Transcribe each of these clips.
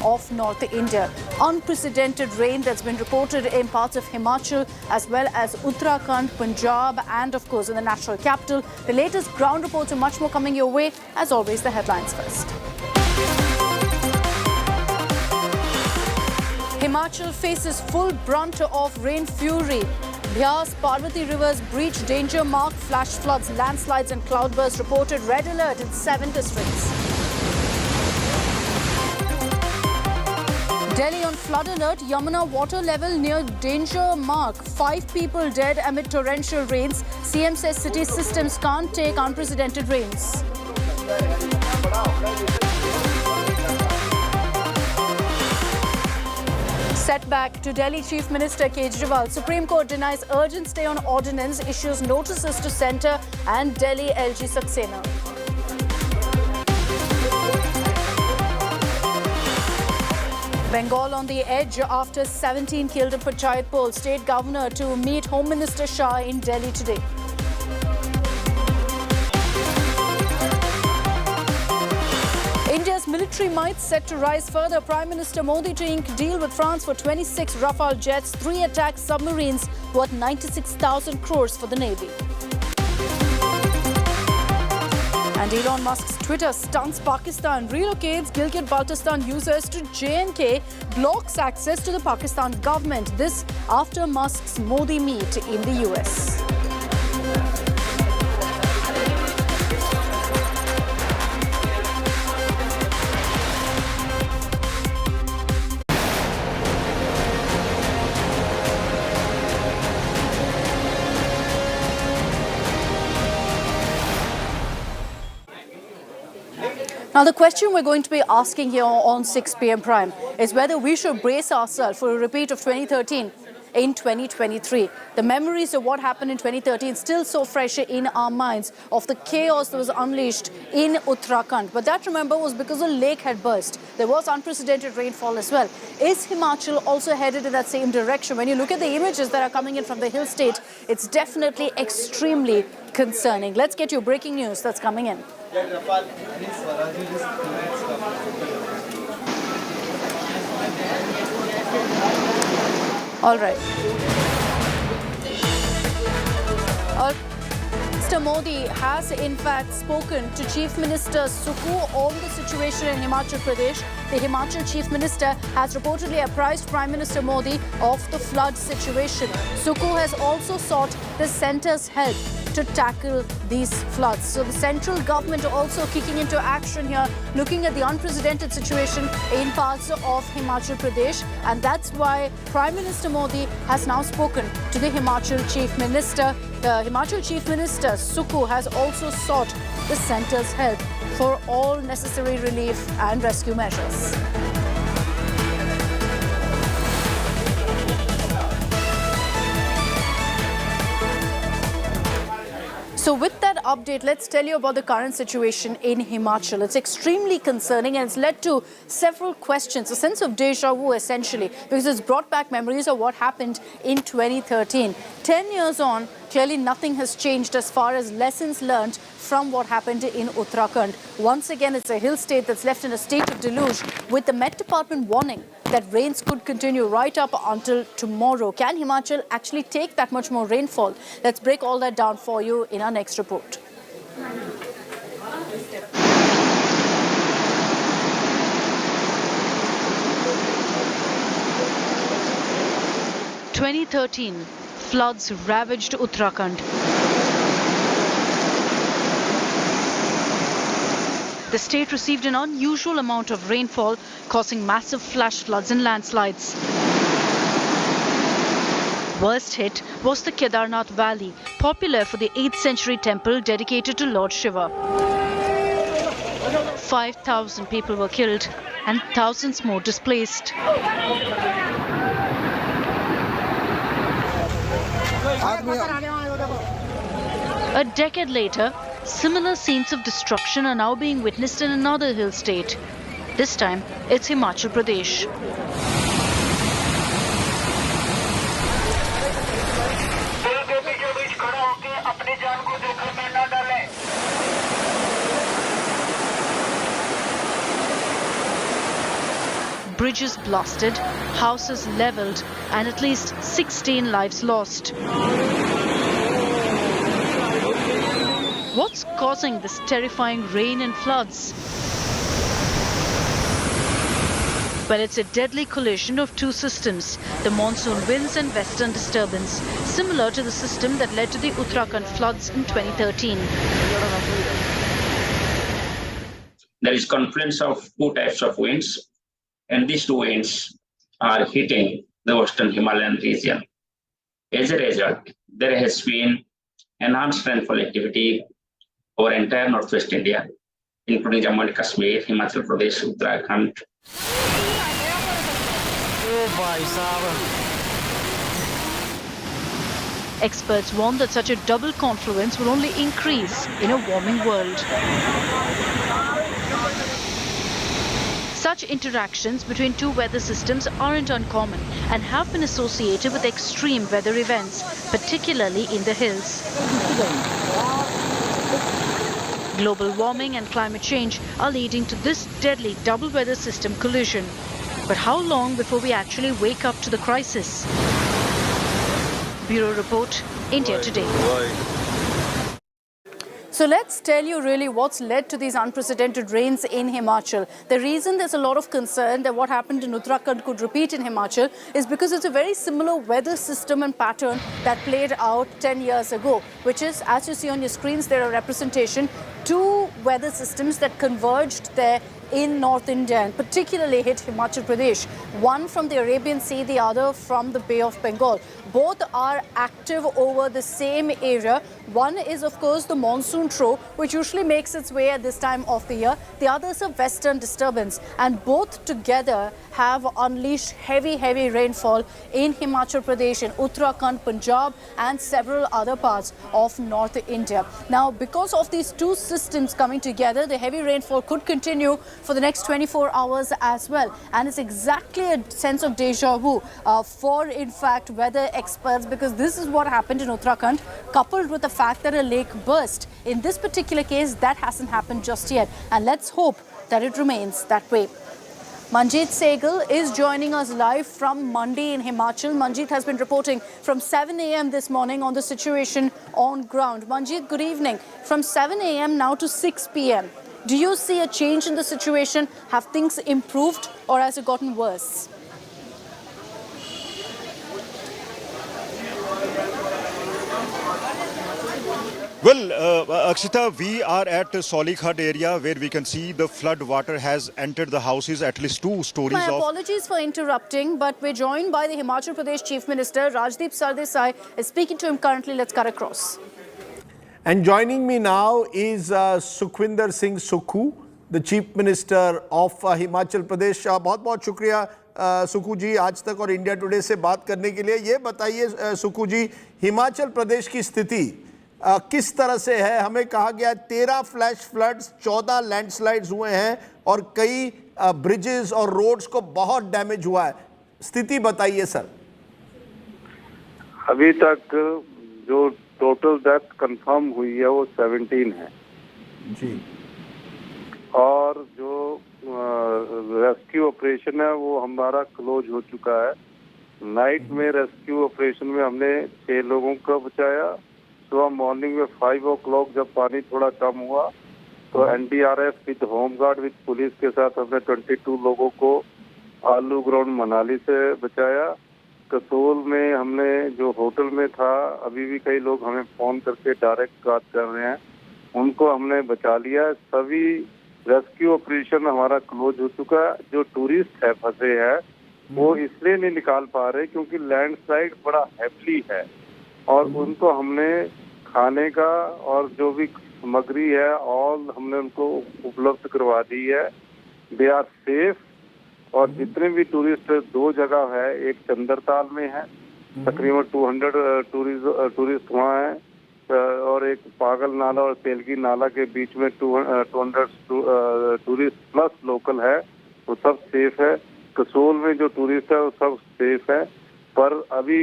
of North India. Unprecedented rain that's been reported in parts of Himachal as well as Uttarakhand, Punjab and of course in the national capital. The latest ground reports are much more coming your way. As always, the headlines first. Himachal faces full brunt of rain fury. Bhias, Parvati rivers breach danger mark, flash floods, landslides and cloudbursts reported. Red alert in 7 districts. Delhi on flood alert, Yamuna water level near danger mark. 5 people dead amid torrential rains. CM says city systems can't take unprecedented rains. Setback to Delhi Chief Minister Kejriwal. Supreme Court denies urgent stay on ordinance, issues notices to centre and Delhi LG Saxena. Bengal on the edge after 17 killed in Panchayat poll. State Governor to meet Home Minister Shah in Delhi today. India's military might set to rise further. Prime Minister Modi to ink deal with France for 26 Rafale jets, 3 attack submarines worth 96,000 crores for the Navy. And Elon Musk's Twitter stunts Pakistan, relocates Gilgit-Baltistan users to J&K, blocks access to the Pakistan government. This after Musk's Modi meet in the US. Now, the question we're going to be asking here on 6 p.m. Prime is whether we should brace ourselves for a repeat of 2013 in 2023. The memories of what happened in 2013 still so fresh in our minds of the chaos that was unleashed in Uttarakhand. But that, remember, was because the lake had burst. There was unprecedented rainfall as well. Is Himachal also headed in that same direction? When you look at the images that are coming in from the hill state, it's definitely extremely concerning. Let's get you breaking news that's coming in. All right. Mr. Modi has in fact spoken to Chief Minister Sukhu on the situation in Himachal Pradesh. The Himachal Chief Minister has reportedly apprised Prime Minister Modi of the flood situation. Sukhu has also sought the centre's help to tackle these floods. So the central government also kicking into action here, looking at the unprecedented situation in parts of Himachal Pradesh. And that's why Prime Minister Modi has now spoken to the Himachal Chief Minister. The Himachal Chief Minister Sukhu has also sought the centre's help for all necessary relief and rescue measures. So with that update, let's tell you about the current situation in Himachal. It's extremely concerning and it's led to several questions, a sense of deja vu essentially, because it's brought back memories of what happened in 2013. 10 years on, clearly nothing has changed as far as lessons learned from what happened in Uttarakhand. Once again, it's a hill state that's left in a state of deluge, with the Met Department warning that rains could continue right up until tomorrow. Can Himachal actually take that much more rainfall? Let's break all that down for you in our next report. "2013, floods ravaged Uttarakhand. The state received an unusual amount of rainfall, causing massive flash floods and landslides. Worst hit was the Kedarnath Valley, popular for the 8th century temple dedicated to Lord Shiva. 5,000 people were killed and thousands more displaced. A decade later, similar scenes of destruction are now being witnessed in another hill state. This time, it's Himachal Pradesh. bridges blasted, houses leveled, and at least 16 lives lost. What's causing this terrifying rain and floods? Well, it's a deadly collision of two systems, the monsoon winds and western disturbance, similar to the system that led to the Uttarakhand floods in 2013. There is confluence of two types of winds, and these two winds are hitting the western Himalayan region. As a result, there has been enhanced rainfall activity over entire northwest India, including Jammu and Kashmir, Himachal Pradesh, Uttarakhand. Experts warn that such a double confluence will only increase in a warming world. Such interactions between two weather systems aren't uncommon and have been associated with extreme weather events, particularly in the hills. Global warming and climate change are leading to this deadly double weather system collision. But how long before we actually wake up to the crisis? Bureau Report, India Today. So let's tell you really what's led to these unprecedented rains in Himachal. The reason there's a lot of concern that what happened in Uttarakhand could repeat in Himachal is because it's a very similar weather system and pattern that played out 10 years ago, which is, as you see on your screens, there are representation, two weather systems that converged there in North India and particularly hit Himachal Pradesh. One from the Arabian Sea, the other from the Bay of Bengal. Both are active over the same area. One is, of course, the monsoon trough, which usually makes its way at this time of the year. The other is a western disturbance. And both together have unleashed heavy rainfall in Himachal Pradesh, in Uttarakhand, Punjab, and several other parts of North India. Now, because of these two systems coming together, the heavy rainfall could continue for the next 24 hours as well. And it's exactly a sense of deja vu for, in fact, weather experts, because this is what happened in Uttarakhand, coupled with the fact that a lake burst. In this particular case, that hasn't happened just yet. And let's hope that it remains that way. Manjeet Sehgal is joining us live from Mandi in Himachal. Manjeet has been reporting from 7 a.m. this morning on the situation on ground. Manjeet, good evening. From 7 a.m. now to 6 p.m. Do you see a change in the situation? Have things improved or has it gotten worse? Well, Akshita, we are at Solikhat area where we can see the flood water has entered the houses, at least 2 stories. My apologies for interrupting, but we're joined by the Himachal Pradesh Chief Minister, Rajdeep Sardesai, is speaking to him currently. Let's cut across. And joining me now is Sukhvinder Singh Sukhu, the Chief Minister of Himachal Pradesh. बहुत-बहुत शुक्रिया सुखू जी आज तक और India today से बात करने के लिए। ये बताइए सुखू जी, हिमाचल प्रदेश की स्थिति किस तरह से है? हमें कहा गया 13 फ्लैश फ्लड्स, 14 लैंडस्लाइड्स हुए हैं और कई ब्रिजेस और रोड्स को बहुत डैमेज हुआ है। स्थिति बताइए सर। अभी तक जो टोटल डेथ कंफर्म हुई है वो 17 है जी, और जो रेस्क्यू ऑपरेशन है वो हमारा क्लोज हो चुका है। नाइट में रेस्क्यू ऑपरेशन में हमने 6 लोगों को बचाया। सुबह मॉर्निंग में 5 o'clock जब पानी थोड़ा कम हुआ तो NDRF with home guard with police के साथ हमने 22 लोगों को आलू ग्राउंड मनाली से बचाया। कसोल में हमने जो होटल में था, अभी भी कई लोग हमें फोन करके डायरेक्ट बात कर रहे हैं, उनको हमने बचा लिया। सभी रेस्क्यू ऑपरेशन हमारा क्लोज हो चुका है। जो टूरिस्ट है फंसे हैं वो इसलिए नहीं निकाल पा रहे क्योंकि लैंडस्लाइड बड़ा हैवी है और उनको हमने खाने का और जो भी सामग्री है ऑल हमने उनको उपलब्ध करवा दी है। They are safe. और जितने भी टूरिस्ट 2 जगह है, एक चंदरताल में है, तकरीबन 200 टूरिस्ट वहाँ है, और एक पागल नाला और तेलगी नाला के बीच में 200 टूरिस्ट प्लस लोकल है, वो सब सेफ है। कसोल में जो टूरिस्ट है वो सब सेफ है, पर अभी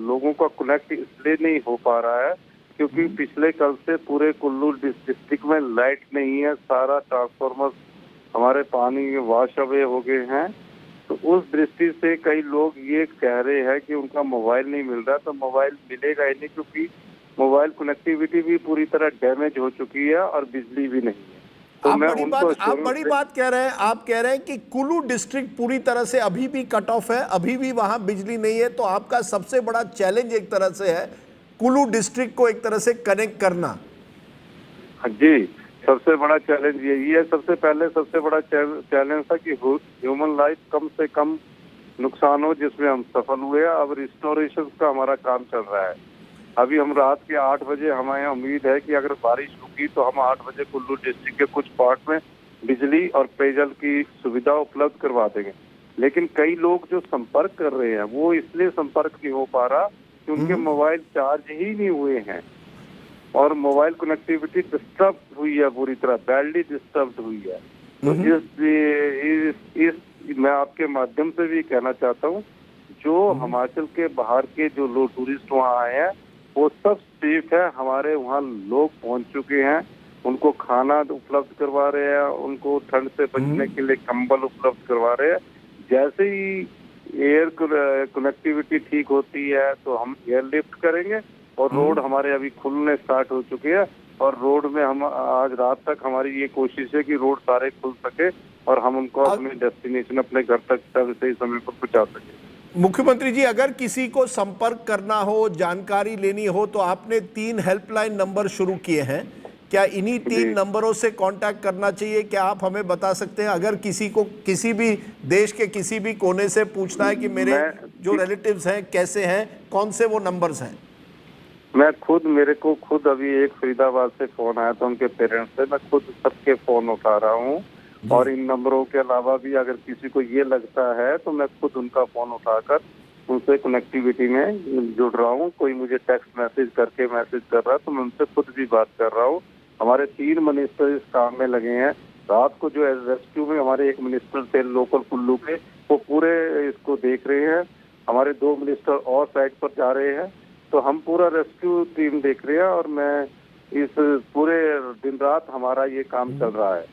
लोगों का कनेक्ट इसलिए नहीं हो पा रहा है क्योंकि पिछले कल से पूरे कुल्लू डिस्ट्रिक्ट में लाइट नहीं है। सारा ट्रांसफार्मर हमारे पानी वॉश अवे हो गए हैं तो उस दृष्टि से कई लोग ये कह रहे हैं कि उनका मोबाइल नहीं मिल रहा, तो मोबाइल मिलेगा ही नहीं, क्योंकि मोबाइल कनेक्टिविटी भी पूरी तरह डैमेज हो चुकी है और बिजली भी नहीं है। तो आप मैं बड़ी उनको बात कह रहे हैं। आप कह रहे हैं कि कुल्लू डिस्ट्रिक्ट पूरी तरह से अभी भी कट ऑफ है, अभी भी वहां बिजली नहीं है। तो आपका सबसे बड़ा चैलेंज एक तरह से है कुल्लू डिस्ट्रिक्ट को एक तरह से कनेक्ट करना। जी, सबसे बड़ा चैलेंज यही है। सबसे पहले सबसे बड़ा चैलेंज था कि ह्यूमन लाइफ कम से कम नुकसान हो, जिसमें हम सफल हुए। अब रिस्टोरेशन का हमारा काम चल रहा है। अभी हम रात के 8 बजे, हमें उम्मीद है कि अगर बारिश रुकी तो हम 8 बजे कुल्लू डिस्ट्रिक्ट के कुछ पार्ट में बिजली और पेयजल की सुविधा उपलब्ध करवा देंगे। लेकिन कई लोग जो संपर्क कर रहे हैं वो इसलिए संपर्क नहीं हो पा रहा कि उनके मोबाइल चार्ज ही नहीं हुए हैं और मोबाइल कनेक्टिविटी डिस्टर्ब हुई है, पूरी तरह बैडली डिस्टर्ब हुई है। तो इस मैं आपके माध्यम से भी कहना चाहता हूँ, जो हिमाचल के बाहर के जो लोग टूरिस्ट वहाँ आए हैं वो सब सेफ है। हमारे वहाँ लोग पहुँच चुके हैं, उनको खाना उपलब्ध करवा रहे हैं, उनको ठंड से बचने के लिए कंबल उपलब्ध करवा रहे हैं। जैसे ही एयर कनेक्टिविटी ठीक होती है तो हम एयरलिफ्ट करेंगे और रोड हमारे अभी खुलने स्टार्ट हो चुके हैं। और रोड में हम आज रात तक हमारी ये कोशिश है कि रोड सारे खुल सके और हम उनको अपने डेस्टिनेशन, अपने घर तक सही समय पर पहुंचा सके। मुख्यमंत्री जी, अगर किसी को संपर्क करना हो, जानकारी लेनी हो, तो आपने 3 हेल्पलाइन नंबर शुरू किए हैं। क्या इन्हीं 3 नंबरों से कांटेक्ट करना चाहिए? क्या आप हमें बता सकते हैं, अगर किसी को किसी भी देश के किसी भी कोने से पूछना है कि मेरे जो रिलेटिव्स हैं कैसे हैं, कौन से वो नंबर्स हैं? मेरे को खुद अभी एक फरीदाबाद से फोन आया था उनके पेरेंट्स से। मैं खुद सबके फोन उठा रहा हूँ और इन नंबरों के अलावा भी अगर किसी को ये लगता है तो मैं खुद उनका फोन उठाकर उनसे कनेक्टिविटी में जुड़ रहा हूँ। कोई मुझे टेक्स्ट मैसेज करके मैसेज कर रहा है तो मैं उनसे खुद भी बात कर रहा हूँ। हमारे 3 मिनिस्टर इस काम में लगे हैं। रात को जो रेस्क्यू में हमारे एक मिनिस्टर थे लोकल कुल्लू के, वो पूरे इसको देख रहे हैं। हमारे 2 मिनिस्टर और साइड पर जा रहे हैं, तो हम पूरा रेस्क्यू टीम देख रहे हैं और मैं इस पूरे दिन रात हमारा ये काम चल रहा है।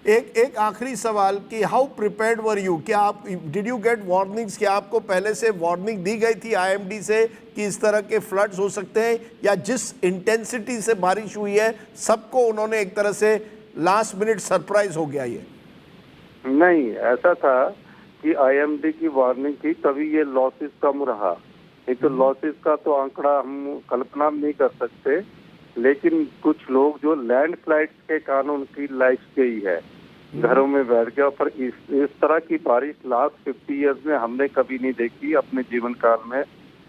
एक आखिरी सवाल कि हाउ प्रिपेयर्ड वर यू? क्या आप डिड यू गेट वार्निंग्स? क्या आपको पहले से वार्निंग दी गई थी आईएमडी से कि इस तरह के फ्लड्स हो सकते हैं, या जिस इंटेंसिटी से बारिश हुई है सबको उन्होंने एक तरह से लास्ट मिनट सरप्राइज हो गया ये? नहीं, ऐसा था कि आईएमडी की वार्निंग थी तभी ये लॉसेस कम रहा। एक तो लॉसेस का तो आंकड़ा हम कल्पना नहीं कर सकते, लेकिन कुछ लोग जो लैंडस्लाइड्स के कारण उनकी लाइफ गई है, घरों में बैठ गया। पर इस तरह की बारिश लास्ट 50 इयर्स में हमने कभी नहीं देखी अपने जीवन काल में।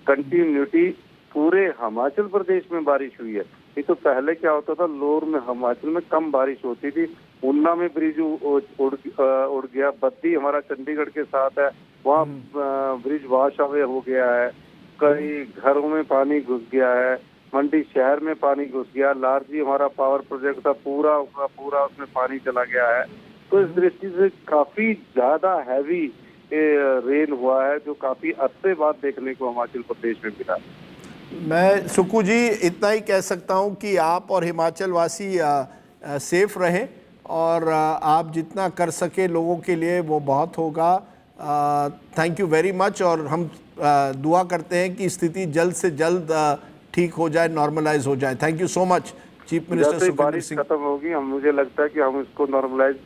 कंटिन्यूटी पूरे हिमाचल प्रदेश में बारिश हुई है। ये तो पहले क्या होता था, लोअर में हिमाचल में कम बारिश होती थी। ऊना में ब्रिज उड़ गया। बद्दी हमारा चंडीगढ़ के साथ है, वहाँ ब्रिज वॉश अवे हो गया है। कई घरों में पानी घुस गया है। मंडी शहर में पानी घुस गया। लारजी हमारा पावर प्रोजेक्ट था, पूरा उसमें पानी चला गया है। तो इस दृष्टि से काफी ज्यादा हैवी रेन हुआ है, जो काफी अरसे बाद देखने को हिमाचल प्रदेश में मिला। मैं सुखू जी इतना ही कह सकता हूं कि आप और हिमाचल वासी सेफ रहें और आप जितना कर सके लोगों के लिए वो बहुत होगा। Thank you very much. और हम दुआ करते हैं कि स्थिति जल्द से जल्द ठीक हो जाए, नॉर्मलाइज हो जाए। Thank you so much chief minister Sukhvinder Singh. खत्म होगी, मुझे लगता है कि हम इसको नॉर्मलाइज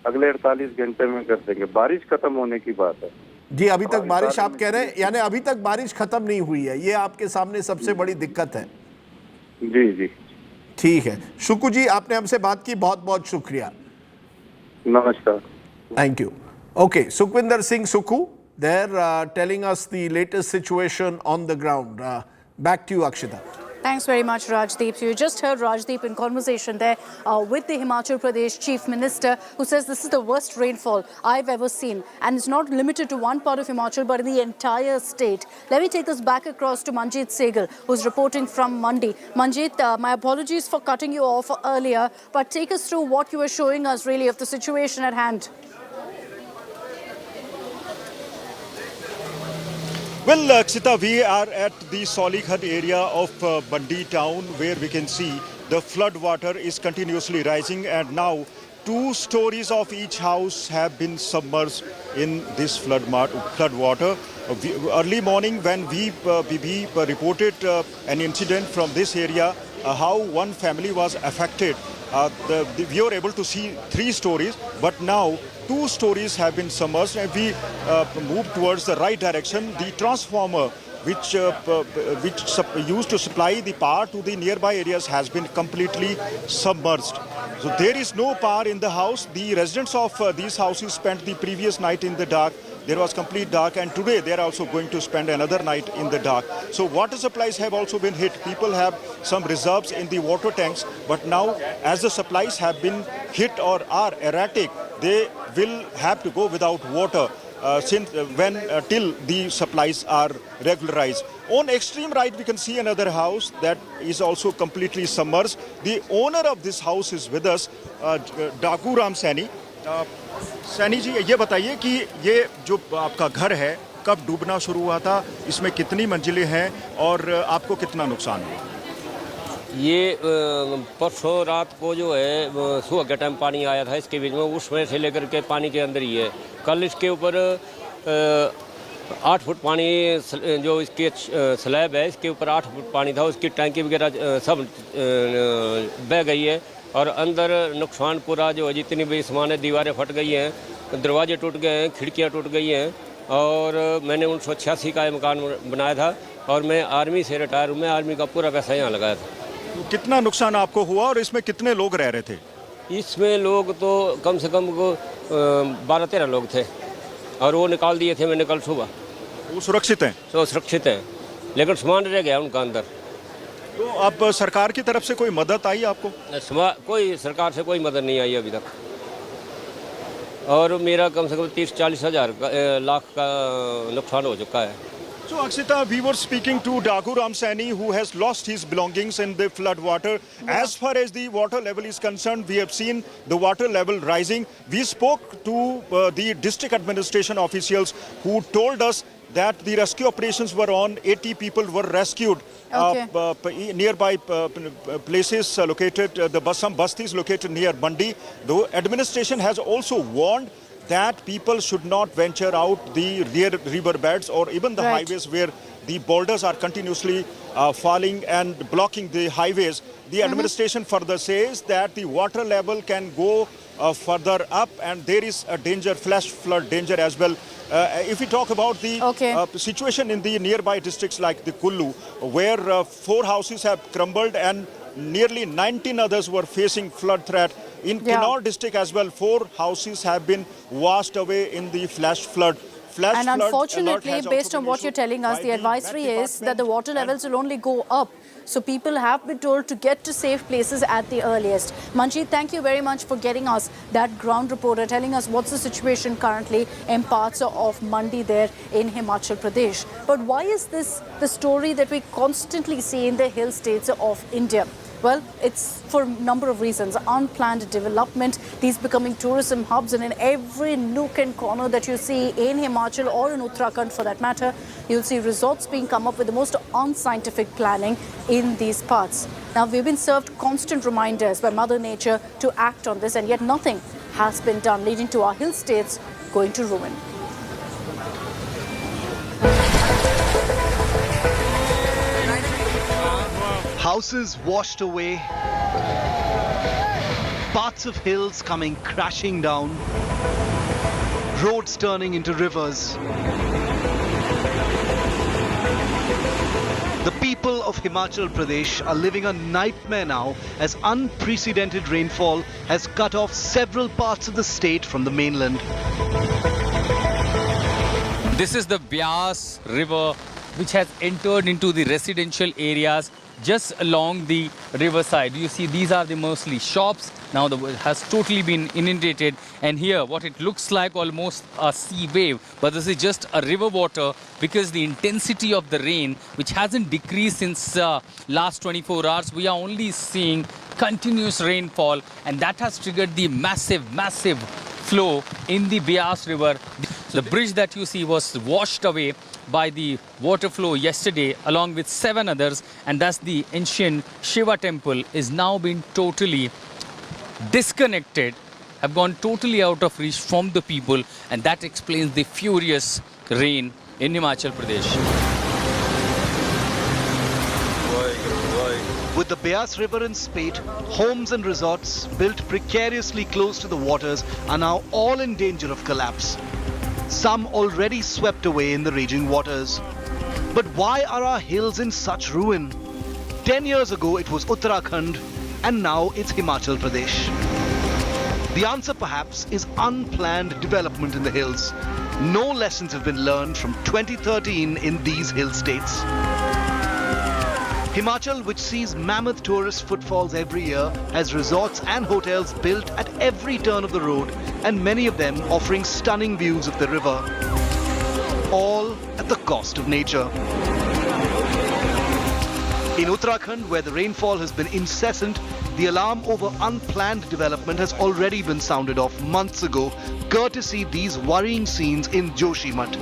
अगले 48 घंटे में कर देंगे। बारिश खत्म होने की बात है जी। अभी तक बारिश आप कह रहे हैं, यानी अभी तक बारिश खत्म नहीं हुई है, ये आपके सामने सबसे बड़ी दिक्कत है। जी जी ठीक है सुखू जी, आपने हमसे बात की, बहुत बहुत शुक्रिया। नमस्कार। Thank you. Okay, Sukhvinder Singh Sukhu, they're telling us the latest situation on the ground. Back to you, Akshita. Thanks very much, Rajdeep. So you just heard Rajdeep in conversation there with the Himachal Pradesh Chief Minister, who says this is the worst rainfall I've ever seen. And it's not limited to one part of Himachal, but in the entire state. Let me take us back across to Manjeet Sehgal, who's reporting from Mandi. Manjeet, my apologies for cutting you off earlier, but take us through what you were showing us really of the situation at hand. Well, Akshita, we are at the Solikhad area of Bandi town, where we can see the flood water is continuously rising, and now 2 stories of each house have been submerged in this flood water. Early morning when we reported an incident from this area, how one family was affected. We were able to see 3 stories, but now 2 stories have been submerged, and we moved towards the right direction. The transformer which used to supply the power to the nearby areas has been completely submerged. So there is no power in the house. The residents of these houses spent the previous night in the dark. There was complete dark, and today they are also going to spend another night in the dark. So water supplies have also been hit. People have some reserves in the water tanks, but now as the supplies have been hit or are erratic, they will have to go without water till the supplies are regularized. On extreme right, we can see another house that is also completely submerged. The owner of this house is with us, Daku Ram Saini. Saini ji, ये बताइए कि ये जो आपका घर है कब डूबना शुरू हुआ था, इसमें कितनी मंजिलें हैं और आपको कितना नुकसान हुआ? ये परसों रात को जो है सुबह के टाइम पानी आया था इसके बीच में, उसमें से लेकर के पानी के अंदर ही है। कल इसके ऊपर 8 फुट पानी, जो इसके स्लैब है इसके ऊपर 8 फुट पानी था, उसकी टैंकी वगैरह सब बह गई है और अंदर नुकसान पूरा जो है जितनी भी सामान है, दीवारें फट गई हैं, दरवाजे टूट गए हैं, खिड़कियां टूट गई हैं। और मैंने 1986 का मकान बनाया था और मैं आर्मी से रिटायर हूँ, मैं आर्मी का पूरा पैसा यहाँ लगाया था। तो कितना नुकसान आपको हुआ और इसमें कितने लोग रह रहे थे? इसमें लोग तो कम से कम 12-13 लोग थे और वो निकाल दिए थे मैंने कल सुबह। वो सुरक्षित हैं? तो सुरक्षित हैं, लेकिन सामान रह गया उनका अंदर। तो अब सरकार की तरफ से कोई मदद आई आपको? कोई सरकार से कोई मदद नहीं आई अभी तक, और मेरा कम से कम 30-40 हज़ार लाख का नुकसान हो चुका है। So Akshita, we were speaking to Daku Ram Saini, who has lost his belongings in the flood water. As far as the water level is concerned, we have seen the water level rising. We spoke to the district administration officials who told us that the rescue operations were on. 80 people were rescued. Nearby places located, some bastis located near Mandi. The administration has also warned that people should not venture out the rear river beds or even the highways where the boulders are continuously falling and blocking the highways. The administration further says that the water level can go further up, and there is a danger, flash flood danger as well. If we talk about the situation in the nearby districts like the Kullu, where 4 houses have crumbled and nearly 19 others were facing flood threat. In Kinnaur district as well, 4 houses have been washed away in the flash flood. And unfortunately, based on what you're telling us, the advisory is that the water levels will only go up. So people have been told to get to safe places at the earliest. Manjeet, thank you very much for getting us that ground reporter, telling us what's the situation currently in parts of Mandi there in Himachal Pradesh. But why is this the story that we constantly see in the hill states of India? Well, it's for a number of reasons. Unplanned development, these becoming tourism hubs, and in every nook and corner that you see in Himachal or in Uttarakhand for that matter, you'll see resorts being come up with the most unscientific planning in these parts. Now, we've been served constant reminders by Mother Nature to act on this, and yet nothing has been done, leading to our hill states going to ruin. Houses washed away, parts of hills coming crashing down, roads turning into rivers. The people of Himachal Pradesh are living a nightmare now as unprecedented rainfall has cut off several parts of the state from the mainland. This is the Beas River, which has entered into the residential areas just along the riverside. You see, these are the mostly shops. Now the has totally been inundated, and here what it looks like almost a sea wave, but this is just a river water because the intensity of the rain, which hasn't decreased since last 24 hours, we are only seeing continuous rainfall, and that has triggered the massive flow in the Beas River. The bridge that you see was washed away by the water flow yesterday along with 7 others, and thus the ancient Shiva temple is now being totally disconnected, have gone totally out of reach from the people, and that explains the furious rain in Himachal Pradesh. With the Beas River in spate, homes and resorts built precariously close to the waters are now all in danger of collapse. Some already swept away in the raging waters. But why are our hills in such ruin? 10 years ago it was Uttarakhand, and now it's Himachal Pradesh. The answer perhaps is unplanned development in the hills. No lessons have been learned from 2013 in these hill states. Himachal, which sees mammoth tourist footfalls every year, has resorts and hotels built at every turn of the road, and many of them offering stunning views of the river, all at the cost of nature. In Uttarakhand, where the rainfall has been incessant, the alarm over unplanned development has already been sounded off months ago, courtesy these worrying scenes in Joshimath.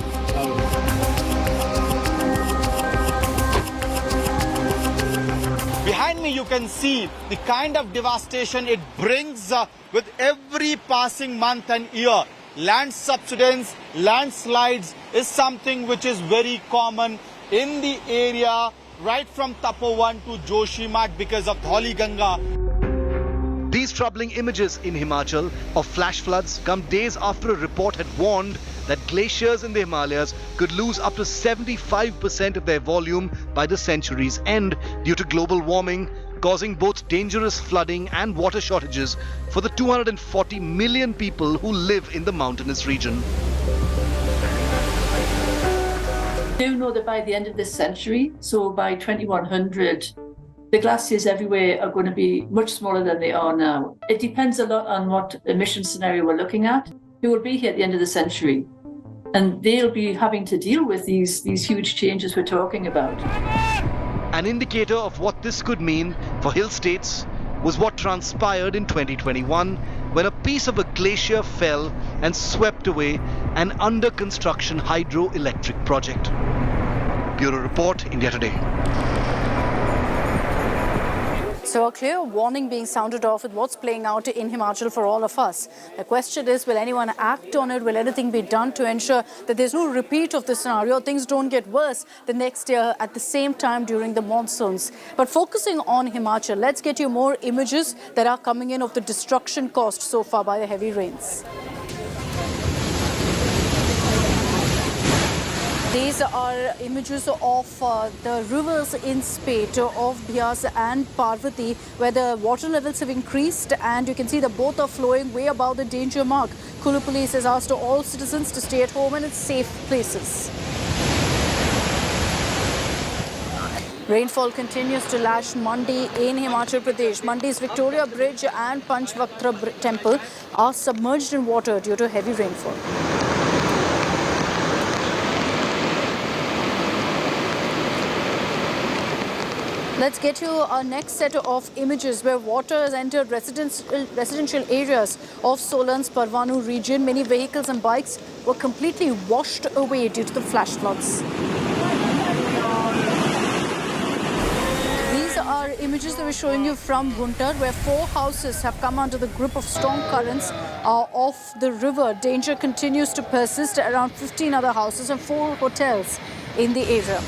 Behind me you can see the kind of devastation it brings with every passing month and year. Land subsidence, landslides is something which is very common in the area right from Tapovan to Joshimath because of Dholi Ganga. These troubling images in Himachal of flash floods come days after a report had warned that glaciers in the Himalayas could lose up to 75% of their volume by the century's end due to global warming, causing both dangerous flooding and water shortages for the 240 million people who live in the mountainous region. We do know that by the end of this century, so by 2100, the glaciers everywhere are going to be much smaller than they are now. It depends a lot on what emission scenario we're looking at. Who will be here at the end of the century, and they'll be having to deal with these huge changes we're talking about. An indicator of what this could mean for hill states was what transpired in 2021 when a piece of a glacier fell and swept away an under-construction hydroelectric project. Bureau Report, India Today. So a clear warning being sounded off with what's playing out in Himachal for all of us. The question is, will anyone act on it? Will anything be done to ensure that there's no repeat of this scenario? Things don't get worse the next year at the same time during the monsoons. But focusing on Himachal, let's get you more images that are coming in of the destruction caused so far by the heavy rains. These are images of the rivers in spate of Beas and Parvati, where the water levels have increased, and you can see that both are flowing way above the danger mark. Kulu police has asked all citizens to stay at home and in safe places. Rainfall continues to lash Mandi in Himachal Pradesh. Mandi's Victoria Bridge and Panchvaktra Temple are submerged in water due to heavy rainfall. Let's get you our next set of images where water has entered residential areas of Solan's Parvanu region. Many vehicles and bikes were completely washed away due to the flash floods. These are images that we're showing you from Guntur, where 4 houses have come under the grip of strong currents of the river. Danger continues to persist at around 15 other houses and 4 hotels in the area.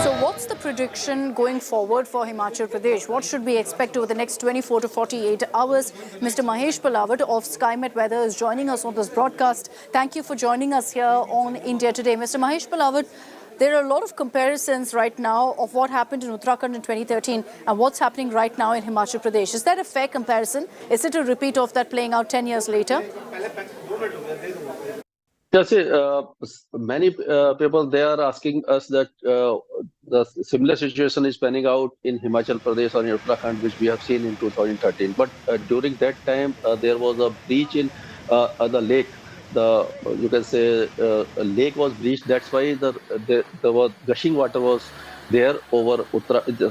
So what's the prediction going forward for Himachal Pradesh? What should we expect over the next 24 to 48 hours? Mr. Mahesh Palawat of SkyMet Weather is joining us on this broadcast. Thank you for joining us here on India Today. Mr. Mahesh Palawat, there are a lot of comparisons right now of what happened in Uttarakhand in 2013 and what's happening right now in Himachal Pradesh. Is that a fair comparison? Is it a repeat of that playing out 10 years later? Yes, many people they are asking us that the similar situation is panning out in Himachal Pradesh or in Uttarakhand, which we have seen in 2013. But during that time, there was a breach in the lake. You can say a lake was breached. That's why the gushing water was there over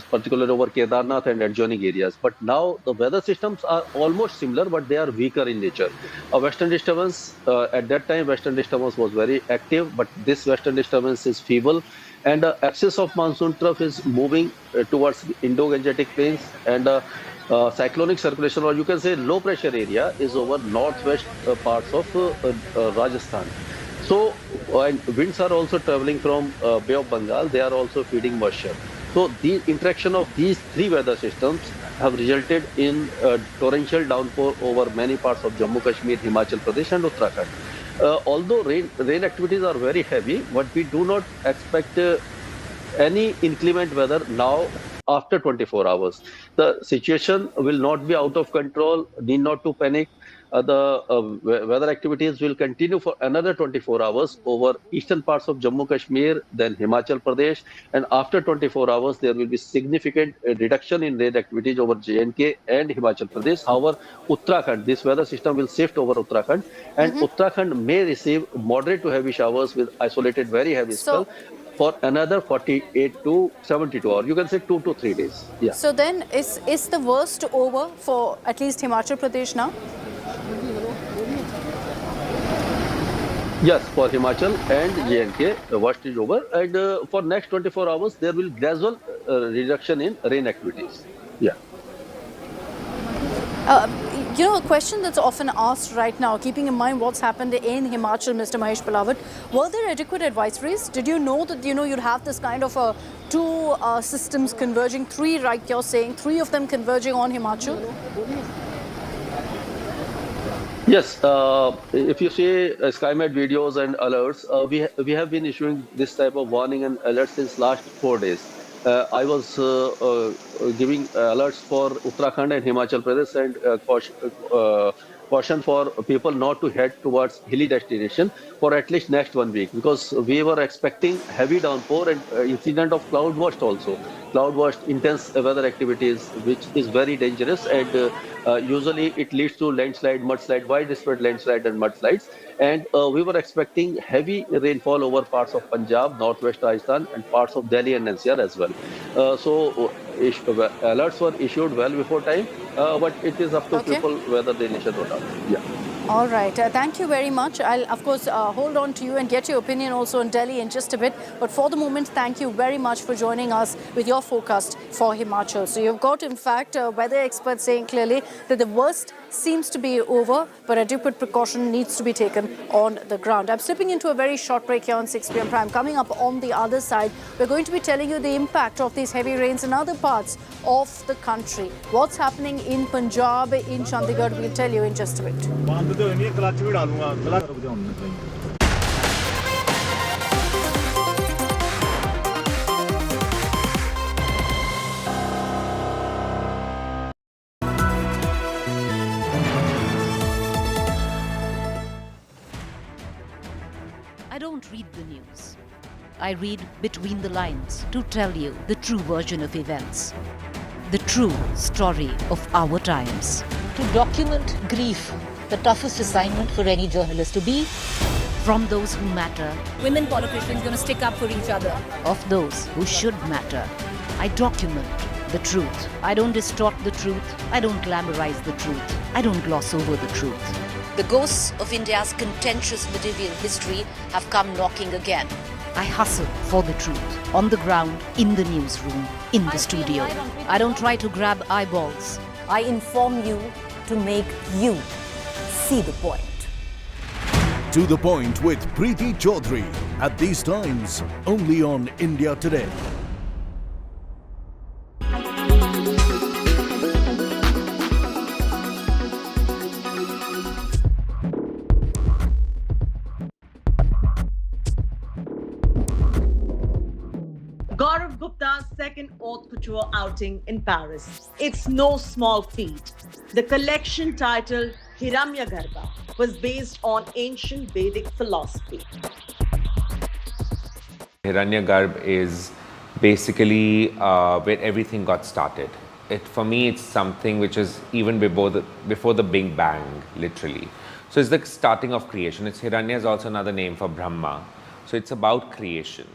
particularly over Kedarnath and adjoining areas. But now the weather systems are almost similar, but they are weaker in nature. A western disturbance, at that time, western disturbance was very active, but this western disturbance is feeble. And the axis of monsoon trough is moving towards Indo-Gangetic plains, and cyclonic circulation, or you can say low pressure area, is over northwest parts of Rajasthan. So, and winds are also traveling from Bay of Bengal. They are also feeding moisture. So, the interaction of these three weather systems have resulted in torrential downpour over many parts of Jammu Kashmir, Himachal Pradesh, and Uttarakhand. Although rain activities are very heavy, but we do not expect any inclement weather now after 24 hours. The situation will not be out of control, need not to panic. The weather activities will continue for another 24 hours over eastern parts of Jammu Kashmir, then Himachal Pradesh, and after 24 hours, there will be significant reduction in rain activities over J&K and Himachal Pradesh. However, Uttarakhand, this weather system will shift over Uttarakhand, and Uttarakhand may receive moderate to heavy showers with isolated very heavy spell for another 48 to 72 hours. You can say 2 to 3 days. Yeah. So then is the worst over for at least Himachal Pradesh now? Yes, for Himachal and J&K, the worst is over. And for next 24 hours, there will be gradual reduction in rain activities. Yeah. You know, a question that's often asked right now, keeping in mind what's happened in Himachal, Mr. Mahesh Palawat, were there adequate advisories? Did you know that, you'd have this kind of two systems converging, three, right, you're saying, three of them converging on Himachal? Yes, if you see SkyMed videos and alerts, we have been issuing this type of warning and alerts since last 4 days. I was giving alerts for Uttarakhand and Himachal Pradesh and caution for people not to head towards hilly destination for at least next 1 week, because we were expecting heavy downpour and incident of cloud burst also. Cloud burst, intense weather activities, which is very dangerous, and usually it leads to landslide, mudslide, widespread landslide and mudslides. And we were expecting heavy rainfall over parts of Punjab, northwest Rajasthan, and parts of Delhi and NCR as well. So alerts were issued well before time, but it is up to people whether they initiate or not. Yeah. All right. Thank you very much. I'll, of course, hold on to you and get your opinion also on Delhi in just a bit. But for the moment, thank you very much for joining us with your forecast for Himachal. So you've got, in fact, weather experts saying clearly that the worst seems to be over, but adequate precaution needs to be taken on the ground. I'm slipping into a very short break here on 6 p.m. Prime. Coming up on the other side, we're going to be telling you the impact of these heavy rains in other parts of the country. What's happening in Punjab, in Chandigarh, we'll tell you in just a bit. I don't read the news. I read between the lines to tell you the true version of events. The true story of our times. To document grief, the toughest assignment for any journalist to be. From those who matter. Women politicians going to stick up for each other. Of those who should matter. I document the truth. I don't distort the truth. I don't glamorize the truth. I don't gloss over the truth. The ghosts of India's contentious medieval history have come knocking again. I hustle for the truth. On the ground, in the newsroom, in the studio. I don't try to grab eyeballs. I inform you to make you see the point. To the Point with Preeti Chaudhary. At these times, only on India Today. Gaurav Gupta's second haute couture outing in Paris. It's no small feat. The collection titled Hiranyagarbha was based on ancient Vedic philosophy. Hiranyagarbha is basically where everything got started. For me, it's something which is even before the Big Bang, literally. So it's the starting of creation. Hiranya is also another name for Brahma. So it's about creation.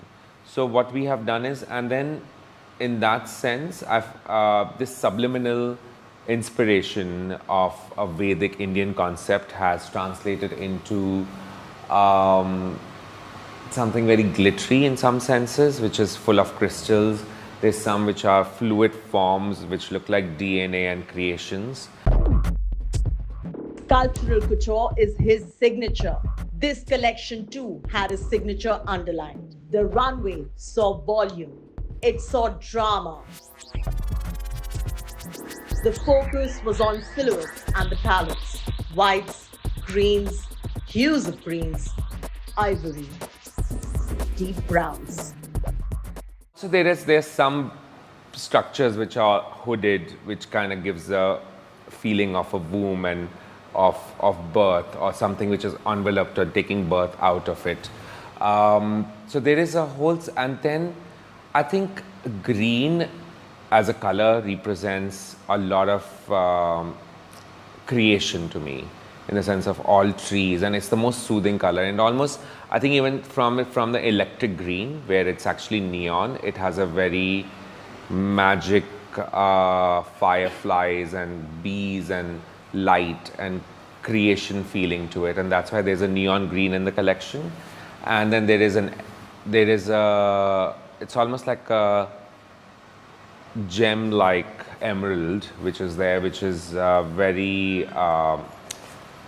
So what we have done is, and then in that sense, this subliminal inspiration of a Vedic Indian concept has translated into something very glittery in some senses, which is full of crystals. There's some which are fluid forms which look like DNA and creations. Cultural couture is his signature. This collection too had a signature underlined. The runway saw volume. It saw drama. The focus was on silhouettes and the palettes. Whites, greens, hues of greens, ivory, deep browns. So there's some structures which are hooded, which kind of gives a feeling of a womb and of birth, or something which is enveloped or taking birth out of it. So there is a whole, and then I think green as a color represents a lot of creation to me, in the sense of all trees, and it's the most soothing color. And almost, I think even from the electric green, where it's actually neon, it has a very magic fireflies and bees and light and creation feeling to it, and that's why there's a neon green in the collection. And then it's almost like a gem-like emerald which is there, which is very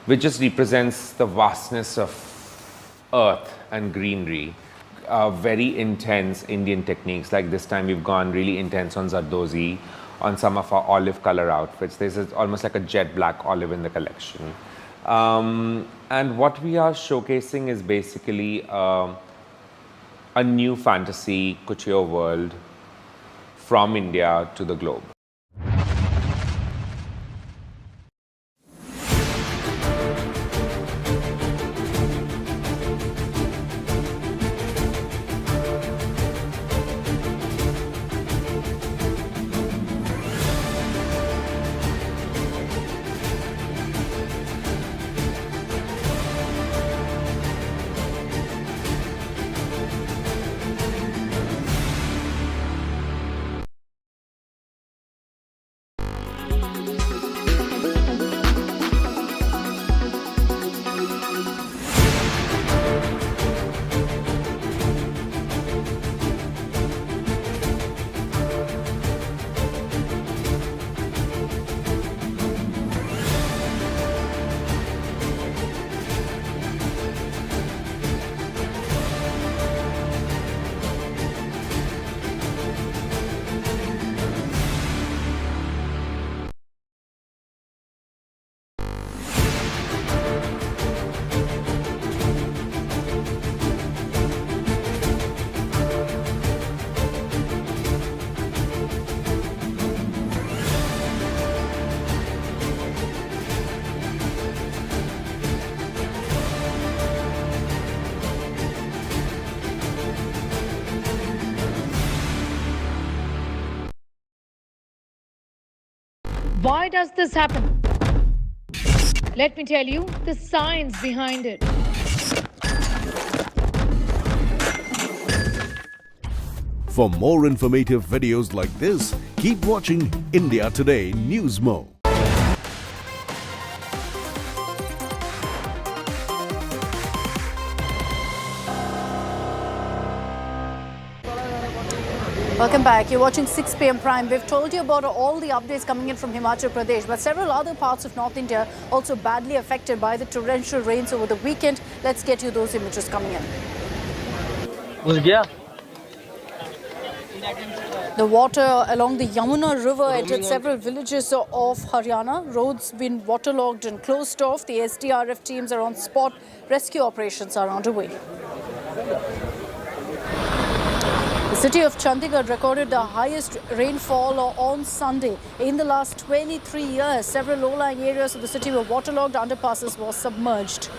which just represents the vastness of earth and greenery. Very intense Indian techniques. Like this time we've gone really intense on Zardozi, on some of our olive color outfits. There's almost like a jet black olive in the collection. And what we are showcasing is basically a new fantasy couture world from India to the globe. Why does this happen? Let me tell you the science behind it. For more informative videos like this, keep watching India Today News Mo. Welcome back. You're watching 6 p.m. Prime. We've told you about all the updates coming in from Himachal Pradesh, but several other parts of North India also badly affected by the torrential rains over the weekend. Let's get you those images coming in. The water along the Yamuna River entered several villages of Haryana. Roads been waterlogged and closed off. The SDRF teams are on spot. Rescue operations are underway. The city of Chandigarh recorded the highest rainfall on Sunday in the last 23 years. Several low-lying areas of the city were waterlogged. Underpasses were submerged.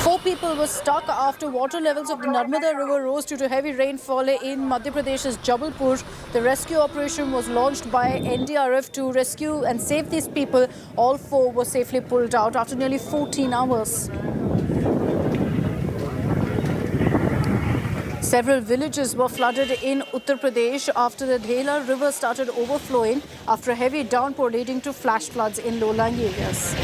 4 people were stuck after water levels of the Narmada River rose due to heavy rainfall in Madhya Pradesh's Jabalpur. The rescue operation was launched by NDRF to rescue and save these people. All 4 were safely pulled out after nearly 14 hours. Several villages were flooded in Uttar Pradesh after the Dhela river started overflowing after a heavy downpour leading to flash floods in low-lying areas.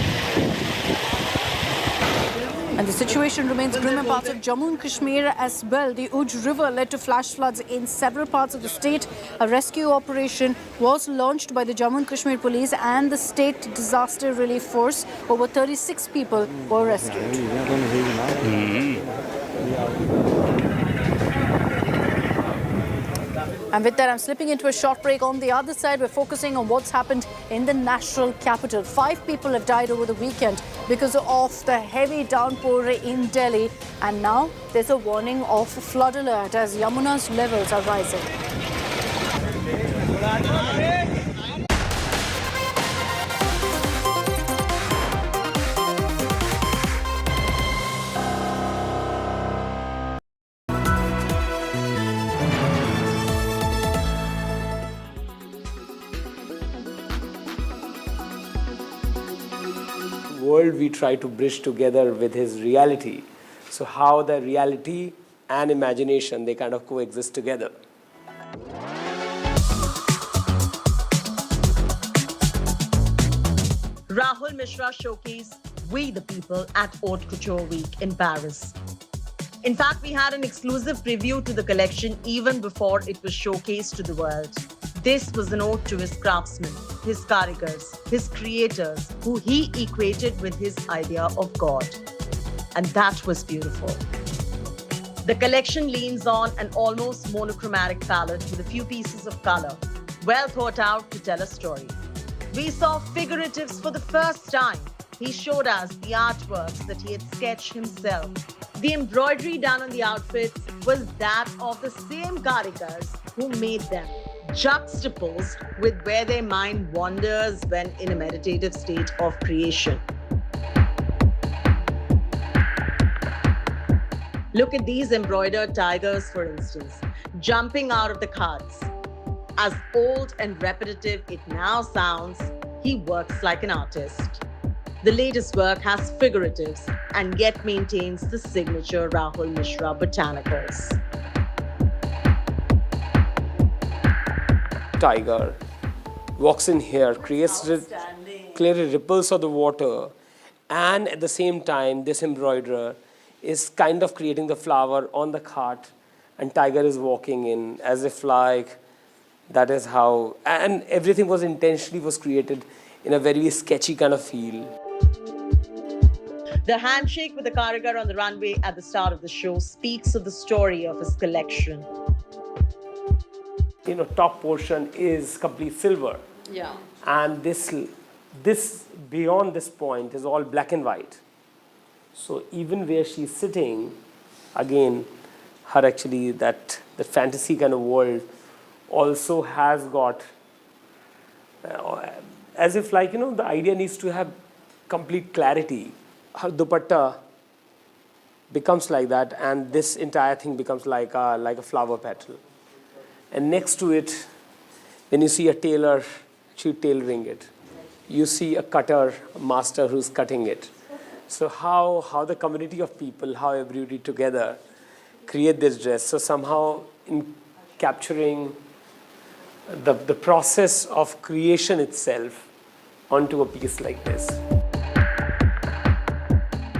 And the situation remains grim in parts of Jammu and Kashmir as well. The Uj River led to flash floods in several parts of the state. A rescue operation was launched by the Jammu and Kashmir Police and the State Disaster Relief Force. Over 36 people were rescued. And with that, I'm slipping into a short break. On the other side, we're focusing on what's happened in the national capital. 5 people have died over the weekend because of the heavy downpour in Delhi. And now there's a warning of flood alert as Yamuna's levels are rising. World we try to bridge together with his reality. So how the reality and imagination, they kind of coexist together. Rahul Mishra showcased We the People at Haute Couture Week in Paris. In fact, we had an exclusive preview to the collection even before it was showcased to the world. This was an ode to his craftsmen, his karigars, his creators, who he equated with his idea of God. And that was beautiful. The collection leans on an almost monochromatic palette with a few pieces of color, well thought out to tell a story. We saw figuratives for the first time. He showed us the artworks that he had sketched himself. The embroidery done on the outfits was that of the same karigars who made them, juxtaposed with where their mind wanders when in a meditative state of creation. Look at these embroidered tigers, for instance, jumping out of the carts. As old and repetitive it now sounds, he works like an artist. The latest work has figuratives and yet maintains the signature Rahul Mishra botanicals. Tiger walks in here, creates clearly ripples of the water, and at the same time, this embroiderer is kind of creating the flower on the cart, and tiger is walking in as if like that is how, and everything was intentionally created in a very sketchy kind of feel. The handshake with the karigar on the runway at the start of the show speaks of the story of his collection. You know, top portion is complete silver. Yeah. And this beyond this point is all black and white. So even where she's sitting, again, her actually that fantasy kind of world also has got, as if like, you know, the idea needs to have complete clarity. Her dupatta becomes like that, and this entire thing becomes like a flower petal. And next to it, when you see a tailor, she's tailoring it. You see a cutter, a master who's cutting it. So how the community of people, how everybody together create this dress. So somehow in capturing the process of creation itself onto a piece like this.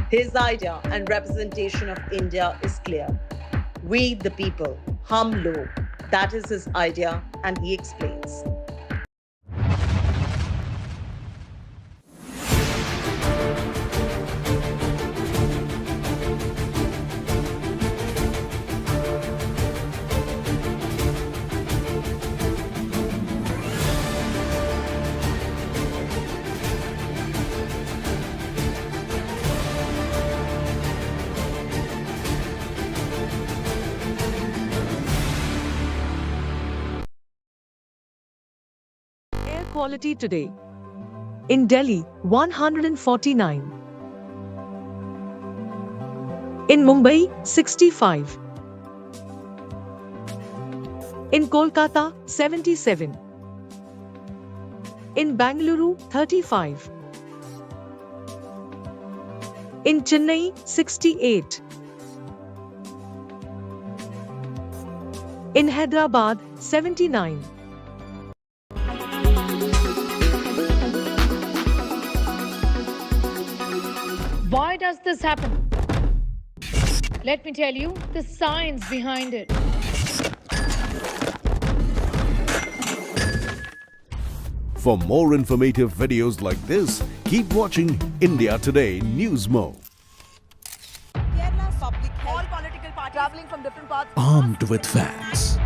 His idea and representation of India is clear. We the people, hum low. That is his idea, and he explains. Quality today. In Delhi, 149. In Mumbai, 65. In Kolkata, 77. In Bangalore, 35. In Chennai, 68. In Hyderabad, 79. Why does this happen? Let me tell you the science behind it. For more informative videos like this, keep watching India Today News Mo. Kerala's public health. All political parties traveling from different parts. Armed with facts,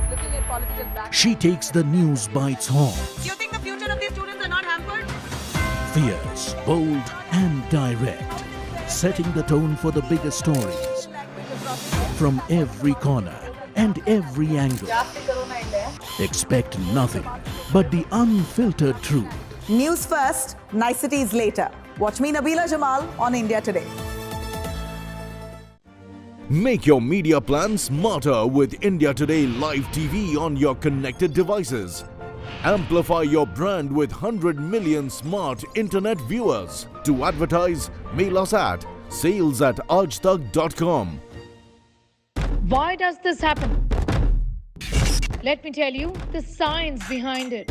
Looking at political black. she takes the news by its horns. Do you think the future of these students are not hampered? Fierce, bold and direct, setting the tone for the biggest stories. From every corner and every angle. Expect nothing but the unfiltered truth. News first, niceties later. Watch me, Nabila Jamal, on India Today. Make your media plan smarter with India Today Live TV on your connected devices. Amplify your brand with 100 million smart internet viewers. To advertise, mail us at sales@aajtak.com. Why does this happen? Let me tell you the science behind it.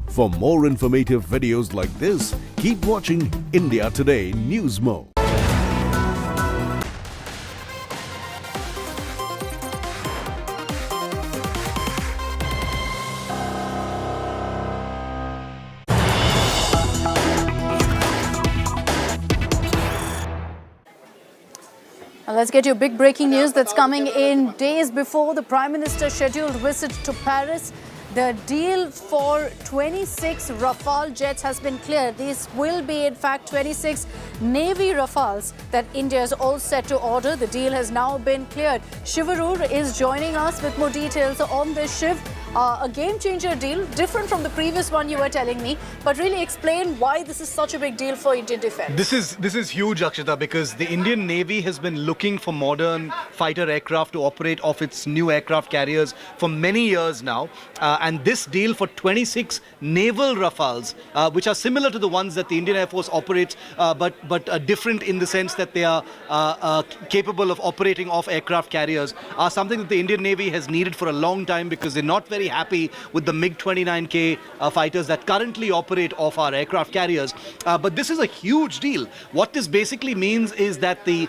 For more informative videos like this, keep watching India Today News Mo. Let's get you big breaking news that's coming in days before the Prime Minister's scheduled visit to Paris. The deal for 26 Rafale jets has been cleared. These will be, in fact, 26 Navy Rafales that India is all set to order. The deal has now been cleared. Shivarur is joining us with more details on this. Shiv, a game-changer deal, different from the previous one you were telling me, but really explain why this is such a big deal for Indian defence. This is huge, Akshita, because the Indian Navy has been looking for modern fighter aircraft to operate off its new aircraft carriers for many years now. And this deal for 26 naval Rafales, which are similar to the ones that the Indian Air Force operates, but different in the sense that they are capable of operating off aircraft carriers, are something that the Indian Navy has needed for a long time because they're not very happy with the MiG-29K fighters that currently operate off our aircraft carriers. But this is a huge deal. What this basically means is that the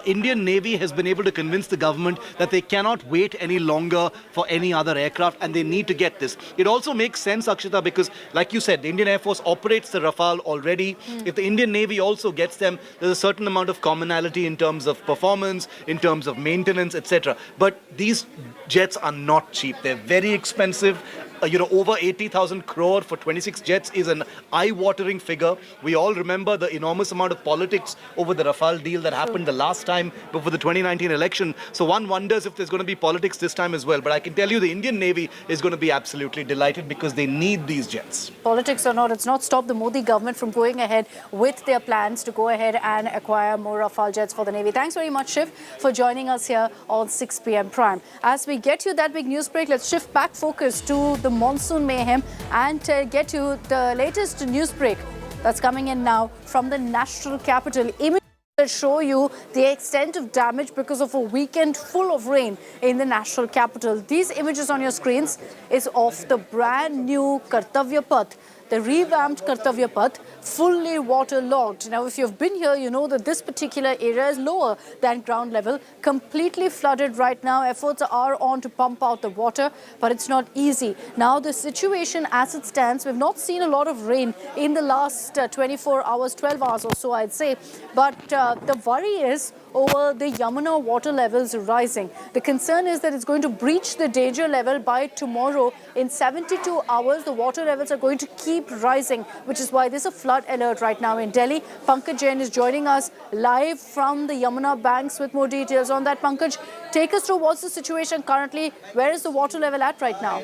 Indian Navy has been able to convince the government that they cannot wait any longer for any other aircraft and they need to get this. It also makes sense, Akshita, because like you said, the Indian Air Force operates the Rafale already. If the Indian Navy also gets them, there's a certain amount of commonality in terms of performance, in terms of maintenance, etc. But these jets are not cheap. They're very expensive. Over 80,000 crore for 26 jets is an eye-watering figure. We all remember the enormous amount of politics over the Rafale deal that happened the last time before the 2019 election. So one wonders if there's going to be politics this time as well. But I can tell you the Indian Navy is going to be absolutely delighted because they need these jets. Politics or not, it's not stopped the Modi government from going ahead with their plans to go ahead and acquire more Rafale jets for the Navy. Thanks very much, Shiv, for joining us here on 6 p.m. Prime. As we get you that big news break, let's shift back focus to the monsoon mayhem and get you the latest news break that's coming in now from the national capital. Images that show you the extent of damage because of a weekend full of rain in the national capital. These images on your screens is of the brand new Kartavya Path, the revamped Kartavya Path, fully waterlogged. Now, if you've been here, you know that this particular area is lower than ground level, completely flooded right now. Efforts are on to pump out the water, but it's not easy. Now, the situation as it stands, we've not seen a lot of rain in the last 24 hours, 12 hours or so, I'd say. But the worry is over the Yamuna water levels rising. The concern is that it's going to breach the danger level by tomorrow. In 72 hours, the water levels are going to keep rising, which is why there's a flood alert right now in Delhi. Pankaj Jain is joining us live from the Yamuna banks with more details on that. Pankaj, take us through what's the situation currently. Where is the water level at right now?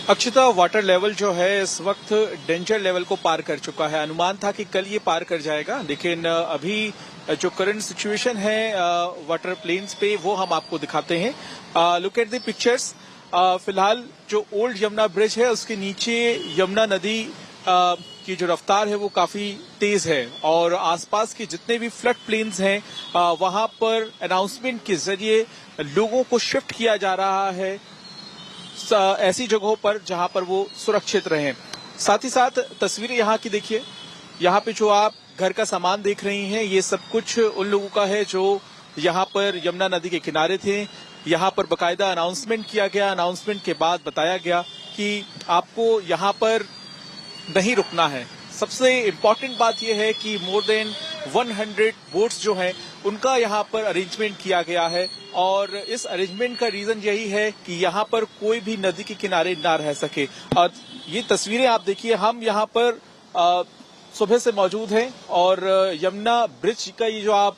Akshita, water level जो है इस वक्त danger level को पार कर चुका है। अनुमान था कि कल ये पार कर जाएगा, लेकिन अभी जो करंट सिचुएशन है वाटर प्लेन्स पे वो हम आपको दिखाते हैं। Look at the pictures. फिलहाल जो ओल्ड यमुना ब्रिज है उसके नीचे यमुना नदी की जो रफ्तार है वो काफी तेज है और आसपास के जितने भी फ्लड प्लेन्स हैं वहां पर अनाउंसमेंट के जरिए लोगों को शिफ्ट किया जा रहा है ऐसी जगहों पर जहां पर वो सुरक्षित रहें। साथ ही साथ तस्वीरें यहाँ की देखिए, यहाँ पे जो आप घर का सामान देख रही हैं ये सब कुछ उन लोगों का है जो यहाँ पर यमुना नदी के किनारे थे। यहाँ पर बकायदा अनाउंसमेंट किया गया, अनाउंसमेंट के बाद बताया गया कि आपको यहाँ पर नहीं रुकना है। सबसे इम्पोर्टेंट बात यह है कि मोर देन 100 बोट्स जो हैं उनका यहाँ पर अरेंजमेंट किया गया है और इस अरेंजमेंट का रीजन यही है कि यहाँ पर कोई भी नदी के किनारे ना रह सके। और ये तस्वीरें आप देखिए, हम यहाँ पर सुबह से मौजूद हैं और यमुना ब्रिज का ये जो आप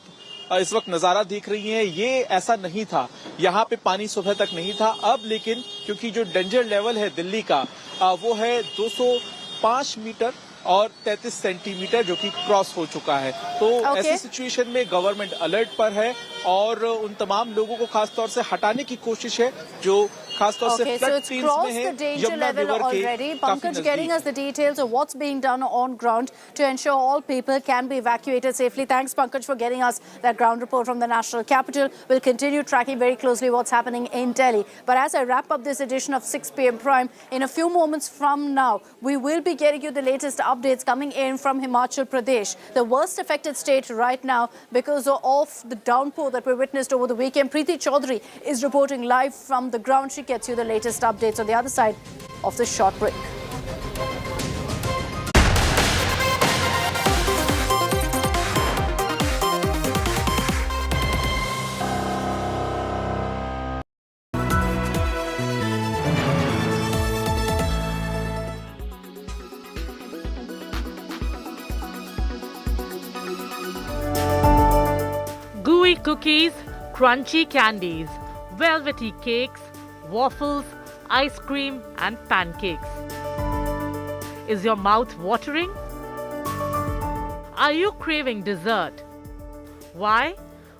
इस वक्त नजारा देख रही हैं ये ऐसा नहीं था, यहाँ पे पानी सुबह तक नहीं था। अब लेकिन क्योंकि जो डेंजर लेवल है दिल्ली का वो है 205 मीटर और 33 सेंटीमीटर जो कि क्रॉस हो चुका है। तो ऐसी सिचुएशन में गवर्नमेंट अलर्ट पर है और उन तमाम लोगों को खासतौर से हटाने की कोशिश है जो खासतौर से फ्लड प्लेन्स में है यमुना रिवर के। Pankaj getting us the details of what's being done on ground to ensure all people can be evacuated safely. Thanks, Pankaj, for getting us that ground report from the national capital. We'll continue tracking very closely what's happening in Delhi. But as I wrap up this edition of 6 p.m. Prime, in a few moments from now, we will be getting you the latest updates coming in from Himachal Pradesh, the worst affected state right now because of the downpour that we witnessed over the weekend. Preeti Chaudhary is reporting live from the ground. She gets you the latest updates on the other side of this short break. Gooey cookies, crunchy candies, velvety cakes, waffles, ice cream and pancakes. Is your mouth watering? Are you craving dessert? Why?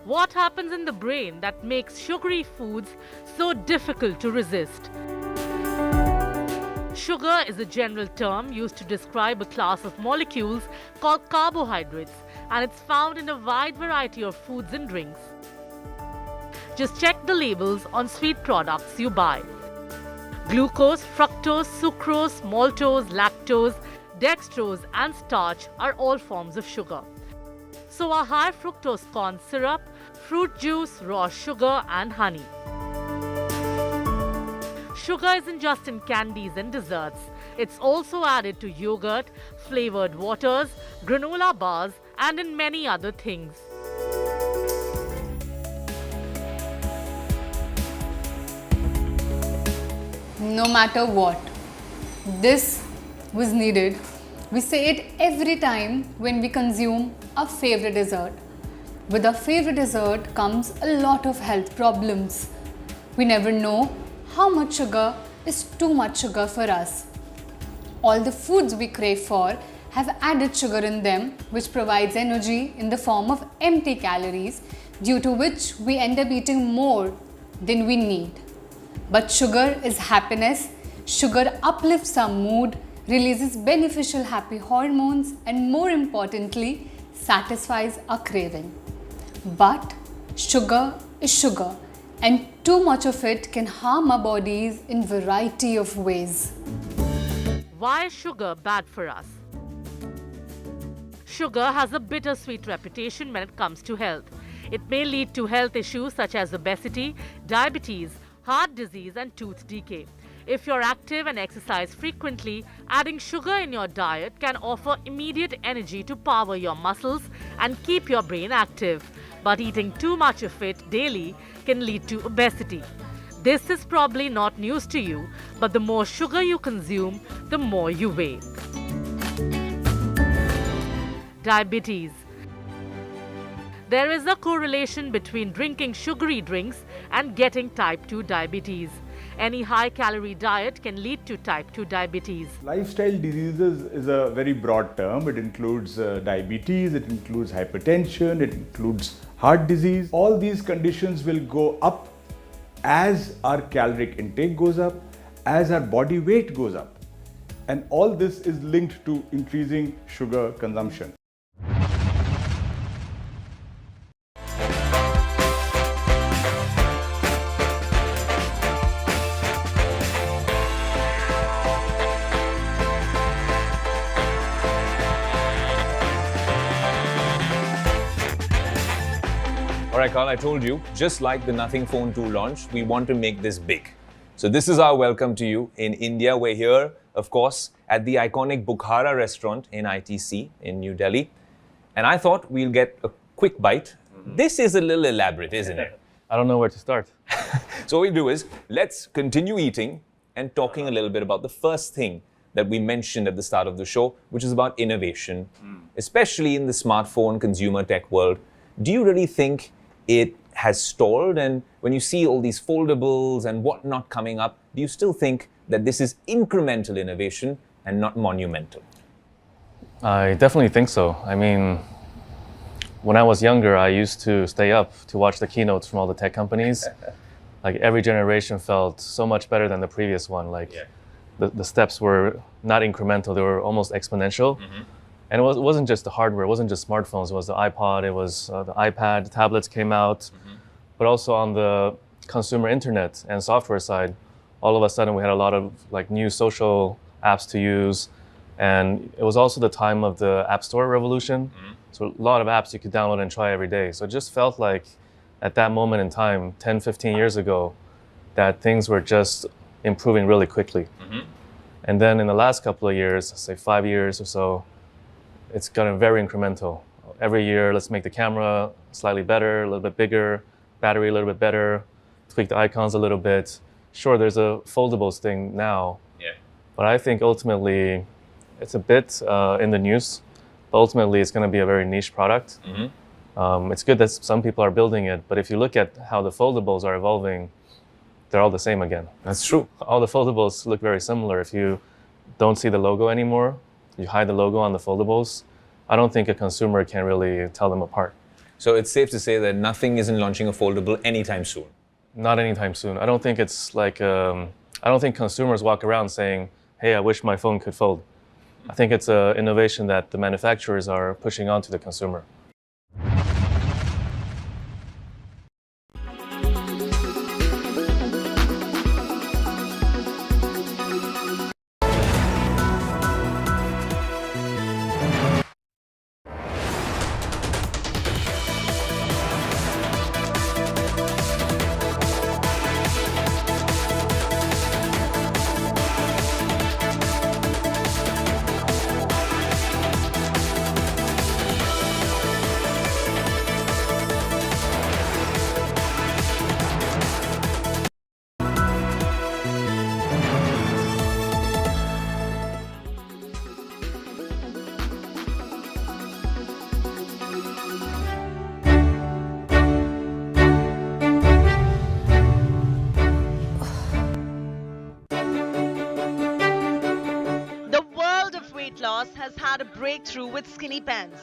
What happens in the brain that makes sugary foods so difficult to resist? Sugar is a general term used to describe a class of molecules called carbohydrates, and it's found in a wide variety of foods and drinks. Just check the labels on sweet products you buy. Glucose, fructose, sucrose, maltose, lactose, dextrose and starch are all forms of sugar. So are high fructose corn syrup, fruit juice, raw sugar and honey. Sugar isn't just in candies and desserts. It's also added to yogurt, flavored waters, granola bars and in many other things. No matter what, this was needed. We say it every time when we consume our favorite dessert. With our favorite dessert comes a lot of health problems. We never know how much sugar is too much sugar for us. All the foods we crave for have added sugar in them, which provides energy in the form of empty calories, due to which we end up eating more than we need. But sugar is happiness. Sugar uplifts our mood, releases beneficial happy hormones, and more importantly, satisfies our craving. But sugar is sugar, and too much of it can harm our bodies in variety of ways. Why is sugar bad for us? Sugar has a bittersweet reputation when it comes to health. It may lead to health issues such as obesity, diabetes, heart disease and tooth decay. If you're active and exercise frequently, adding sugar in your diet can offer immediate energy to power your muscles and keep your brain active. But eating too much of it daily can lead to obesity. This is probably not news to you, but the more sugar you consume, the more you weigh. Diabetes. There is a correlation between drinking sugary drinks and getting type 2 diabetes. Any high-calorie diet can lead to type 2 diabetes. Lifestyle diseases is a very broad term. It includes diabetes, it includes hypertension, it includes heart disease. All these conditions will go up as our caloric intake goes up, as our body weight goes up. And all this is linked to increasing sugar consumption. Alright Carl, I told you, just like the Nothing Phone 2 launch, we want to make this big. So this is our welcome to you in India. We're here, of course, at the iconic Bukhara restaurant in ITC in New Delhi. And I thought we'll get a quick bite. This is a little elaborate, isn't it? I don't know where to start. So what we'll do is, let's continue eating and talking a little bit about the first thing that we mentioned at the start of the show, which is about innovation, especially in the smartphone consumer tech world. Do you really think it has stalled? And when you see all these foldables and whatnot coming up, do you still think that this is incremental innovation and not monumental? I definitely think so. I mean, when I was younger, I used to stay up to watch the keynotes from all the tech companies. Like every generation felt so much better than the previous one. Like the steps were not incremental, they were almost exponential. And it wasn't just the hardware, it wasn't just smartphones, it was the iPod, it was the iPad, the tablets came out, but also on the consumer internet and software side, all of a sudden we had a lot of like new social apps to use. And it was also the time of the App Store revolution. So a lot of apps you could download and try every day. So it just felt like at that moment in time, 10, 15 years ago, that things were just improving really quickly. And then in the last couple of years, say 5 years or so, it's gotten very incremental. Every year, let's make the camera slightly better, a little bit bigger, battery a little bit better, tweak the icons a little bit. Sure, there's a foldables thing now, but I think ultimately it's a bit in the news, but ultimately it's going to be a very niche product. It's good that some people are building it, but if you look at how the foldables are evolving, they're all the same again. That's true. All the foldables look very similar. If you don't see the logo anymore, you hide the logo on the foldables, I don't think a consumer can really tell them apart. So it's safe to say that nothing isn't launching a foldable anytime soon? Not anytime soon. I don't think it's like, I don't think consumers walk around saying, hey, I wish my phone could fold. I think it's an innovation that the manufacturers are pushing onto the consumer. Has had a breakthrough with skinny pens.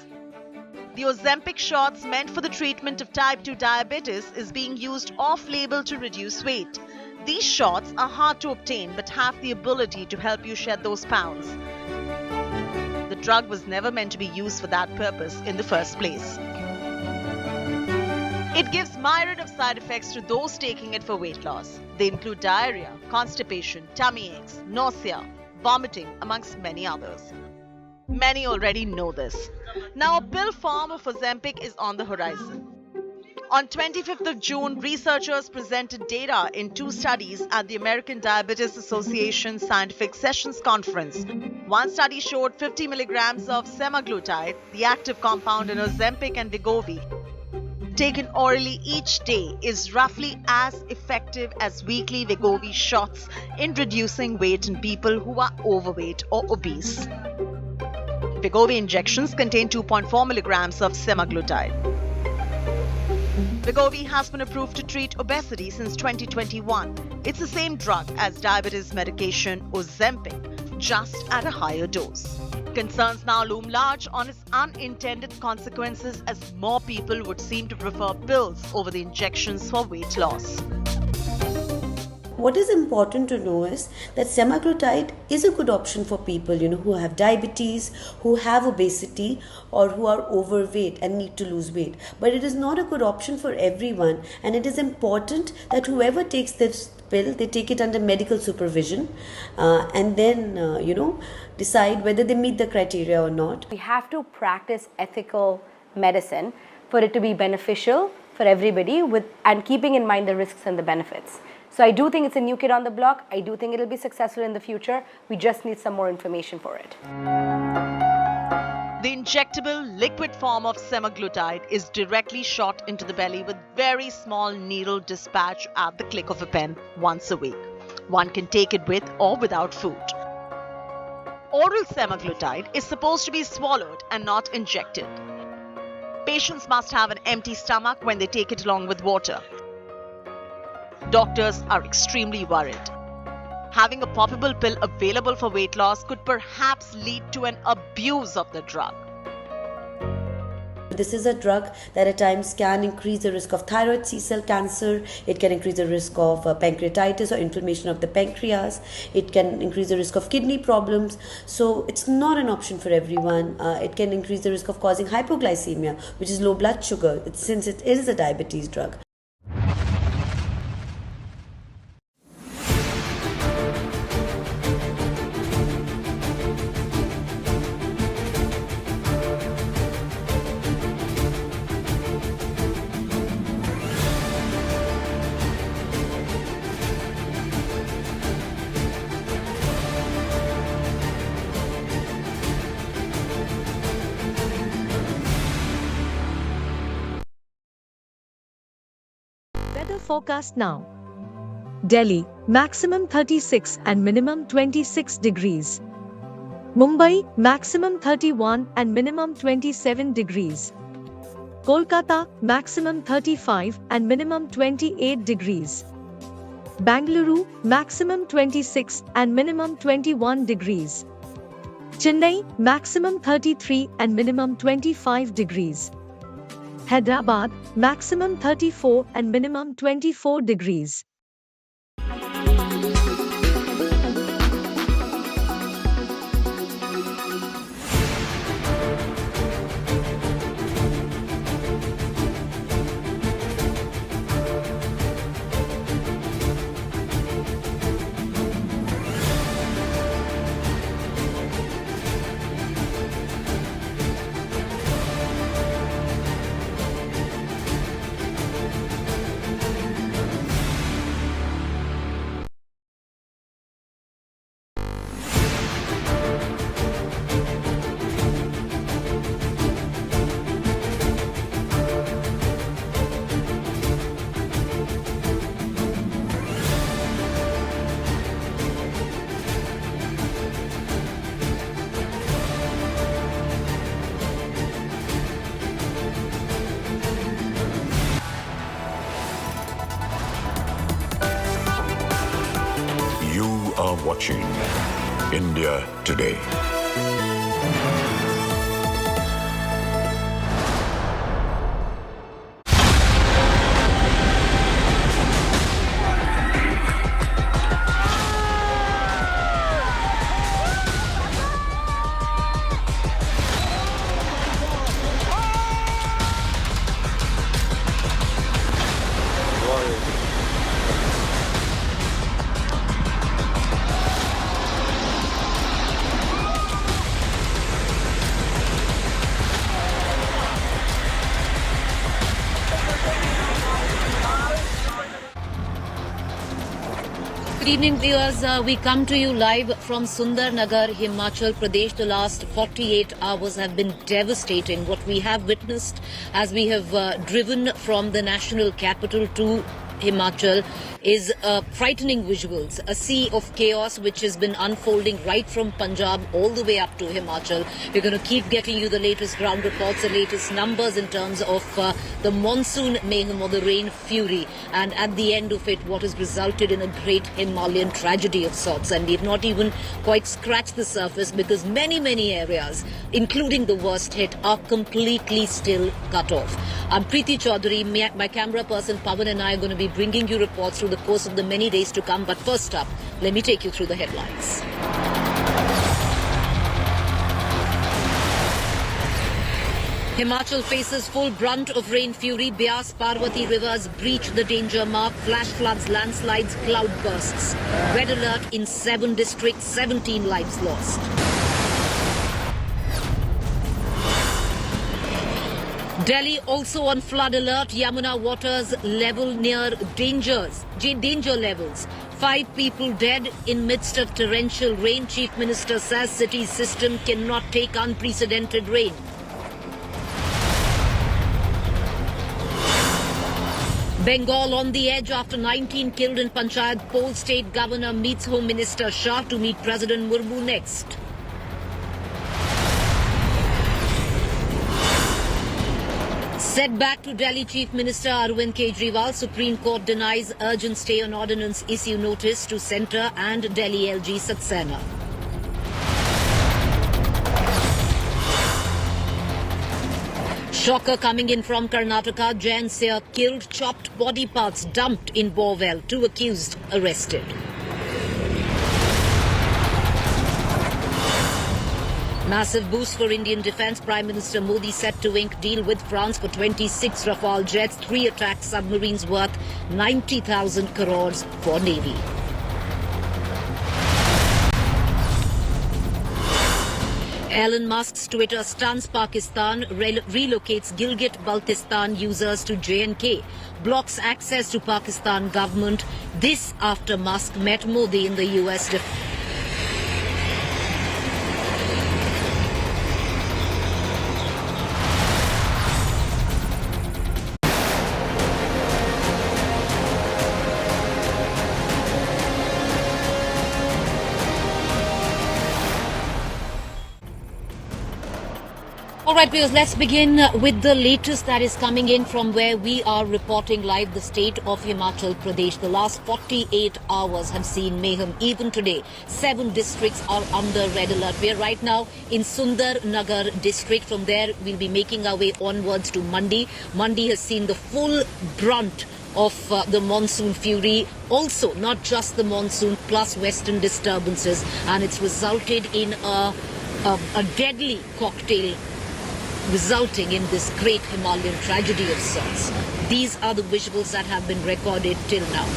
The Ozempic shots meant for the treatment of type 2 diabetes is being used off-label to reduce weight. These shots are hard to obtain but have the ability to help you shed those pounds. The drug was never meant to be used for that purpose in the first place. It gives myriad of side effects to those taking it for weight loss. They include diarrhea, constipation, tummy aches, nausea, vomiting, amongst many others. Many already know this. Now a pill form of Ozempic is on the horizon. On 25th of June, researchers presented data in 2 studies at the American Diabetes Association Scientific Sessions Conference. One study showed 50 milligrams of semaglutide, the active compound in Ozempic and Wegovy, taken orally each day is roughly as effective as weekly Wegovy shots in reducing weight in people who are overweight or obese. Wegovy injections contain 2.4 milligrams of semaglutide. Wegovy has been approved to treat obesity since 2021. It's the same drug as diabetes medication Ozempic, just at a higher dose. Concerns now loom large on its unintended consequences as more people would seem to prefer pills over the injections for weight loss. what is important to know is that semaglutide is a good option for people, who have diabetes, who have obesity, or who are overweight and need to lose weight. But it is not a good option for everyone, and it is important that whoever takes this pill, they take it under medical supervision, and then, decide whether they meet the criteria or not. We have to practice ethical medicine for it to be beneficial for everybody, and keeping in mind the risks and the benefits. So I do think it's a new kid on the block. I do think it'll be successful in the future. We just need some more information for it. The injectable liquid form of semaglutide is directly shot into the belly with very small needle dispatch at the click of a pen once a week. One can take it with or without food. Oral semaglutide is supposed to be swallowed and not injected. Patients must have an empty stomach when they take it along with water. Doctors are extremely worried. Having a poppable pill available for weight loss could perhaps lead to an abuse of the drug. This is a drug that at times can increase the risk of thyroid C-cell cancer. It can increase the risk of pancreatitis or inflammation of the pancreas. It can increase the risk of kidney problems. So it's not an option for everyone. It can increase the risk of causing hypoglycemia, which is low blood sugar, since it is a diabetes drug. Weather forecast now. Delhi, maximum 36 and minimum 26 degrees. Mumbai, maximum 31 and minimum 27 degrees. Kolkata, maximum 35 and minimum 28 degrees. Bangalore, maximum 26 and minimum 21 degrees. Chennai, maximum 33 and minimum 25 degrees. Hyderabad, maximum 34 and minimum 24 degrees. are watching India Today. Good evening, viewers. We come to you live from Sundarnagar, Himachal Pradesh. The last 48 hours have been devastating. What we have witnessed as we have driven from the national capital to Himachal is frightening visuals. A sea of chaos which has been unfolding right from Punjab all the way up to Himachal. We're going to keep getting you the latest ground reports, the latest numbers in terms of the monsoon mayhem or the rain fury. And at the end of it, what has resulted in a great Himalayan tragedy of sorts. And we've not even quite scratched the surface because many areas, including the worst hit, are completely still cut off. I'm Preeti Chaudhary. My camera person Pawan and I are going to be bringing you reports through the course of the many days to come. But first up, let me take you through the headlines. Himachal faces full brunt of rain fury. Beas Parvati rivers breach the danger mark. Flash floods, landslides, cloud bursts. Red alert in 7 districts, 17 lives lost. Delhi also on flood alert. Yamuna waters level near danger levels. 5 people dead in midst of torrential rain. Chief Minister says city's system cannot take unprecedented rain. Bengal on the edge after 19 killed in Panchayat poll. State Governor meets Home Minister Shah to meet President Murmu next. Setback to Delhi Chief Minister Arvind Kejriwal. Supreme Court denies urgent stay on ordinance issue notice to Centre and Delhi LG Saxena. Shocker coming in from Karnataka. Jain Seer killed, chopped body parts dumped in borewell. 2 accused arrested. Massive boost for Indian defence. Prime Minister Modi set to ink deal with France for 26 Rafale jets, 3 attack submarines worth 90,000 crores for Navy. Elon Musk's Twitter stuns Pakistan, relocates Gilgit-Baltistan users to J&K, blocks access to Pakistan government. This after Musk met Modi in the US. All right, viewers, let's begin with the latest that is coming in from where we are reporting live. The state of Himachal Pradesh. The last 48 hours have seen mayhem. Even today, 7 districts are under red alert. We are right now in Sundar Nagar district. From there, we'll be making our way onwards to Mandi. Mandi has seen the full brunt of the monsoon fury. Also, not just the monsoon, plus western disturbances. And it's resulted in a deadly cocktail, resulting in this great Himalayan tragedy of sorts. These are the visuals that have been recorded till now.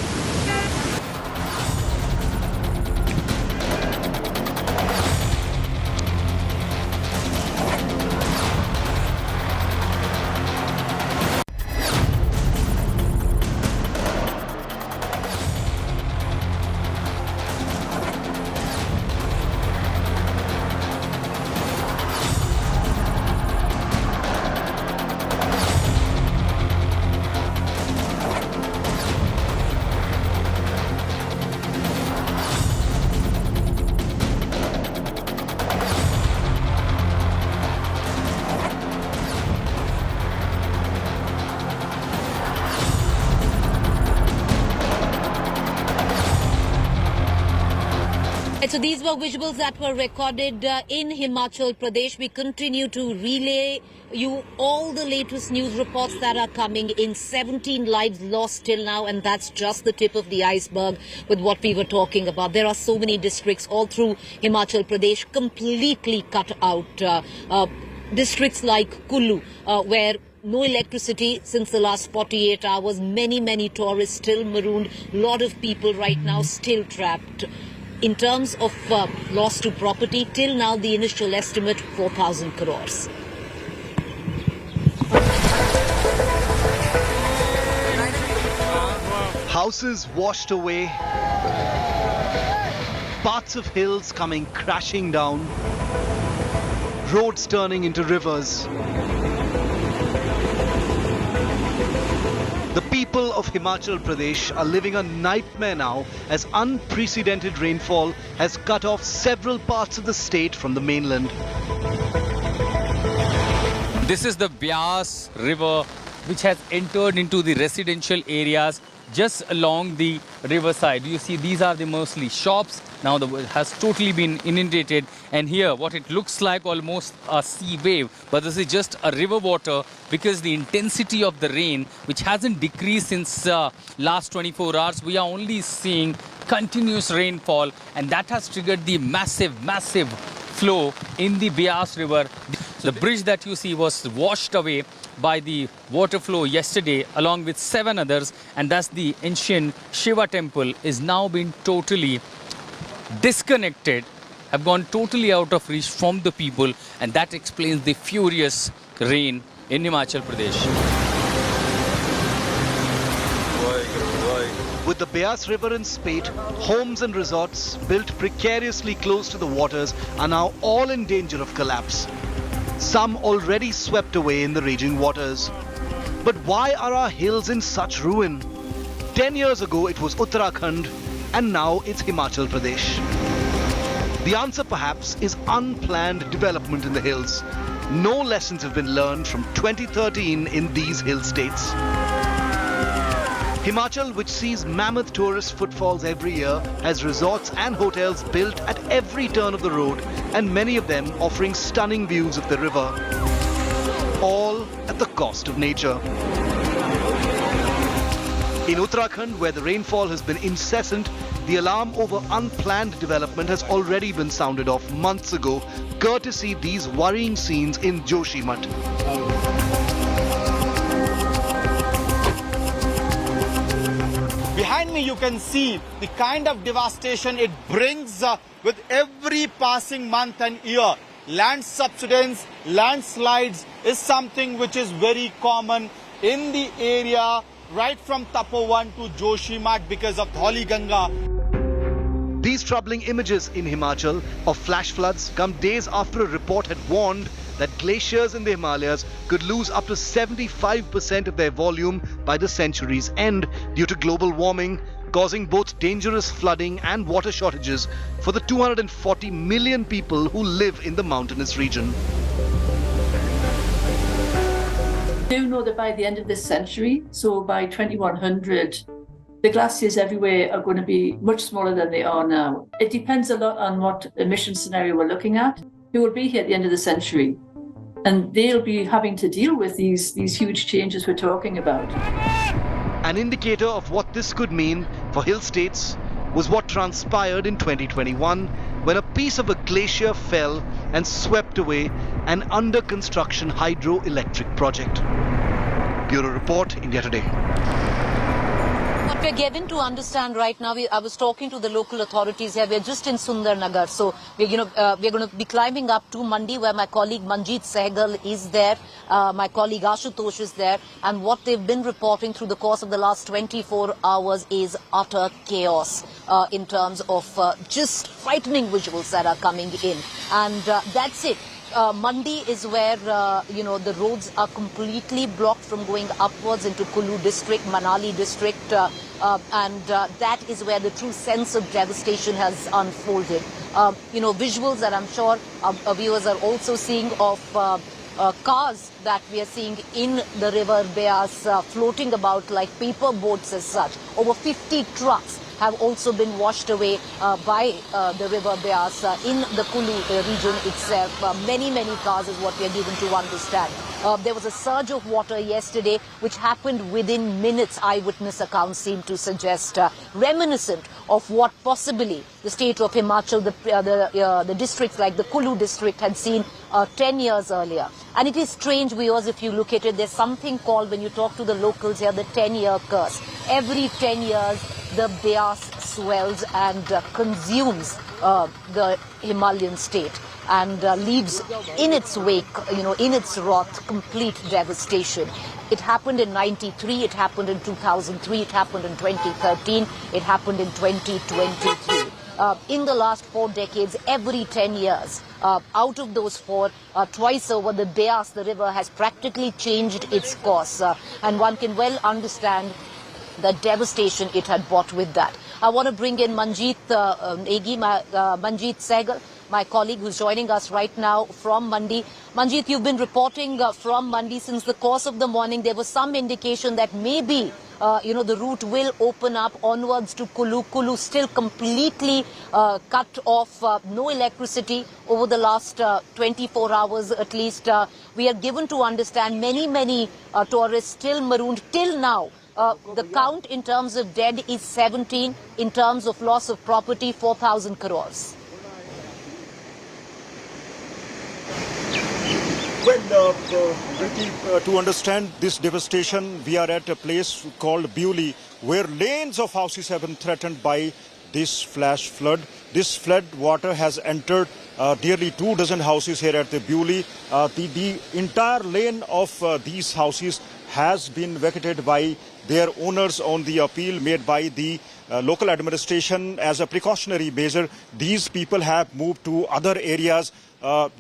So these were visuals that were recorded in Himachal Pradesh. We continue to relay you all the latest news reports that are coming in. 17 lives lost till now, and that's just the tip of the iceberg with what we were talking about. There are so many districts all through Himachal Pradesh completely cut out. Districts like Kullu, where no electricity since the last 48 hours. Many tourists still marooned. A lot of people right now still trapped. In terms of loss to property, till now the initial estimate 4,000 crores. Houses washed away, parts of hills coming crashing down, roads turning into rivers. The people of Himachal Pradesh are living a nightmare now as unprecedented rainfall has cut off several parts of the state from the mainland. This is the Beas river which has entered into the residential areas just along the riverside. You see, these are the mostly shops. Now the has totally been inundated, and here what it looks like almost a sea wave, but this is just a river water because the intensity of the rain, which hasn't decreased since last 24 hours, we are only seeing continuous rainfall, and that has triggered the massive flow in the Beas River. The bridge that you see was washed away by the water flow yesterday along with 7 others, and thus the ancient Shiva temple is now being totally disconnected, have gone totally out of reach from the people, and that explains the furious rain in Himachal Pradesh. With the Beas River in spate, homes and resorts built precariously close to the waters are now all in danger of collapse. Some already swept away in the raging waters. But why are our hills in such ruin? 10 years ago it was Uttarakhand, and now it's Himachal Pradesh. The answer perhaps is unplanned development in the hills. No lessons have been learned from 2013 in these hill states. Himachal, which sees mammoth tourist footfalls every year, has resorts and hotels built at every turn of the road, and many of them offering stunning views of the river, all at the cost of nature. In Uttarakhand, where the rainfall has been incessant, the alarm over unplanned development has already been sounded off months ago, courtesy these worrying scenes in Joshimath. Behind me you can see the kind of devastation it brings with every passing month and year. Land subsidence, landslides is something which is very common in the area right from Tapovan to Joshimath because of Dholi Ganga. These troubling images in Himachal of flash floods come days after a report had warned that glaciers in the Himalayas could lose up to 75% of their volume by the century's end due to global warming, causing both dangerous flooding and water shortages for the 240 million people who live in the mountainous region. We do know that by the end of this century, so by 2100, the glaciers everywhere are going to be much smaller than they are now. It depends a lot on what emission scenario we're looking at. Who will be here at the end of the century, and they'll be having to deal with these huge changes we're talking about. An indicator of what this could mean for hill states was what transpired in 2021 when a piece of a glacier fell and swept away an under construction hydroelectric project. Bureau Report, India Today. What we're given to understand right now, I was talking to the local authorities here. We're just in Sundar Nagar, so we're going to be climbing up to Mandi, where my colleague Manjeet Sehgal is there, my colleague Ashutosh is there, and what they've been reporting through the course of the last 24 hours is utter chaos in terms of just frightening visuals that are coming in, and that's it. Mandi is where, the roads are completely blocked from going upwards into Kullu district, Manali district, and that is where the true sense of devastation has unfolded. Visuals that I'm sure our viewers are also seeing of cars that we are seeing in the river Beas floating about like paper boats as such. Over 50 trucks have also been washed away by the river Beas in the Kullu region itself. Many cars is what we are given to understand. There was a surge of water yesterday which happened within minutes, eyewitness accounts seem to suggest, reminiscent of what possibly the state of Himachal, the districts like the Kullu district had seen 10 years earlier. And it is strange, viewers, if you look at it, there's something called, when you talk to the locals here, the 10-year curse. Every 10 years, the Beas swells and consumes the Himalayan state and leaves in its wake, in its wrath, complete devastation. It happened in 93, it happened in 2003, it happened in 2013, it happened in 2023. In the last 4 decades, every 10 years, out of those 4, twice over, the Beas, the river, has practically changed its course. And one can well understand the devastation it had brought with that. I want to bring in Manjeet Sehgal, my colleague who's joining us right now from Mandi. Manjeet, you've been reporting from Mandi since the course of the morning. There was some indication that maybe the route will open up onwards to Kulu. Kulu still completely cut off, no electricity over the last 24 hours at least. We are given to understand many tourists still marooned till now. The count in terms of dead is 17, in terms of loss of property 4,000 crores. Well, to understand this devastation, we are at a place called Bewley, where lanes of houses have been threatened by this flash flood. This flood water has entered nearly 24 houses here at the Bewley. The entire lane of these houses has been vacated by their owners on the appeal made by the local administration as a precautionary measure. These people have moved to other areas.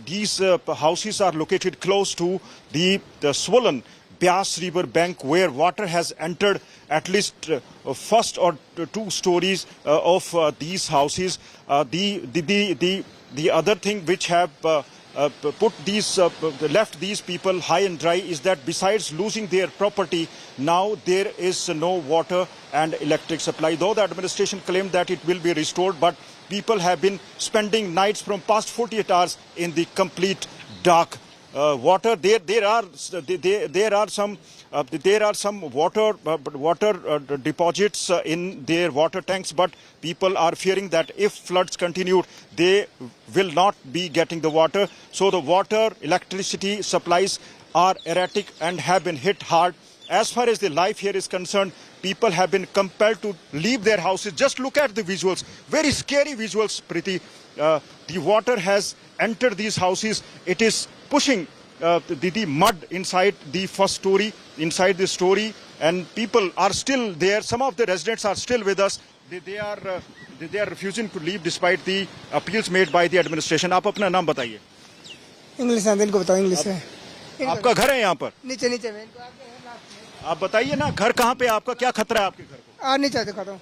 These houses are located close to the swollen Byas River bank, where water has entered at least first or 2 stories of these houses. The other thing which have left these people high and dry is that besides losing their property, now there is no water and electric supply. Though the administration claimed that it will be restored, but people have been spending nights from past 48 hours in the complete dark. Water. There are some water deposits in their water tanks, but people are fearing that if floods continue, they will not be getting the water. So the water, electricity supplies are erratic and have been hit hard. As far as the life here is concerned, people have been compelled to leave their houses. Just look at the visuals, very scary visuals, Preeti. The water has entered these houses. It is pushing the mud inside the first story, inside the story, and people are still there. Some of the residents are still with us. They are refusing to leave despite the appeals made by the administration. आप अपना नाम बताइए. English है, इनको बताओ English है. आपका घर है यहाँ पर? नीचे नीचे में. आप बताइए ना, घर कहाँ पे, आपका क्या खतरा है आपके घर को? नीचे दिखाता हूँ.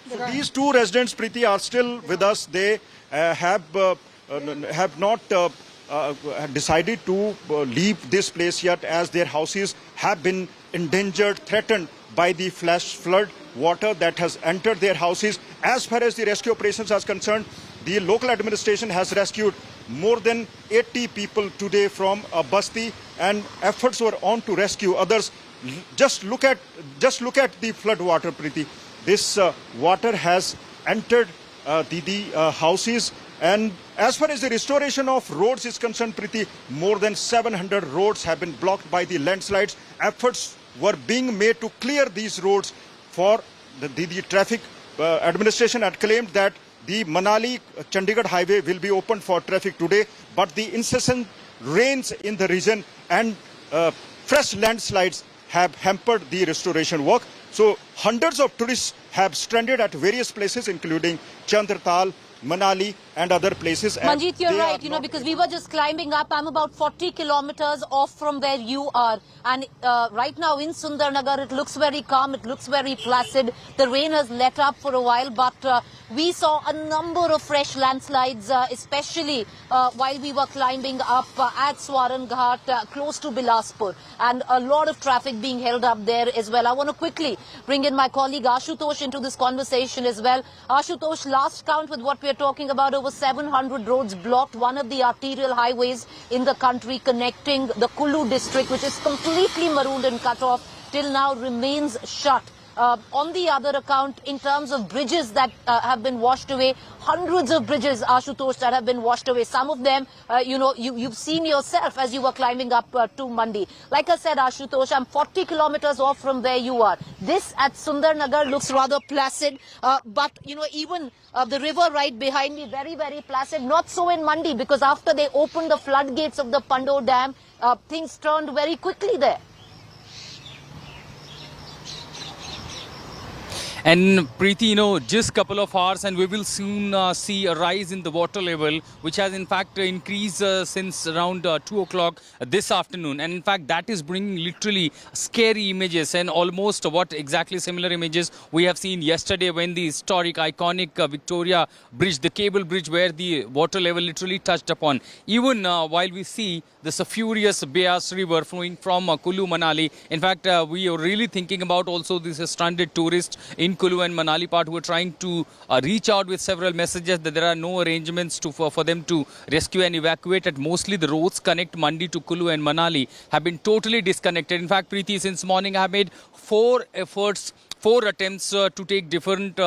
So these 2 residents, Preeti, are still with us. They have not decided to leave this place yet, as their houses have been endangered, threatened by the flash flood water that has entered their houses. As far as the rescue operations are concerned, the local administration has rescued more than 80 people today from Basti, and efforts were on to rescue others. Just look at the flood water, Preeti. This water has entered the houses, and as far as the restoration of roads is concerned, Preeti, more than 700 roads have been blocked by the landslides. Efforts were being made to clear these roads for the traffic. Administration had claimed that the Manali-Chandigarh highway will be opened for traffic today, but the incessant rains in the region and fresh landslides have hampered the restoration work. So hundreds of tourists have stranded at various places, including Chandratal, Manali and other places. Manjeet, you're right, because we were just climbing up. I'm about 40 kilometers off from where you are. And right now in Sundarnagar, it looks very calm. It looks very placid. The rain has let up for a while, but we saw a number of fresh landslides, especially while we were climbing up at Swaran Ghat, close to Bilaspur. And a lot of traffic being held up there as well. I want to quickly bring in my colleague Ashutosh into this conversation as well. Ashutosh, last count with what we're talking about, over 700 roads blocked, one of the arterial highways in the country connecting the Kulu district, which is completely marooned and cut off, till now remains shut. On the other account, in terms of bridges that have been washed away, hundreds of bridges, Ashutosh, that have been washed away. Some of them, you've seen yourself as you were climbing up to Mandi. Like I said, Ashutosh, I'm 40 kilometers off from where you are. This at Sundarnagar looks rather placid, but, even the river right behind me, very, very placid. Not so in Mandi, because after they opened the floodgates of the Pando Dam, things turned very quickly there. And Preeti, just couple of hours and we will soon see a rise in the water level, which has in fact increased since around 2 o'clock this afternoon. And in fact, that is bringing literally scary images and almost what exactly similar images we have seen yesterday when the historic, iconic Victoria Bridge, the cable bridge where the water level literally touched upon. Even while we see this furious Beas River flowing from Kulu, Manali. In fact, we are really thinking about also these stranded tourists in Kulu and Manali part who are trying to reach out with several messages that there are no arrangements for them to rescue and evacuate. At mostly the roads connect Mandi to Kulu and Manali have been totally disconnected. In fact, Preeti, since morning I have made 4 attempts to take different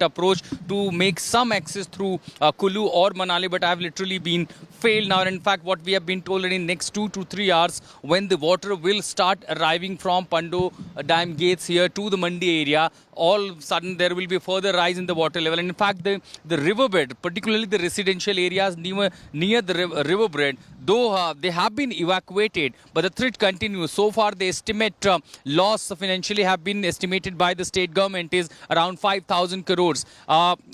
approach to make some access through Kulu or Manali, but I have literally been failed now. And in fact, what we have been told in next 2 to 3 hours, when the water will start arriving from Pando Dam gates here to the Mandi area, all of a sudden there will be further rise in the water level. And in fact, the riverbed, particularly the residential areas near the riverbed, though they have been evacuated, but the threat continues. So far, the estimate loss financially have been estimated by the state government is around 5,000 crores.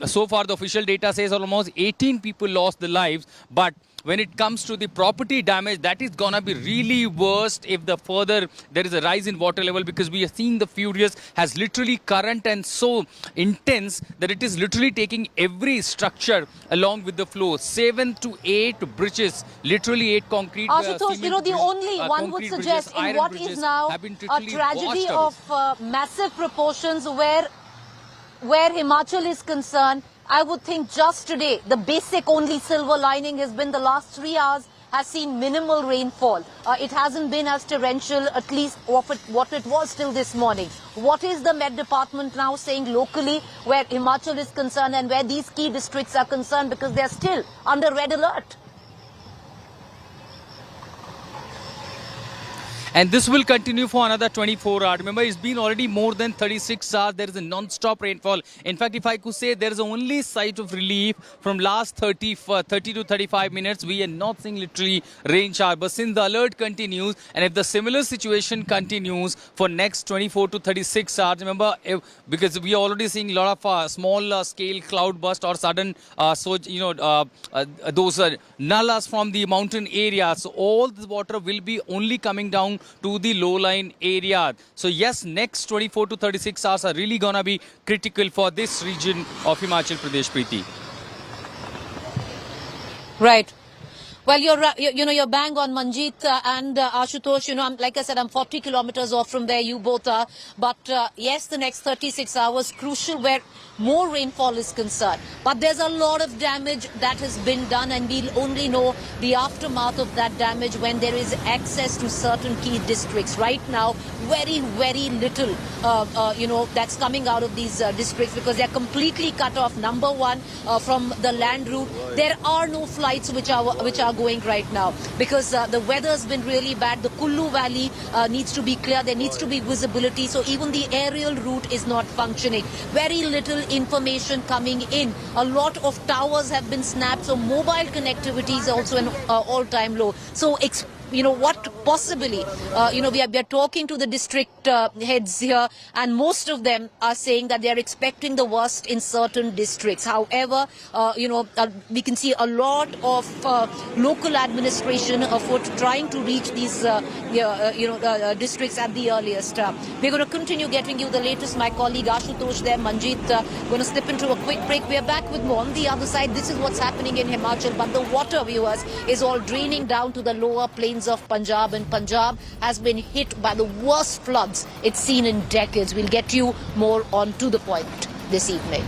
So far, the official data says almost 18 people lost their lives, but when it comes to the property damage, that is gonna be really worst if the further there is a rise in water level, because we are seeing the furious has literally current and so intense that it is literally taking every structure along with the flow. 7 to 8 bridges, literally 8 concrete Ashutosh, the only one would suggest in what is now a tragedy of massive proportions where Himachal is concerned, I would think just today, the basic only silver lining has been the last 3 hours has seen minimal rainfall. It hasn't been as torrential, at least what it was till this morning. What is the Met Department now saying locally where Himachal is concerned and where these key districts are concerned, because they're still under red alert? And this will continue for another 24 hours. Remember, it's been already more than 36 hours. There is a non-stop rainfall. In fact, if I could say, there is only sight of relief from last 30 to 35 minutes. We are not seeing literally rain shower. But since the alert continues, and if the similar situation continues for next 24 to 36 hours, remember, because we are already seeing a lot of small scale cloud burst or sudden, those nullas from the mountain area. So all the water will be only coming down to the low-lying area. So yes, next 24 to 36 hours are really gonna be critical for this region of Himachal Pradesh, Preeti. Right. Well, you're bang on, Manjeet and Ashutosh. Like I said, I'm 40 kilometers off from where you both are. But yes, the next 36 hours crucial where more rainfall is concerned. But there's a lot of damage that has been done, and we'll only know the aftermath of that damage when there is access to certain key districts. Right now, very, very little, that's coming out of these districts because they're completely cut off. Number one, from the land route, there are no flights which are going right now because the weather's been really bad. The Kullu Valley needs to be clear. There needs to be visibility. So even the aerial route is not functioning. Very little information coming in. A lot of towers have been snapped. So mobile connectivity is also an all-time low. So what possibly, we are talking to the district heads here, and most of them are saying that they are expecting the worst in certain districts. However, we can see a lot of local administration afoot trying to reach these, districts at the earliest. We're going to continue getting you the latest. My colleague Ashutosh there, Manjeet, going to slip into a quick break. We are back with more on the other side. This is what's happening in Himachal, but the water, viewers, is all draining down to the lower plains of Punjab, and Punjab has been hit by the worst floods it's seen in decades. We'll get you more on To The Point this evening.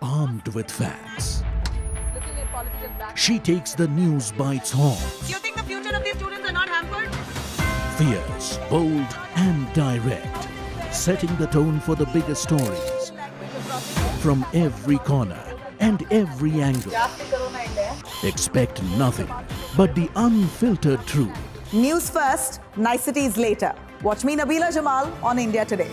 Armed with facts, she takes the news by its horns. Do you think the future of these students are not hampered? Fierce, bold and direct, setting the tone for the biggest stories. From every corner and every angle. Expect nothing but the unfiltered truth News first, niceties later. Watch me, Nabila Jamal, on India Today.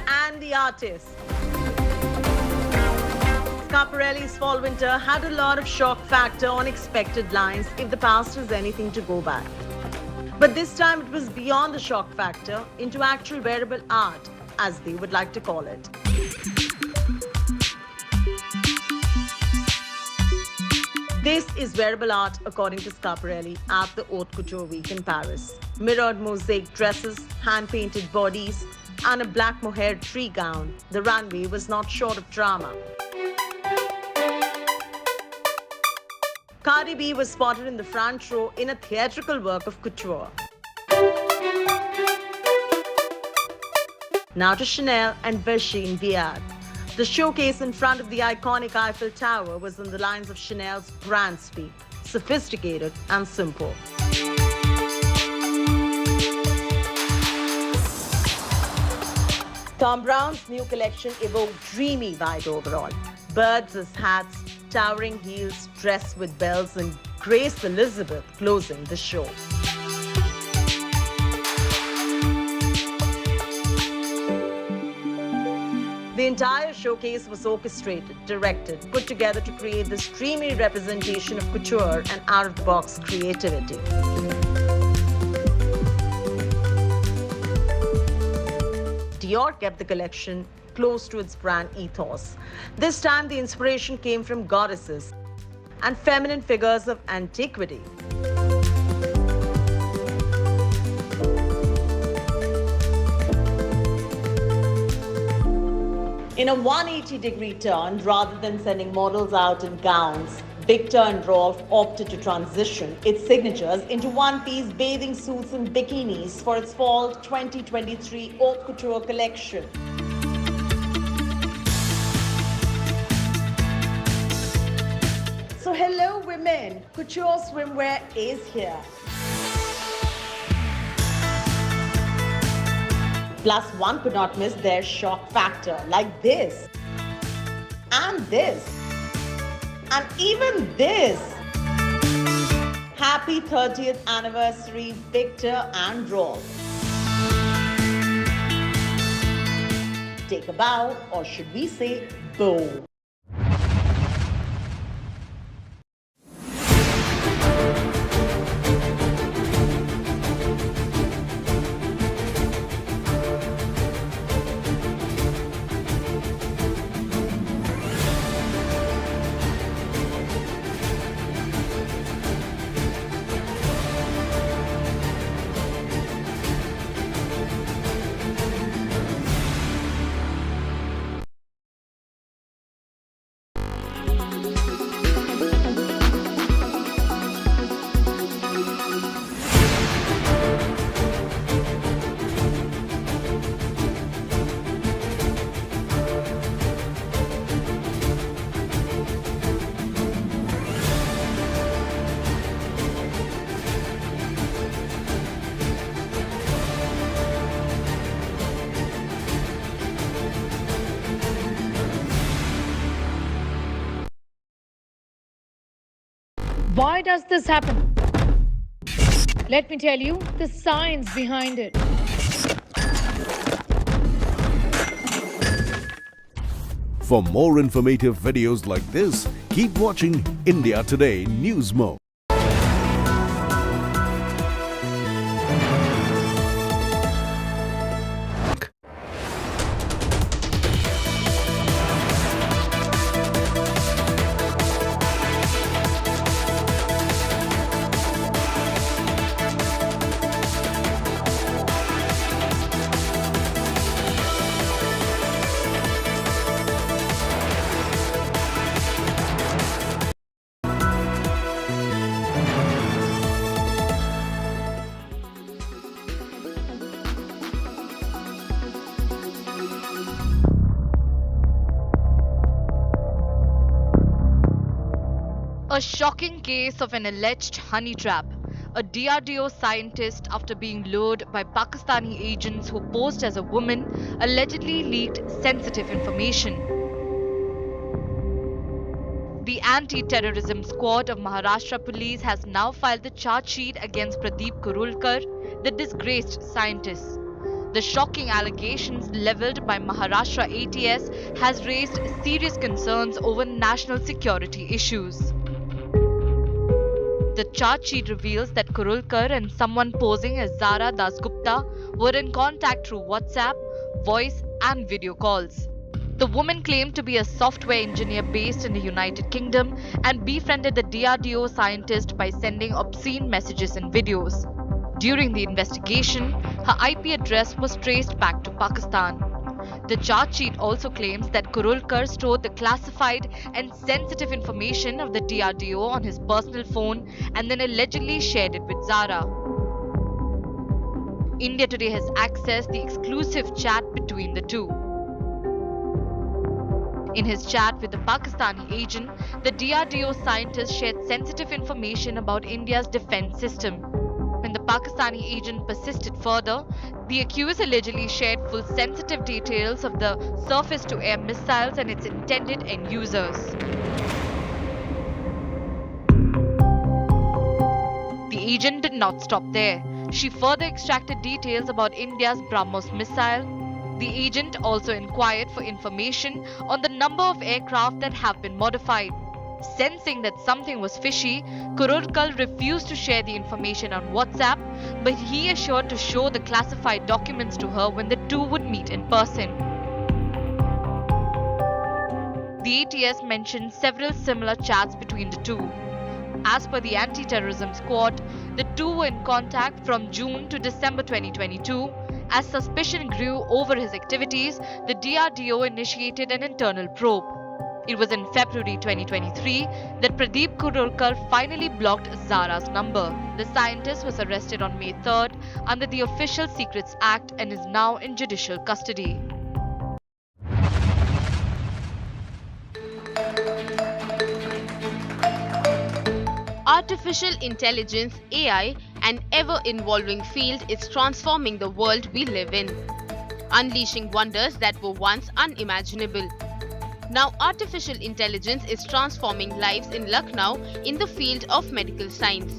And the artist. Schiaparelli's Fall Winter had a lot of shock factor on expected lines if the past is anything to go by. But this time it was beyond the shock factor into actual wearable art, as they would like to call it. This is wearable art according to Schiaparelli at the Haute Couture Week in Paris. Mirrored mosaic dresses, hand-painted bodies, and a black mohair tree gown. The runway was not short of drama. Cardi B was spotted in the front row in a theatrical work of couture. Now to Chanel and Virgin Viard. The showcase in front of the iconic Eiffel Tower was on the lines of Chanel's brand speak, sophisticated and simple. Thom Browne's new collection evoked dreamy vibe overall. Birds as hats, towering heels, dressed with bells, and Grace Elizabeth closing the show. The entire showcase was orchestrated, directed, put together to create this dreamy representation of couture and out-of-the-box creativity. Dior kept the collection close to its brand ethos. This time, the inspiration came from goddesses and feminine figures of antiquity. In a 180-degree turn, rather than sending models out in gowns, Victor and Rolf opted to transition its signatures into one-piece bathing suits and bikinis for its fall 2023 haute couture collection. So hello women, couture swimwear is here. Plus, one could not miss their shock factor, like this, and this, and even this. Happy 30th anniversary, Victor and Rolf. Take a bow, or should we say bow? Why does this happen? Let me tell you the science behind it. For more informative videos like this, keep watching India Today News Mo. A shocking case of an alleged honey trap. A DRDO scientist, after being lured by Pakistani agents who posed as a woman, allegedly leaked sensitive information. The Anti-Terrorism Squad of Maharashtra Police has now filed the charge sheet against Pradeep Kurulkar, the disgraced scientist. The shocking allegations leveled by Maharashtra ATS has raised serious concerns over national security issues. The charge sheet reveals that Kurulkar and someone posing as Zara Dasgupta were in contact through WhatsApp, voice and video calls. The woman claimed to be a software engineer based in the United Kingdom and befriended the DRDO scientist by sending obscene messages and videos. During the investigation, her IP address was traced back to Pakistan. The charge sheet also claims that Kurulkar stored the classified and sensitive information of the DRDO on his personal phone and then allegedly shared it with Zara. India Today has accessed the exclusive chat between the two. In his chat with the Pakistani agent, the DRDO scientist shared sensitive information about India's defense system. When the Pakistani agent persisted further, the accused allegedly shared full sensitive details of the surface-to-air missiles and its intended end users. The agent did not stop there. She further extracted details about India's BrahMos missile. The agent also inquired for information on the number of aircraft that have been modified. Sensing that something was fishy, Kurulkar refused to share the information on WhatsApp, but he assured to show the classified documents to her when the two would meet in person. The ATS mentioned several similar chats between the two. As per the Anti-Terrorism Squad, the two were in contact from June to December 2022. As suspicion grew over his activities, the DRDO initiated an internal probe. It was in February 2023 that Pradeep Kurulkar finally blocked Zara's number. The scientist was arrested on May 3rd under the Official Secrets Act and is now in judicial custody. Artificial intelligence, AI, an ever-evolving field, is transforming the world we live in, unleashing wonders that were once unimaginable. Now, artificial intelligence is transforming lives in Lucknow in the field of medical science.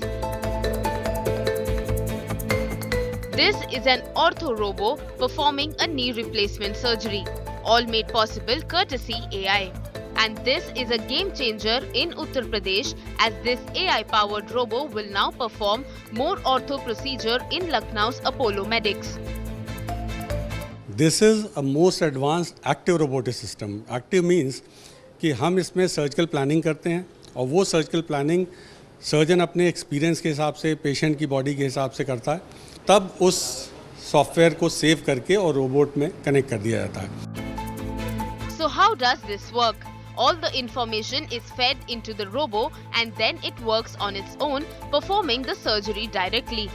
This is an ortho-robo performing a knee replacement surgery, all made possible courtesy AI. And this is a game changer in Uttar Pradesh, as this AI-powered robo will now perform more ortho procedure in Lucknow's Apollo Medics. This is a most advanced active robotic system. Active means कि हम इसमें surgical planning करते हैं और वो surgical planning surgeon अपने experience के हिसाब से पेशेंट की बॉडी के हिसाब से करता है, तब उस सॉफ्टवेयर को सेव करके और रोबोट में कनेक्ट कर दिया जाता है. So how does this work? All the information is fed into the robo and then it works on its own, performing the surgery directly.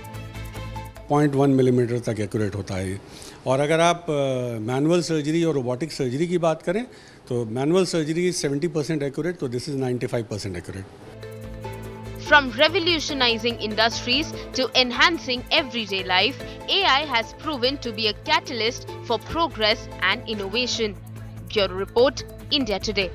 0.1 millimetre तक एक्यूरेट होता है. और अगर आप मैनुअल सर्जरी और रोबोटिक सर्जरी की बात करें तो मैनुअल सर्जरी इज 70% एक्यूरेट, तो this is 95% accurate. From revolutionizing industries to enhancing everyday life, AI has proven to be a catalyst for progress and innovation. Bureau Report, India Today.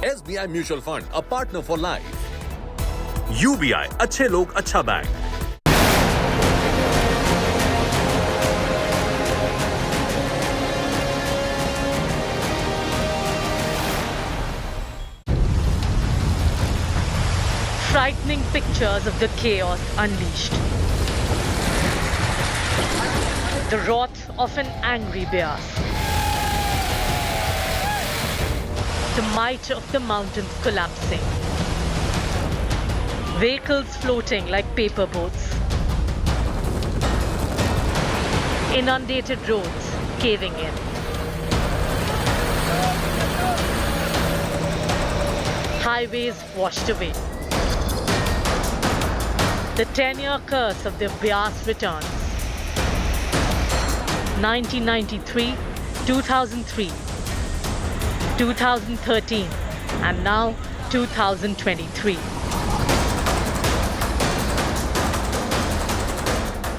SBI Mutual Fund, a partner for life. UBI, अच्छे लोग अच्छा bank. Frightening picture pictures of the chaos unleashed. The wrath of an angry Beas. The might of the mountains collapsing. Vehicles floating like paper boats. Inundated roads caving in. Highways washed away. The 10-year curse of the Beas returns. 1993, 2003, 2013, and now 2023.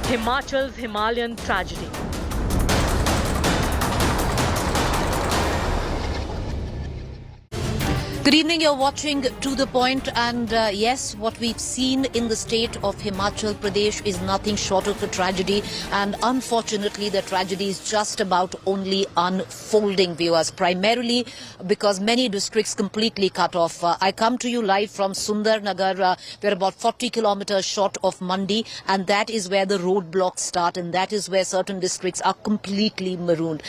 Himachal's Himalayan tragedy. Good evening, you're watching To The Point, and yes, what we've seen in the state of Himachal Pradesh is nothing short of a tragedy, and unfortunately the tragedy is just about only unfolding, viewers, primarily because many districts completely cut off. I come to you live from Sundar Nagar. We're about 40 kilometers short of Mandi, and that is where the roadblocks start, and that is where certain districts are completely marooned.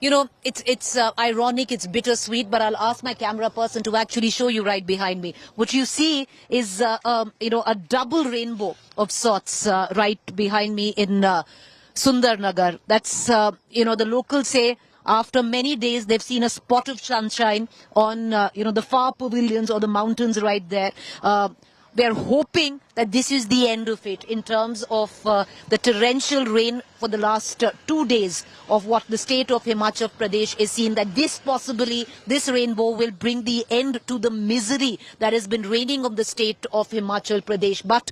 You know, it's ironic, it's bittersweet, but I'll ask my camera person to actually show you right behind me. What you see is, you know, a double rainbow of sorts right behind me in Sundar Nagar. That's, you know, the locals say after many days they've seen a spot of sunshine on, you know, the far pavilions or the mountains right there. They're hoping that this is the end of it in terms of the torrential rain for the last 2 days of what the state of Himachal Pradesh is seeing, that this possibly, this rainbow will bring the end to the misery that has been reigning on the state of Himachal Pradesh. But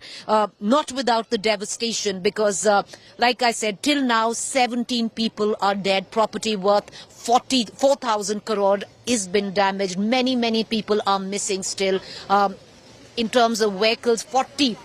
not without the devastation, because like I said, till now 17 people are dead, property worth 4,000 crore is been damaged. Many people are missing still. In terms of vehicles, 40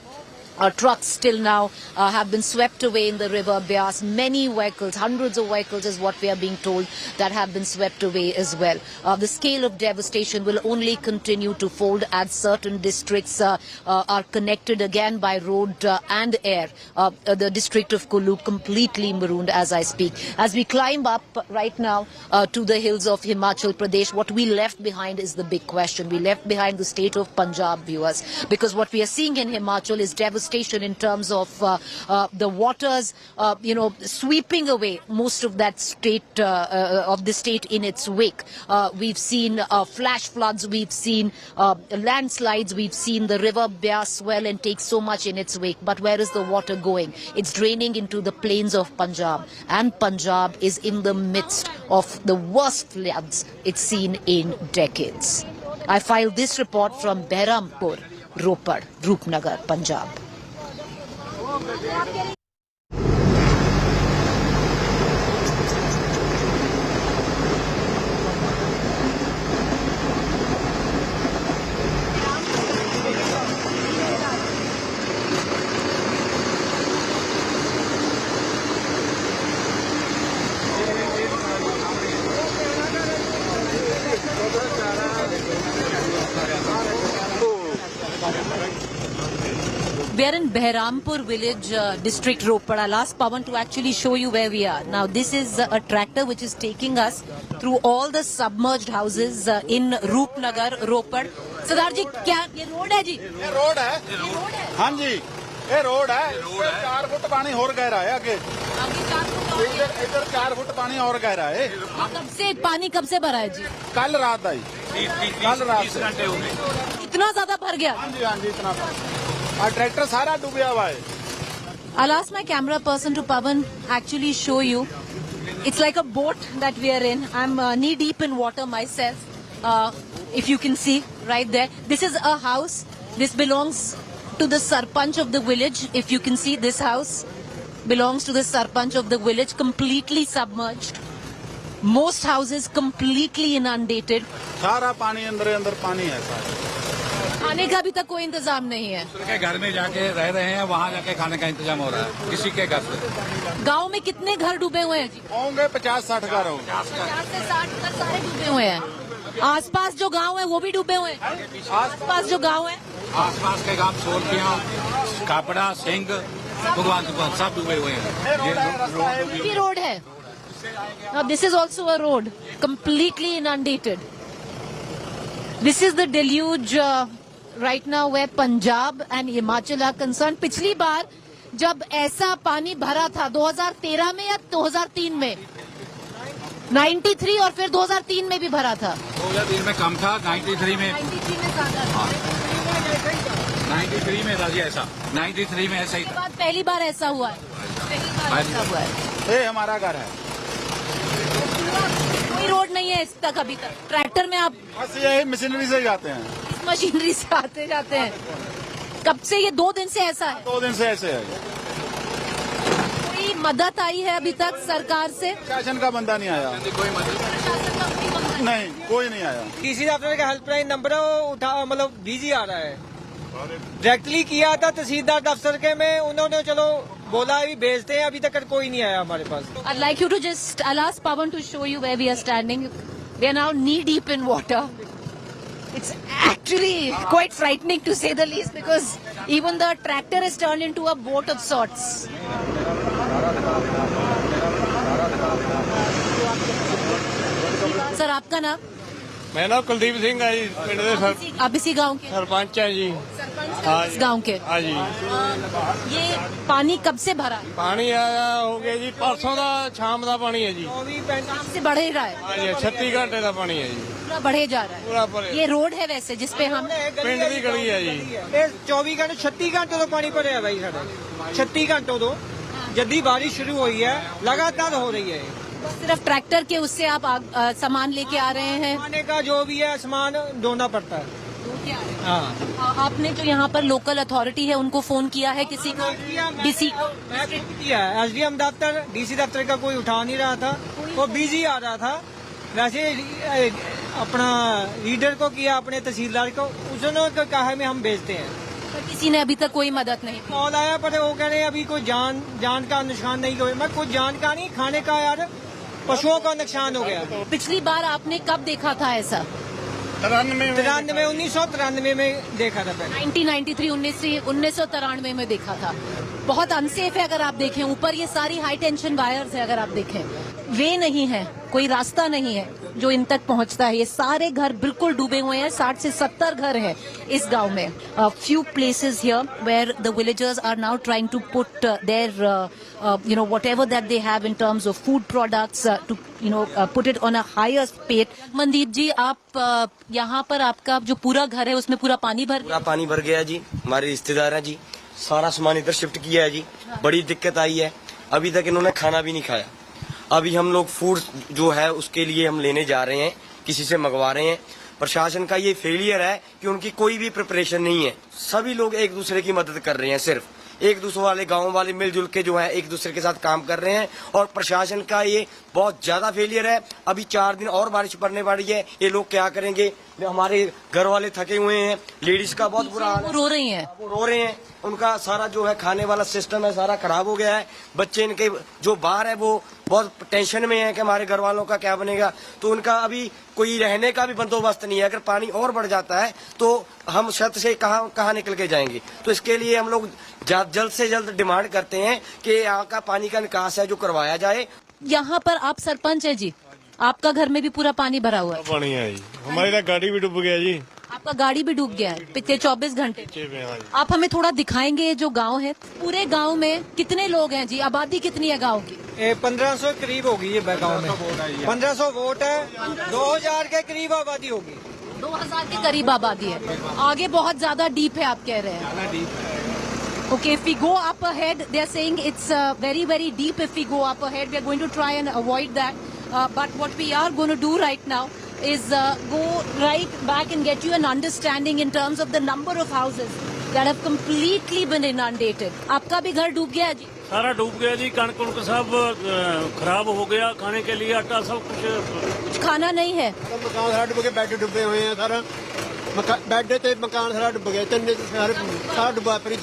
trucks still now have been swept away in the river Beas. Many vehicles, hundreds of vehicles is what we are being told, that have been swept away as well. The scale of devastation will only continue to fold as certain districts are connected again by road and air. The district of Kullu completely marooned as I speak. As we climb up right now to the hills of Himachal Pradesh, what we left behind is the big question. We left behind the state of Punjab, viewers, because what we are seeing in Himachal is devastation in terms of the waters, you know, sweeping away most of that state of the state in its wake. We've seen flash floods, we've seen landslides, we've seen the river Beas swell and take so much in its wake. But where is the water going? It's draining into the plains of Punjab, and Punjab is in the midst of the worst floods it's seen in decades. I filed this report from Behrampur, Ropar, Roopnagar, Punjab. We are in Behrampur village, district Ropar. I'll ask Pawan to actually show you where we are. Now, this is a tractor which is taking us through all the submerged houses in Roopnagar, Ropar. Sardar ji, क्या ये road है जी? ये road है? हाँ जी, ये road है. 4 foot पानी और गहरा है आगे. इधर 4 फुट पानी और गहरा है. पानी कब से भरा है जी? कल रात आई. कल रात 30 घंटे हो गए. इतना ज्यादा भर गया? हाँ जी, इतना भर. और ट्रैक्टर सारा डूबा हुआ है. I'll ask my camera person to Pawan actually show you. It's like a boat that we are in. I'm knee deep in water myself. If you can see right there. This is a house. This belongs to the Sarpanch of the village. If you can see, this house belongs to the Sarpanch of the village, completely submerged. Most houses completely inundated. सारा पानी अंदर पानी है सारा. खाने का भी तक कोई इंतजाम नहीं है. दूसरे के घर में जाके रह रहे हैं, वहाँ जाके खाने का इंतजाम हो रहा है किसी के घर से. गांव में कितने घर डूबे हुए हैं जी? होंगे 50-60 घर होंगे. 50 से 60 घर सारे डूबे हुए हैं. आसपास जो गांव है वो भी डूबे हुए हैं. आसपास जो गांव है आसपास के गांव सोलपिया, कापड़ा, सिंह, भगवान सब डूबे हुए हैं। ये रोड है। Now this is also a road completely inundated. This is the deluge right now where Punjab and Himachal are concerned. पिछली बार जब ऐसा पानी भरा था 2013 में या 2003 में, 93 और फिर 2003 में भी भरा था। 2003 में कम था, 93 में था जी ऐसा, 93 में ऐसा ही था। पहली बार ऐसा हुआ है। ऐसा हुआ है। ये हमारा घर है। कोई रोड नहीं है इस तक अभी तक। ट्रैक्टर में आप बस यही मशीनरी से जाते हैं। इस मशीनरी से आते जाते हैं। कब से ये 2 दिन से ऐसा है? 2 दिन से ऐसे है। कोई मदद आई है अभी तक सरकार से? शासन का बंदा नहीं आया। कोई मदद नहीं, कोई नहीं आया। डीसी दफ्तर का हेल्पलाइन नंबर है, वो उठा मतलब बिजी आ रहा है। डायरेक्टली किया था तहसीलदार दफ्तर के में, उन्होंने चलो बोला अभी भेजते हैं, अभी तक कोई नहीं आया हमारे पास। I'd like you to just, I'll ask Pawan to show you where we are standing. We are now knee deep in water. It's actually quite frightening to say the least, because even the tractor is turned into a boat of sorts. Sir आपका नाम? मेरा नाम कुलदीप सिंह है जी, पिंड दे sir. आप इसी गांव के सरपंच है जी। इस गांव के? हाँ जी। ये पानी कब से भरा? पानी आया हो गया जी परसों का, शाम का पानी है जी। से बढ़ ही रहा है? हाँ जी, 36 घंटे का पानी है जी। पूरा बढ़े जा रहा है। पूरा बढ़े। ये रोड है वैसे जिसपे हम पिंड की गली है जी। 24 घंटे 36 घंटे तो पानी भरे है भाई साढ़े। 36 घंटों तो जल्दी बारिश शुरू हुई है, लगातार हो रही है। सिर्फ ट्रैक्टर के उससे आप सामान लेके आ रहे हैं? खाने का जो भी है सामान ढोना पड़ता है। हाँ। आपने जो यहाँ पर लोकल अथॉरिटी है उनको फोन किया है किसी को? डीसी किया है, एसडीएम दफ्तर, डीसी दफ्तर का कोई उठा नहीं रहा था, वो बिजी आ रहा था। वैसे अपना लीडर को किया, अपने तहसीलदार को, उसने कहा है हम भेजते हैं। किसी ने अभी तक कोई मदद नहीं? कॉल आया पर वो कह रहे हैं अभी कोई जान का नुकसान नहीं हुआ। मैं कुछ जान का नहीं, खाने का यार पशुओं का नुकसान हो गया। पिछली बार आपने कब देखा था ऐसा? 1993 में देखा था। 1993 1993 में देखा था। बहुत अनसेफ है अगर आप देखें। ऊपर ये सारी हाई टेंशन वायर्स है, अगर आप देखें वे नहीं है, कोई रास्ता नहीं है जो इन तक पहुंचता है। ये सारे घर बिल्कुल डूबे हुए हैं। 60 से 70 घर हैं इस गांव में। Few places here where the villagers are now trying to put their whatever that they have in terms of food products to put it on a higher rate. Mandeep ji, आप यहाँ पर आपका जो पूरा घर है उसमें पूरा पानी भर गया जी। हमारे रिश्तेदार हैं जी, सारा सामान इधर शिफ्ट किया है जी। बड़ी दिक्कत आई है, अभी तक इन्होंने खाना भी नहीं खाया। अभी हम लोग फूड जो है उसके लिए हम लेने जा रहे हैं, किसी से मंगवा रहे हैं। प्रशासन का ये फेलियर है कि उनकी कोई भी प्रिपरेशन नहीं है। सभी लोग एक दूसरे की मदद कर रहे हैं, सिर्फ एक दूसरे वाले गांव वाले मिलजुल के जो है एक दूसरे के साथ काम कर रहे हैं। और प्रशासन का ये बहुत ज्यादा फेलियर है। अभी 4 दिन और बारिश पड़ने वाली है, ये लोग क्या करेंगे? हमारे घर वाले थके हुए हैं, लेडीज का बहुत बुरा हाल है, रो रही हैं। वो रो रहे हैं। उनका सारा जो है खाने वाला सिस्टम है सारा खराब हो गया है। बच्चे इनके जो बाहर है वो बहुत टेंशन में है कि हमारे घर वालों का क्या बनेगा। तो उनका अभी कोई रहने का भी बंदोबस्त नहीं है। अगर पानी और बढ़ जाता है तो हम छत से कहाँ निकल के जाएंगे। तो इसके लिए हम लोग जल्द से जल्द डिमांड करते हैं कि यहाँ का पानी का निकास है जो करवाया जाए। यहाँ पर आप सरपंच है जी, आपका घर में भी पूरा पानी भरा हुआ है? पानी है जी, हमारी गाड़ी भी डूब गया जी। आपका गाड़ी भी डूब गया है पिछले 24 घंटे? आप हमें थोड़ा दिखाएंगे जो गांव है? पूरे गांव में कितने लोग हैं जी? आबादी कितनी है गांव की? 1500 करीब होगी ये गाँव में। 1500 वोट है, 2000 के करीब आबादी होगी। 2000 के करीब आबादी है। आगे बहुत ज्यादा डीप है आप कह रहे हैं? Okay, if we go up ahead, they are saying it's very, very deep. If we go up ahead, we are going to try and avoid that. But what we are going to do right now is go right back and get you an understanding in terms of the number of houses that have completely been inundated. आपका भी घर डूब गया जी? सारा डूब गया जी, कणक उनका सब खराब हो गया। खाने के लिए आटा सब कुछ खाना नहीं है। मकान सारा डूब के, बैठे डूबे हुए हैं सारा। बेड ते मकान सारा डूब गया, सारा डूबा, फ्रिज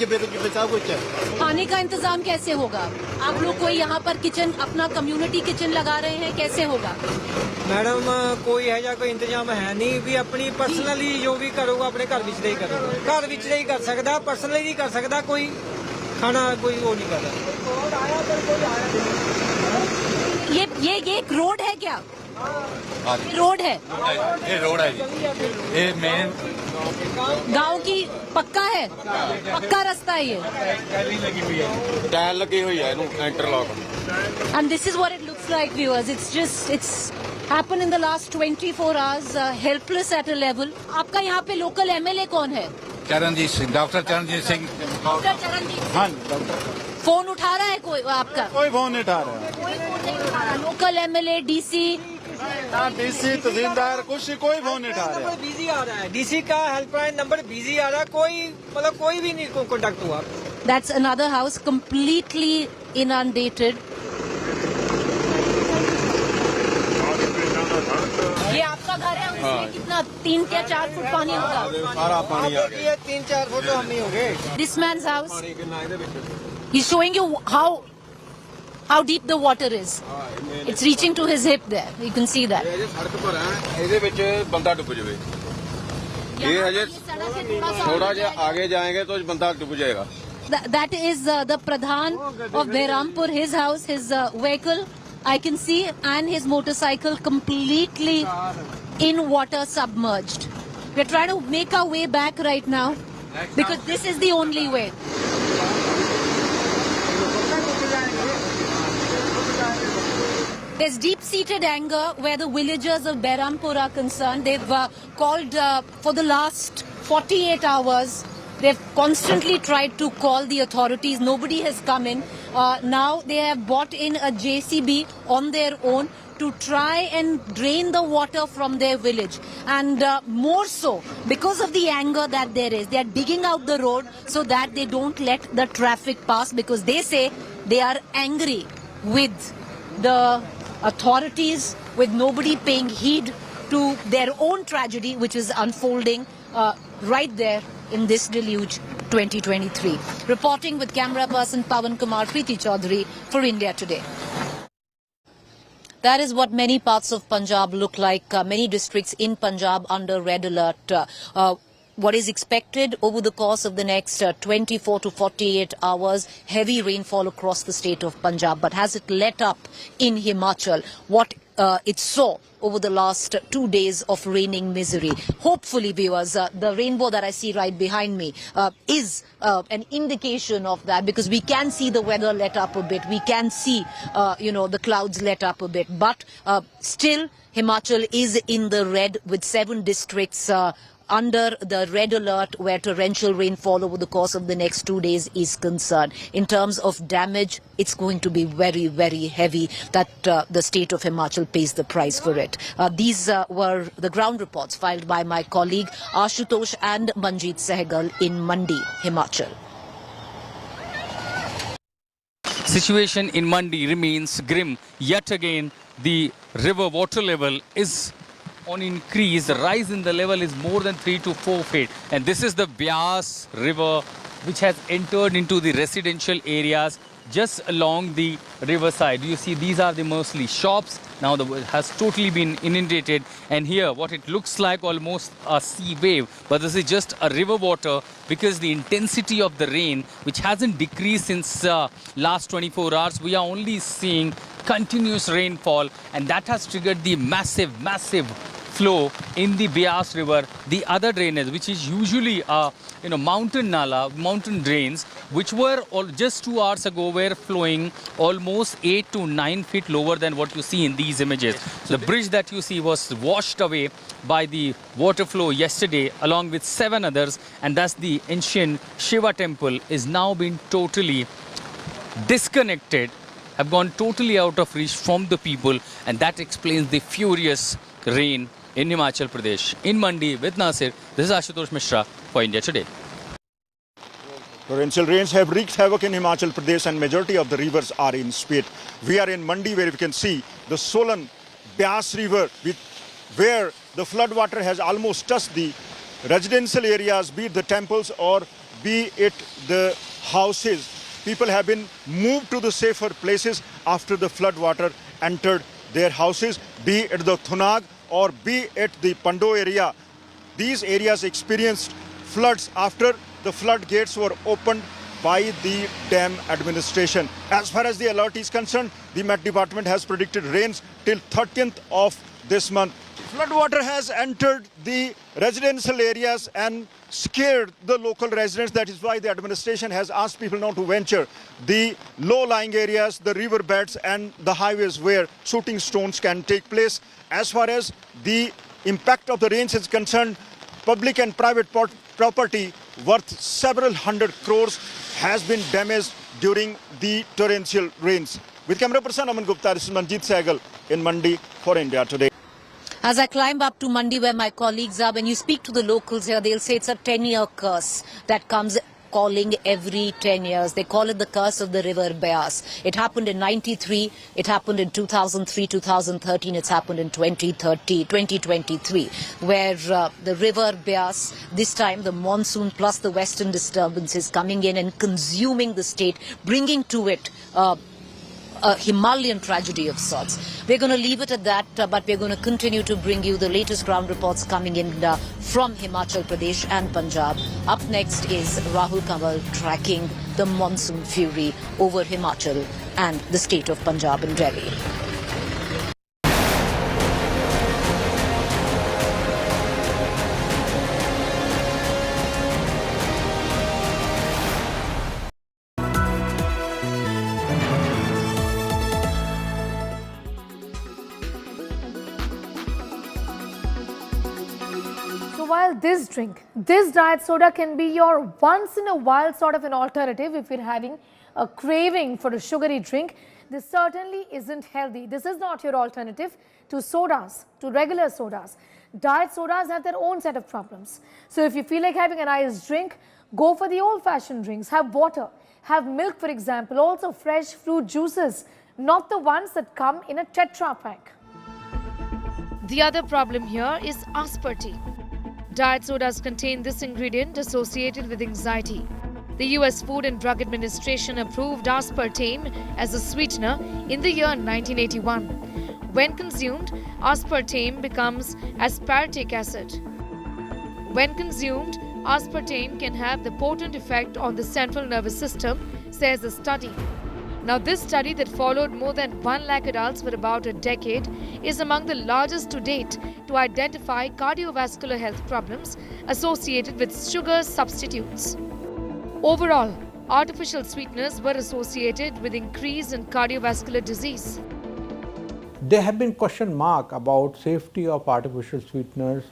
सब कुछ है। खाने का इंतजाम कैसे होगा? आप लोग कोई यहाँ पर किचन, अपना कम्युनिटी किचन लगा रहे हैं, कैसे होगा? मैडम कोई है कोई इंतजाम है नहीं, भी अपनी पर्सनली जो भी करोगा अपने घर विच ही करोगा, घर विच ही कर सकता, पर्सनली नहीं कर सकता, कोई खाना कोई वो नहीं कर रहा। ये एक रोड है क्या? रोड है, ये रोड है जी, ये मेन गांव की पक्का है, पक्का रास्ता है ये। टाइल लगी हुई है interlock. And this is what it looks like, viewers. It's happened in the last 24 hours. Helpless at a level. आपका यहाँ पे लोकल एमएलए कौन है? चरणजीत सिंह, डॉक्टर चरणजीत सिंह। डॉक्टर चरणजीत सिंह। हाँ डॉक्टर। फोन उठा रहा है कोई आपका? कोई फोन नहीं उठा रहा है। कोई फोन नहीं उठा रहा। लोकल एमएलए, डीसी, तहसीलदार कुछ कोई फोन नहीं उठा रहा है। बिजी आ रहा है, डीसी का हेल्पलाइन नंबर बिजी आ रहा है, कोई भी नहीं कॉन्टेक्ट हुआ। That's another house completely inundated. ये आपका घर है, उसमें कितना 3 या 4 फुट पानी होगा? सारा पानी आ गया। 3-4 फुट तो हम नहीं हो गए। This man's house. He's showing you how deep the water is. It's reaching to his hip there. You can see that. सड़क पर है, ਇਹਦੇ ਵਿੱਚ ਬੰਦਾ ਡੁੱਬ ਜਾਵੇ। ये हजे थोड़ा जा आगे जाएंगे तो बंदा डूब जाएगा। That is the Pradhan of Behrampur, his house, his vehicle, I can see, and his motorcycle completely in water, submerged. We're trying to make our way back right now because this is the only way. There's deep-seated anger where the villagers of Behrampur are concerned. They've called for the last 48 hours. They've constantly tried to call the authorities. Nobody has come in. Now they have bought in a JCB on their own to try and drain the water from their village. And more so, because of the anger that there is, they are digging out the road so that they don't let the traffic pass, because they say they are angry with the authorities, with nobody paying heed to their own tragedy, which is unfolding right there in this Deluge 2023. Reporting with camera person Pawan Kumar, Preeti Chaudhary for India Today. That is what many parts of Punjab look like. Many districts in Punjab under red alert. What is expected over the course of the next 24 to 48 hours, heavy rainfall across the state of Punjab. But has it let up in Himachal? What it saw over the last 2 days of raining misery. Hopefully, viewers, the rainbow that I see right behind me is an indication of that, because we can see the weather let up a bit. We can see, the clouds let up a bit. But still, Himachal is in the red with 7 districts under the red alert where torrential rainfall over the course of the next 2 days is concerned. In terms of damage, it's going to be very, very heavy that the state of Himachal pays the price for it. These were the ground reports filed by my colleague Ashutosh and Manjeet Sehgal in Mandi, Himachal. Situation in Mandi remains grim. Yet again, the river water level is on increase. The rise in the level is more than 3 to 4 feet. And this is the Beas River, which has entered into the residential areas just along the riverside. You see, these are the mostly shops. Now it has totally been inundated. And here, what it looks like almost a sea wave. But this is just a river water, because the intensity of the rain, which hasn't decreased since last 24 hours, we are only seeing continuous rainfall. And that has triggered the massive flow in the Beas River. The other drainage, which is usually mountain nala, mountain drains, which were just 2 hours ago were flowing almost 8 to 9 feet lower than what you see in these images. So the bridge that you see was washed away by the water flow yesterday, along with 7 others, and thus the ancient Shiva temple is now been totally disconnected, have gone totally out of reach from the people, and that explains the furious rain in Himachal Pradesh. In Mandi with Nasir, this is Ashutosh Mishra for India Today. Torrential rains have wreaked havoc in Himachal Pradesh and majority of the rivers are in spate. We are in Mandi, where we can see the Solan Beas River, where the flood water has almost touched the residential areas, be it the temples or be it the houses, people have been moved to the safer places after the flood water entered their houses, be it the Thunag or be it the Pando area. These areas experienced floods after the floodgates were opened by the dam administration. As far as the alert is concerned, the Met Department has predicted rains till 30th of this month. Floodwater has entered the residential areas and scared the local residents. That is why the administration has asked people not to venture the low-lying areas, the river beds and the highways where shooting stones can take place. As far as the impact of the rains is concerned, public and private property worth several hundred crores has been damaged during the torrential rains. With camera person Aman Gupta, this is Manjeet Sehgal in Mandi for India Today. As I climb up to Mandi where my colleagues are, when you speak to the locals here, they'll say it's a 10-year curse that comes calling every 10 years. They call it the curse of the river Beas. It happened in 93, it happened in 2003, 2013, it's happened in 2023, where the river Beas, this time the monsoon plus the western disturbances coming in and consuming the state, bringing to it a Himalayan tragedy of sorts. We're going to leave it at that, but we're going to continue to bring you the latest ground reports coming in from Himachal Pradesh and Punjab. Up next is Rahul Kanwal tracking the monsoon fury over Himachal and the state of Punjab and Delhi. While this diet soda can be your once in a while sort of an alternative if you're having a craving for a sugary drink, this certainly isn't healthy. This is not your alternative to sodas, to regular sodas. Diet sodas have their own set of problems. So if you feel like having an iced drink, go for the old-fashioned drinks. Have water, have milk for example, also fresh fruit juices, not the ones that come in a Tetra pack. The other problem here is aspartame. Diet sodas contain this ingredient associated with anxiety. The US Food and Drug Administration approved aspartame as a sweetener in the year 1981. When consumed, aspartame becomes aspartic acid. When consumed, aspartame can have the potent effect on the central nervous system, says the study. Now, this study that followed more than 1 lakh adults for about a decade is among the largest to date to identify cardiovascular health problems associated with sugar substitutes. Overall, artificial sweeteners were associated with increase in cardiovascular disease. There have been question marks about safety of artificial sweeteners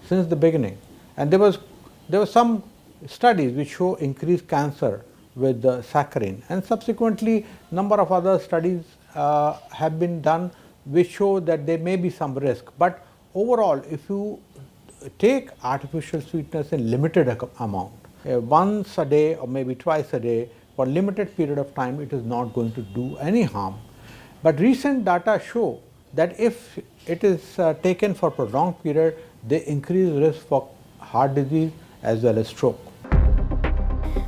since the beginning, and there were some studies which show increased cancer with the saccharin, and subsequently number of other studies have been done which show that there may be some risk. But overall, if you take artificial sweeteners in limited amount, once a day or maybe twice a day for a limited period of time, it is not going to do any harm. But recent data show that if it is taken for a prolonged period, they increase risk for heart disease as well as stroke.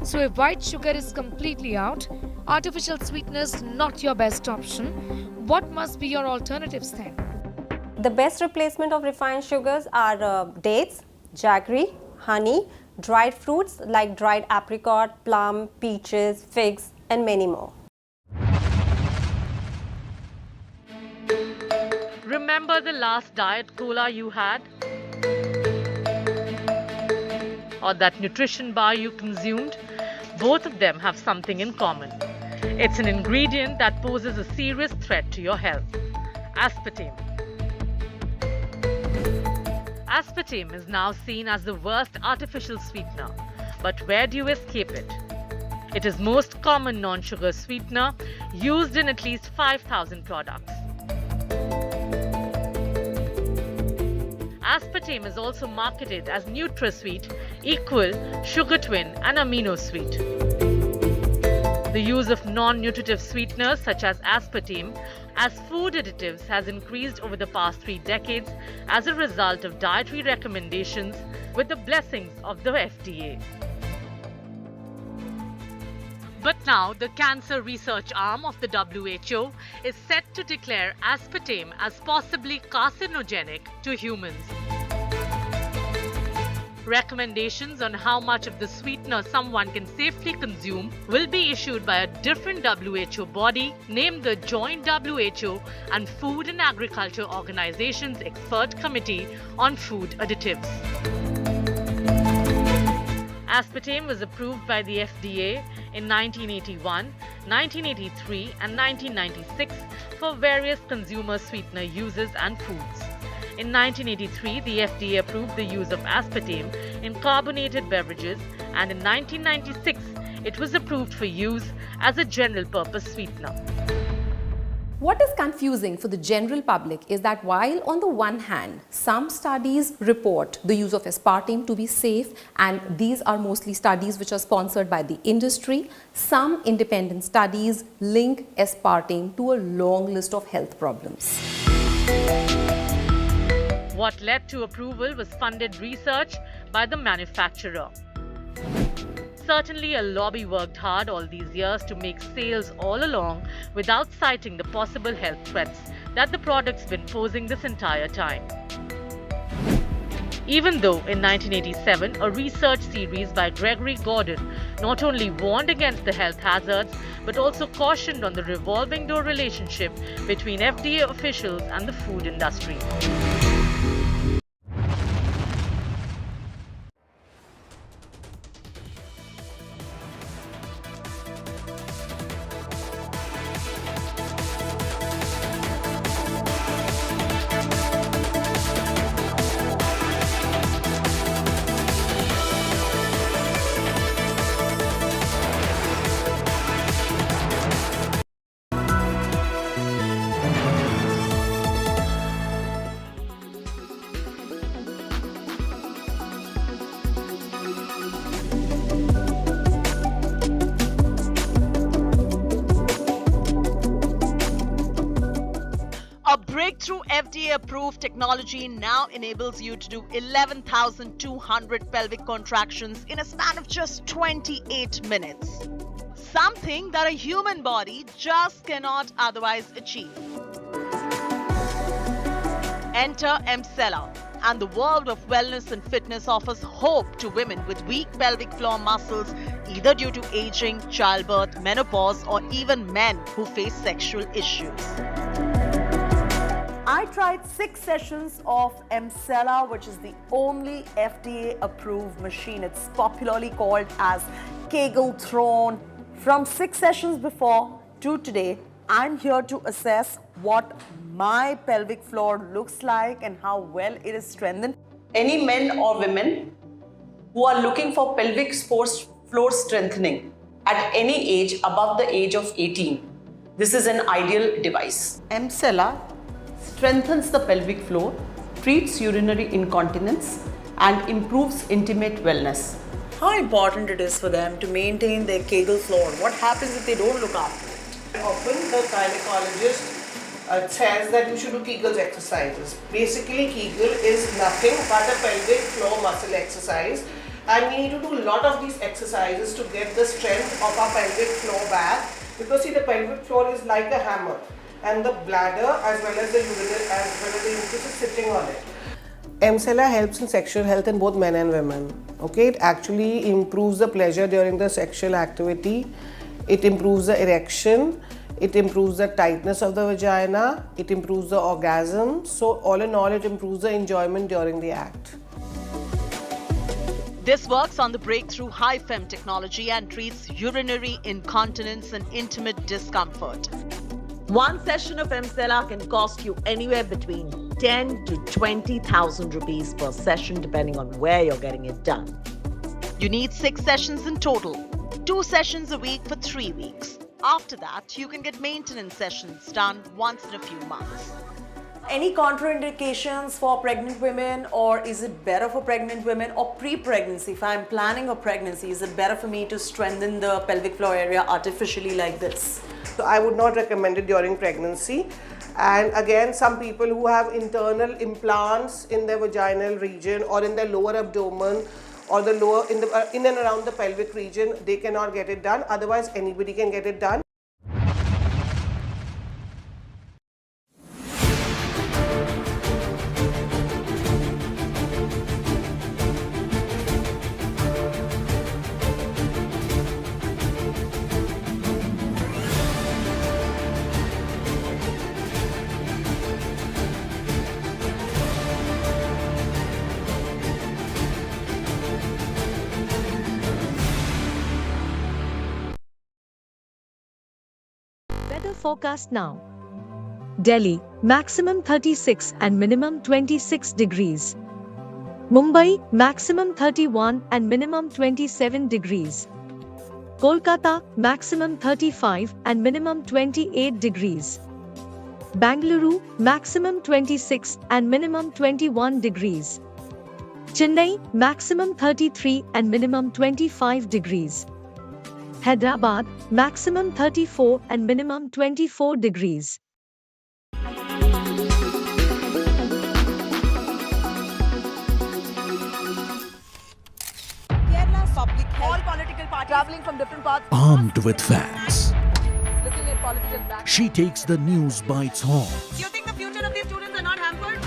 So if white sugar is completely out, artificial sweeteners not your best option, what must be your alternatives then? The best replacement of refined sugars are dates, jaggery, honey, dried fruits like dried apricot, plum, peaches, figs and many more. Remember the last diet cola you had? Or that nutrition bar you consumed? Both of them have something in common. It's an ingredient that poses a serious threat to your health. Aspartame. Aspartame is now seen as the worst artificial sweetener. But where do you escape it? It is most common non-sugar sweetener used in at least 5,000 products. Aspartame is also marketed as NutraSweet, Equal, Sugar Twin and Amino Sweet. The use of non-nutritive sweeteners such as aspartame as food additives has increased over the past 3 decades as a result of dietary recommendations with the blessings of the FDA. But now, the cancer research arm of the WHO is set to declare aspartame as possibly carcinogenic to humans. Recommendations on how much of the sweetener someone can safely consume will be issued by a different WHO body named the Joint WHO and Food and Agriculture Organization's Expert Committee on Food Additives. Aspartame was approved by the FDA in 1981, 1983 and 1996 for various consumer sweetener uses and foods. In 1983, the FDA approved the use of aspartame in carbonated beverages, and in 1996, it was approved for use as a general-purpose sweetener. What is confusing for the general public is that while on the one hand, some studies report the use of aspartame to be safe, and these are mostly studies which are sponsored by the industry, some independent studies link aspartame to a long list of health problems. What led to approval was funded research by the manufacturer. Certainly, a lobby worked hard all these years to make sales all along without citing the possible health threats that the product's been posing this entire time. Even though in 1987, a research series by Gregory Gordon not only warned against the health hazards, but also cautioned on the revolving door relationship between FDA officials and the food industry. A breakthrough FDA-approved technology now enables you to do 11,200 pelvic contractions in a span of just 28 minutes. Something that a human body just cannot otherwise achieve. Enter Emcella, and the world of wellness and fitness offers hope to women with weak pelvic floor muscles, either due to aging, childbirth, menopause, or even men who face sexual issues. I tried 6 sessions of Emcella, which is the only FDA-approved machine. It's popularly called as Kegel Throne. From 6 sessions before to today, I'm here to assess what my pelvic floor looks like and how well it is strengthened. Any men or women who are looking for pelvic floor strengthening at any age above the age of 18, this is an ideal device. Emcella strengthens the pelvic floor, treats urinary incontinence, and improves intimate wellness. How important it is for them to maintain their Kegel floor? What happens if they don't look after it? Often the gynecologist says that you should do Kegel exercises. Basically, Kegel is nothing but a pelvic floor muscle exercise, and we need to do a lot of these exercises to get the strength of our pelvic floor back, because see, the pelvic floor is like a hammer, and the bladder as well as the uterus is sitting on it. Emcella helps in sexual health in both men and women. Okay, it actually improves the pleasure during the sexual activity. It improves the erection. It improves the tightness of the vagina. It improves the orgasm. So all in all, it improves the enjoyment during the act. This works on the breakthrough high-fem technology and treats urinary incontinence and intimate discomfort. One session of Emcella can cost you anywhere between 10 to 20,000 rupees per session, depending on where you're getting it done. You need 6 sessions in total, 2 sessions a week for 3 weeks. After that, you can get maintenance sessions done once in a few months. Any contraindications for pregnant women, or is it better for pregnant women or pre-pregnancy? If I'm planning a pregnancy, is it better for me to strengthen the pelvic floor area artificially like this? So I would not recommend it during pregnancy. And again, some people who have internal implants in their vaginal region or in their lower abdomen or the lower in and around the pelvic region, they cannot get it done. Otherwise, anybody can get it done. Weather forecast now. Delhi, maximum 36 and minimum 26 degrees. Mumbai, maximum 31 and minimum 27 degrees. Kolkata, maximum 35 and minimum 28 degrees. Bangalore, maximum 26 and minimum 21 degrees. Chennai, maximum 33 and minimum 25 degrees. Hyderabad, maximum 34 and minimum 24 degrees. Kerala's public health. All political parties traveling from different parts. Armed with facts, Looking at political back. she takes the news by its horns. Do you think the future of these students are not hampered?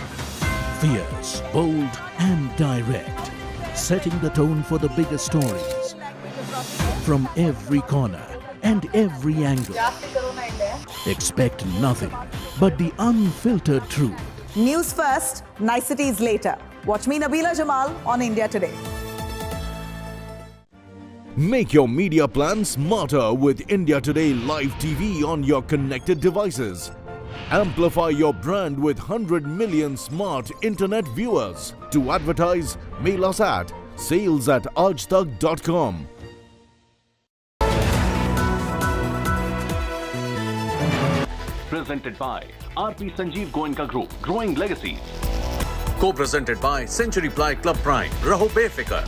Fierce, bold and direct, setting the tone for the biggest stories. From every corner and every angle. Expect nothing but the unfiltered truth. News first, niceties later. Watch me, Nabila Jamal, on India Today. Make your media plan smarter with India Today Live TV on your connected devices. Amplify your brand with 100 million smart internet viewers. To advertise, mail us at sales@aajtak.com. Presented by RP Sanjeev Goenka Group, Growing Legacies. Co-presented by Century Ply Club Prime, Raho Befikar.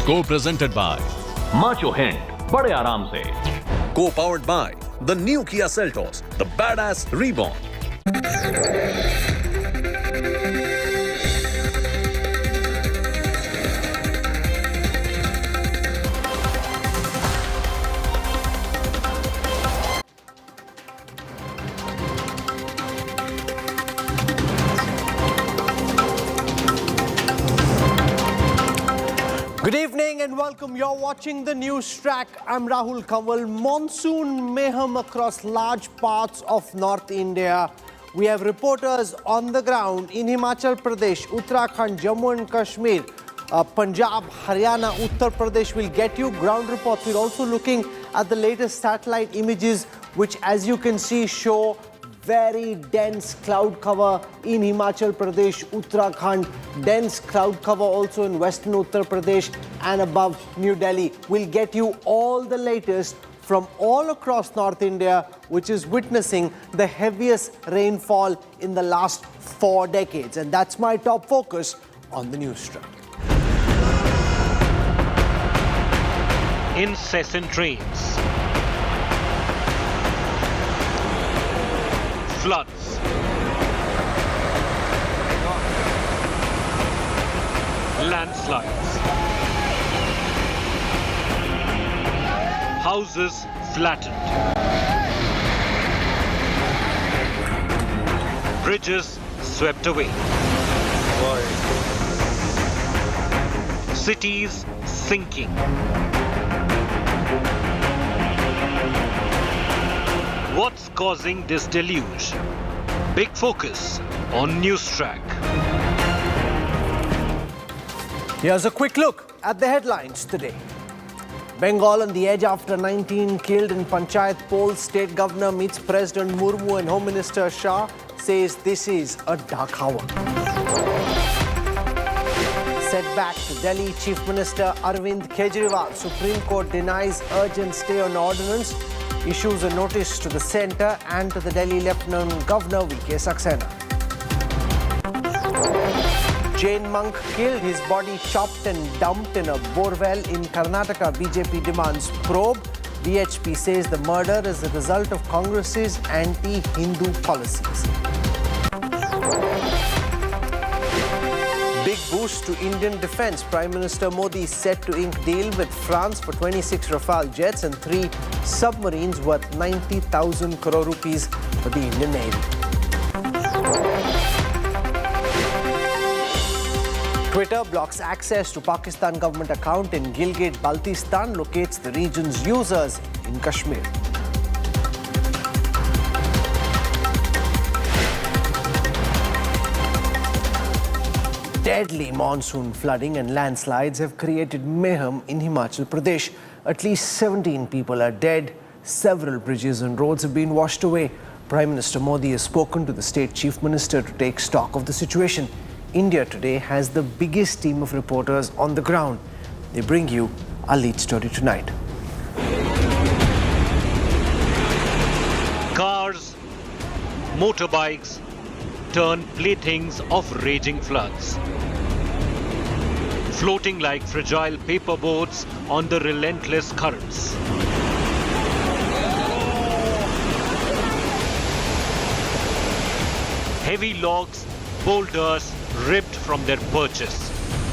Co-presented by Macho Hind, Bade Aaram Se. Co-powered by the new Kia Seltos, the badass reborn. Good evening and welcome. You're watching the news track. I'm Rahul Kanwal. Monsoon mayhem across large parts of North India. We have reporters on the ground in Himachal Pradesh, Uttarakhand, Jammu and Kashmir, Punjab, Haryana, Uttar Pradesh. Will get you ground reports. We're also looking at the latest satellite images, which, as you can see, show very dense cloud cover in Himachal Pradesh, Uttarakhand, dense cloud cover also in western Uttar Pradesh and above New Delhi. We'll get you all the latest from all across North India, which is witnessing the heaviest rainfall in the last 4 decades. And that's my top focus on the news track. Incessant rains, floods, landslides, houses flattened, bridges swept away, cities sinking. What's causing this deluge? Big focus on Newstrack. Here's a quick look at the headlines today. Bengal on the edge after 19 killed in Panchayat polls. State governor meets President Murmu and Home Minister Shah, says this is a dark hour. Setback to Delhi Chief Minister Arvind Kejriwal. Supreme Court denies urgent stay on ordinance. Issues a notice to the centre and to the Delhi Lieutenant Governor V.K. Saxena. Jain monk killed, his body chopped and dumped in a borewell in Karnataka. BJP demands probe. VHP says the murder is the result of Congress's anti-Hindu policies. Big boost to Indian defence. Prime Minister Modi is set to ink deal with France for 26 Rafale jets and 3 submarines worth 90,000 crore rupees for the Indian Navy. Twitter blocks access to Pakistan government account in Gilgit-Baltistan, locates the region's users in Kashmir. Deadly monsoon flooding and landslides have created mayhem in Himachal Pradesh. At least 17 people are dead. Several bridges and roads have been washed away. Prime Minister Modi has spoken to the state chief minister to take stock of the situation. India Today has the biggest team of reporters on the ground. They bring you our lead story tonight. Cars, motorbikes turn playthings of raging floods. Floating like fragile paper boats on the relentless currents. Heavy logs, boulders ripped from their perches,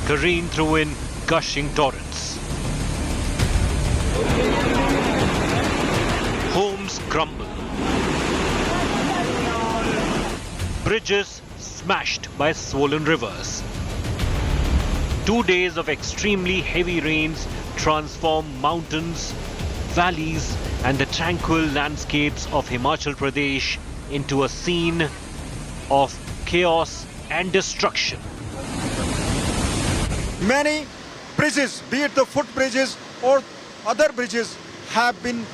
careen through in gushing torrents. Homes crumble. Bridges smashed by swollen rivers. 2 days of extremely heavy rains transform mountains, valleys, and the tranquil landscapes of Himachal Pradesh into a scene of chaos and destruction. Many bridges, be it the footbridges or other bridges, have been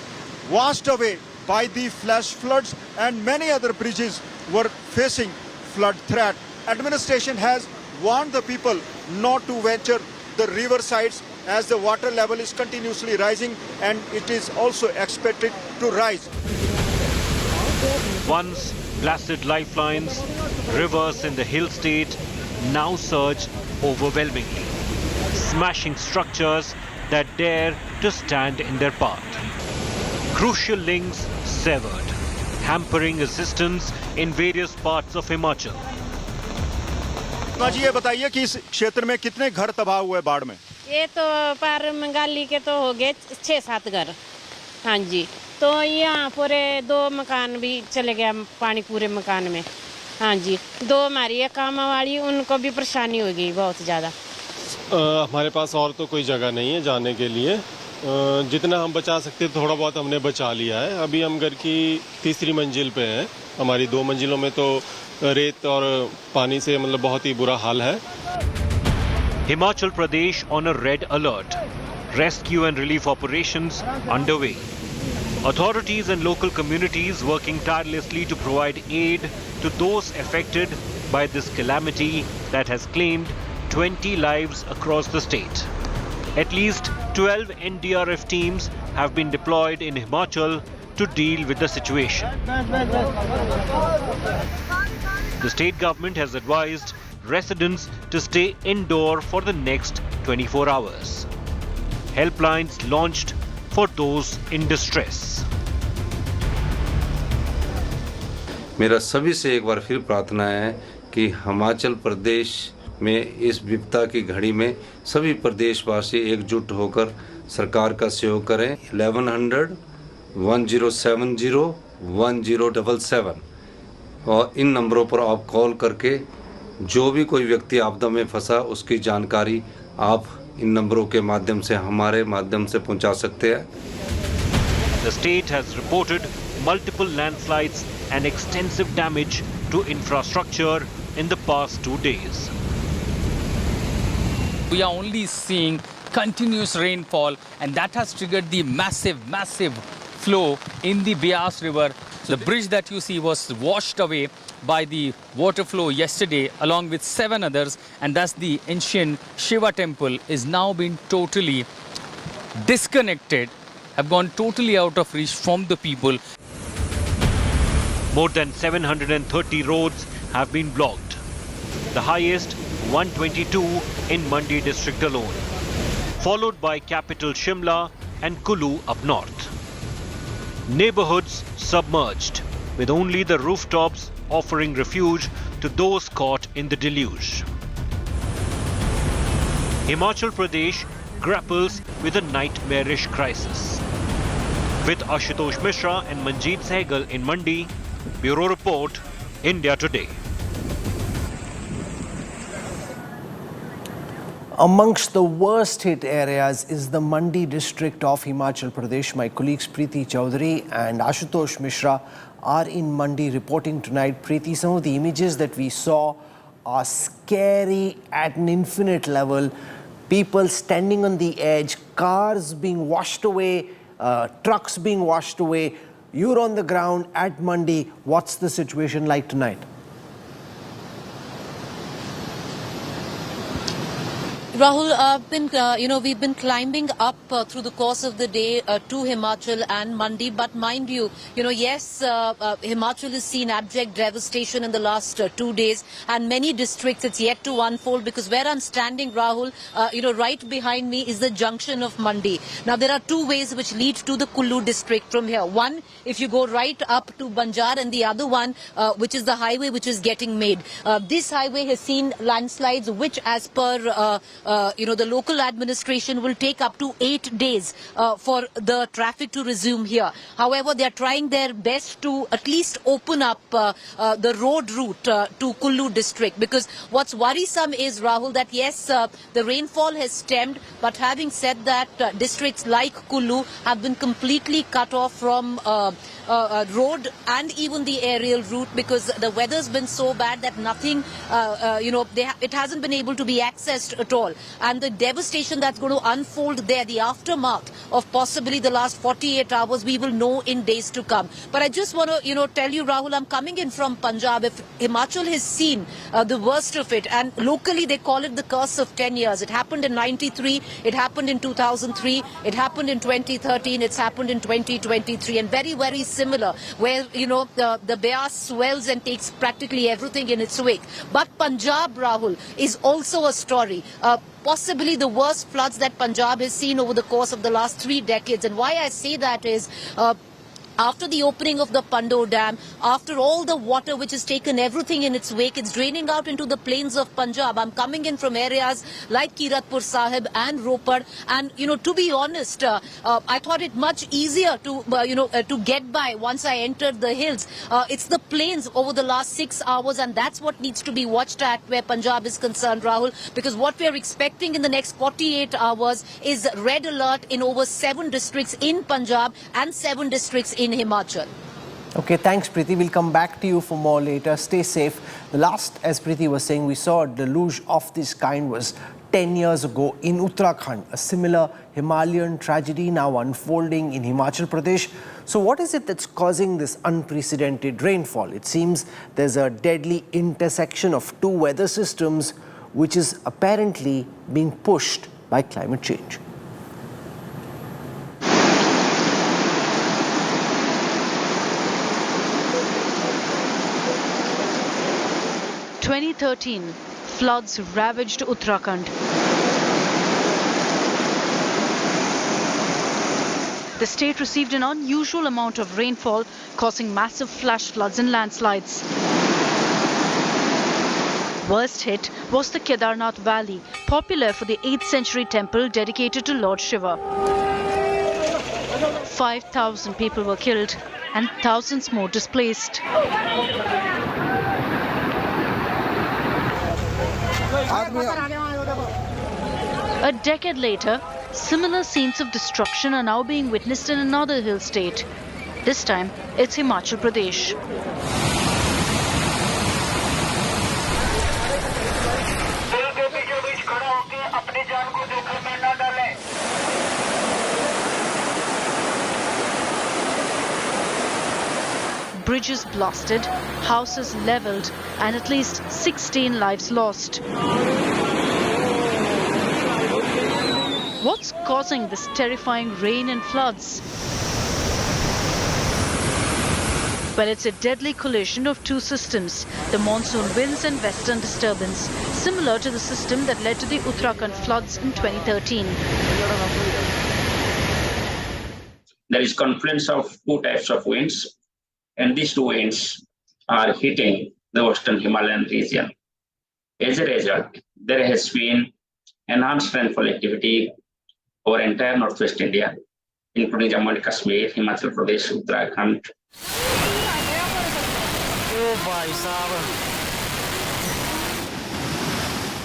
washed away by the flash floods, and many other bridges were facing flood threat. Administration has warned the people not to venture the river sides as the water level is continuously rising, and it is also expected to rise. Once placid lifelines, rivers in the hill state now surge overwhelmingly, smashing structures that dare to stand in their path. Crucial links severed, hampering assistance in various parts of Himachal. जी ये बताइए कि इस क्षेत्र में कितने घर तबाह हुए बाढ़ में? ये तो पार मंगाली के तो हो गए 6-7 घर। हाँ जी, तो यहाँ पूरे 2 मकान भी चले गया पानी पूरे मकान में। हाँ जी, 2 हमारी है काम वाली, उनको भी परेशानी हो गई बहुत ज़्यादा। हमारे पास और तो कोई जगह नहीं है जाने के लिए, जितना हम बचा सकते थोड़ा बहुत हमने बचा लिया है। अभी हम घर की 3री मंजिल पे हैं। हमारी 2 मंजिलों में तो रेत और पानी से मतलब बहुत ही बुरा हाल है। Himachal Pradesh on a red alert. Rescue and relief operations underway. Authorities and local communities working tirelessly to provide aid to those affected by this calamity that has claimed 20 lives across the state. At least 12 NDRF teams have been deployed in Himachal to deal with the situation. The state government has advised residents to stay indoor for the next 24 hours. Helplines launched for those in distress. मेरा सभी से एक बार फिर प्रार्थना है कि हिमाचल प्रदेश में इस विपदा की घड़ी में सभी प्रदेशवासी एकजुट होकर सरकार का सहयोग करें। 1100 1070 1077 और इन नंबरों पर आप कॉल करके जो भी कोई व्यक्ति आपदा में फंसा उसकी जानकारी आप इन नंबरों के माध्यम से हमारे माध्यम से पहुंचा सकते हैं। The state has reported multiple landslides and extensive damage to infrastructure in the past 2 days. We are only seeing continuous rainfall, and that has triggered the massive flow in the Beas River. The bridge that you see was washed away by the water flow yesterday along with 7 others, and thus the ancient Shiva temple is now been totally disconnected, have gone totally out of reach from the people. More than 730 roads have been blocked. the highest 122 in Mandi district alone, followed by capital Shimla and Kulu up north. Neighborhoods submerged, with only the rooftops offering refuge to those caught in the deluge. Himachal Pradesh grapples with a nightmarish crisis. With Ashutosh Mishra and Manjeet Sehgal in Mandi, Bureau Report, India Today. Amongst the worst hit areas is the Mandi district of Himachal Pradesh. My colleagues Preeti Chowdhury and Ashutosh Mishra are in Mandi reporting tonight. Preeti, some of the images that we saw are scary at an infinite level. People standing on the edge, cars being washed away, trucks being washed away. You're on the ground at Mandi. What's the situation like tonight? Rahul, we've been climbing up through the course of the day to Himachal and Mandi. But mind you, yes, Himachal has seen abject devastation in the last 2 days, and many districts it's yet to unfold, because where I'm standing, Rahul, right behind me is the junction of Mandi. Now, there are two ways which lead to the Kullu district from here. One, if you go right up to Banjar, and the other one, which is the highway which is getting made. This highway has seen landslides, which as per the local administration will take up to 8 days for the traffic to resume here. However, they are trying their best to at least open up the road route to Kullu district, because what's worrisome is, Rahul, that yes, the rainfall has stemmed, but having said that, districts like Kullu have been completely cut off from road and even the aerial route, because the weather's been so bad that nothing, it hasn't been able to be accessed at all. And the devastation that's going to unfold there, the aftermath of possibly the last 48 hours, we will know in days to come. But I just want to, tell you, Rahul, I'm coming in from Punjab. If Himachal has seen the worst of it, and locally they call it the curse of 10 years. It happened in 93, it happened in 2003, it happened in 2013, it's happened in 2023, and very, very similar, where, the Beas swells and takes practically everything in its wake. But Punjab, Rahul, is also a story. Possibly the worst floods that Punjab has seen over the course of the last 3 decades. And why I say that is, after the opening of the Pando Dam, after all the water which has taken everything in its wake, it's draining out into the plains of Punjab. I'm coming in from areas like Kiratpur Sahib and Ropar, and to be honest, I thought it much easier to get by once I entered the hills. It's the plains over the last 6 hours, and that's what needs to be watched at where Punjab is concerned, Rahul, because what we're expecting in the next 48 hours is red alert in over 7 districts in Punjab and 7 districts in Himachal. Okay, thanks, Preeti. We'll come back to you for more later. Stay safe. The last, as Preeti was saying, we saw a deluge of this kind was 10 years ago in Uttarakhand. A similar Himalayan tragedy now unfolding in Himachal Pradesh. So what is it that's causing this unprecedented rainfall? It seems there's a deadly intersection of 2 weather systems, which is apparently being pushed by climate change. 2013, floods ravaged Uttarakhand. The state received an unusual amount of rainfall, causing massive flash floods and landslides. Worst hit was the Kedarnath Valley, popular for the 8th century temple dedicated to Lord Shiva. 5,000 people were killed and thousands more displaced. A decade later, similar scenes of destruction are now being witnessed in another hill state. This time, it's Himachal Pradesh. Bridges blasted, houses leveled, and at least 16 lives lost. What's causing this terrifying rain and floods? Well, it's a deadly collision of two systems, the monsoon winds and western disturbance, similar to the system that led to the Uttarakhand floods in 2013. There is confluence of two types of winds, and these two winds are hitting the western Himalayan region. As a result, there has been enhanced rainfall activity over entire northwest India, including Jammu and Kashmir, Himachal Pradesh, Uttarakhand.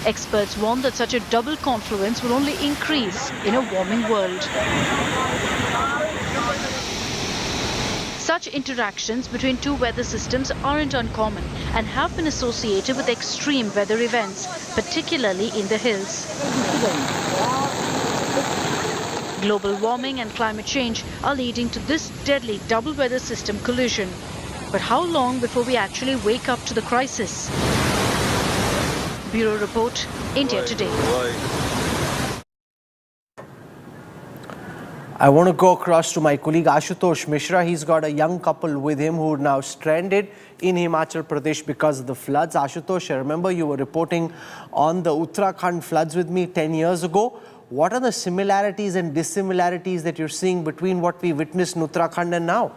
Experts warn that such a double confluence will only increase in a warming world. Such interactions between two weather systems aren't uncommon and have been associated with extreme weather events, particularly in the hills. Global warming and climate change are leading to this deadly double weather system collision. But how long before we actually wake up to the crisis? Bureau Report, India Today. I want to go across to my colleague Ashutosh Mishra. He's got a young couple with him who are now stranded in Himachal Pradesh because of the floods. Ashutosh, I remember you were reporting on the Uttarakhand floods with me 10 years ago. What are the similarities and dissimilarities that you're seeing between what we witnessed in Uttarakhand and now?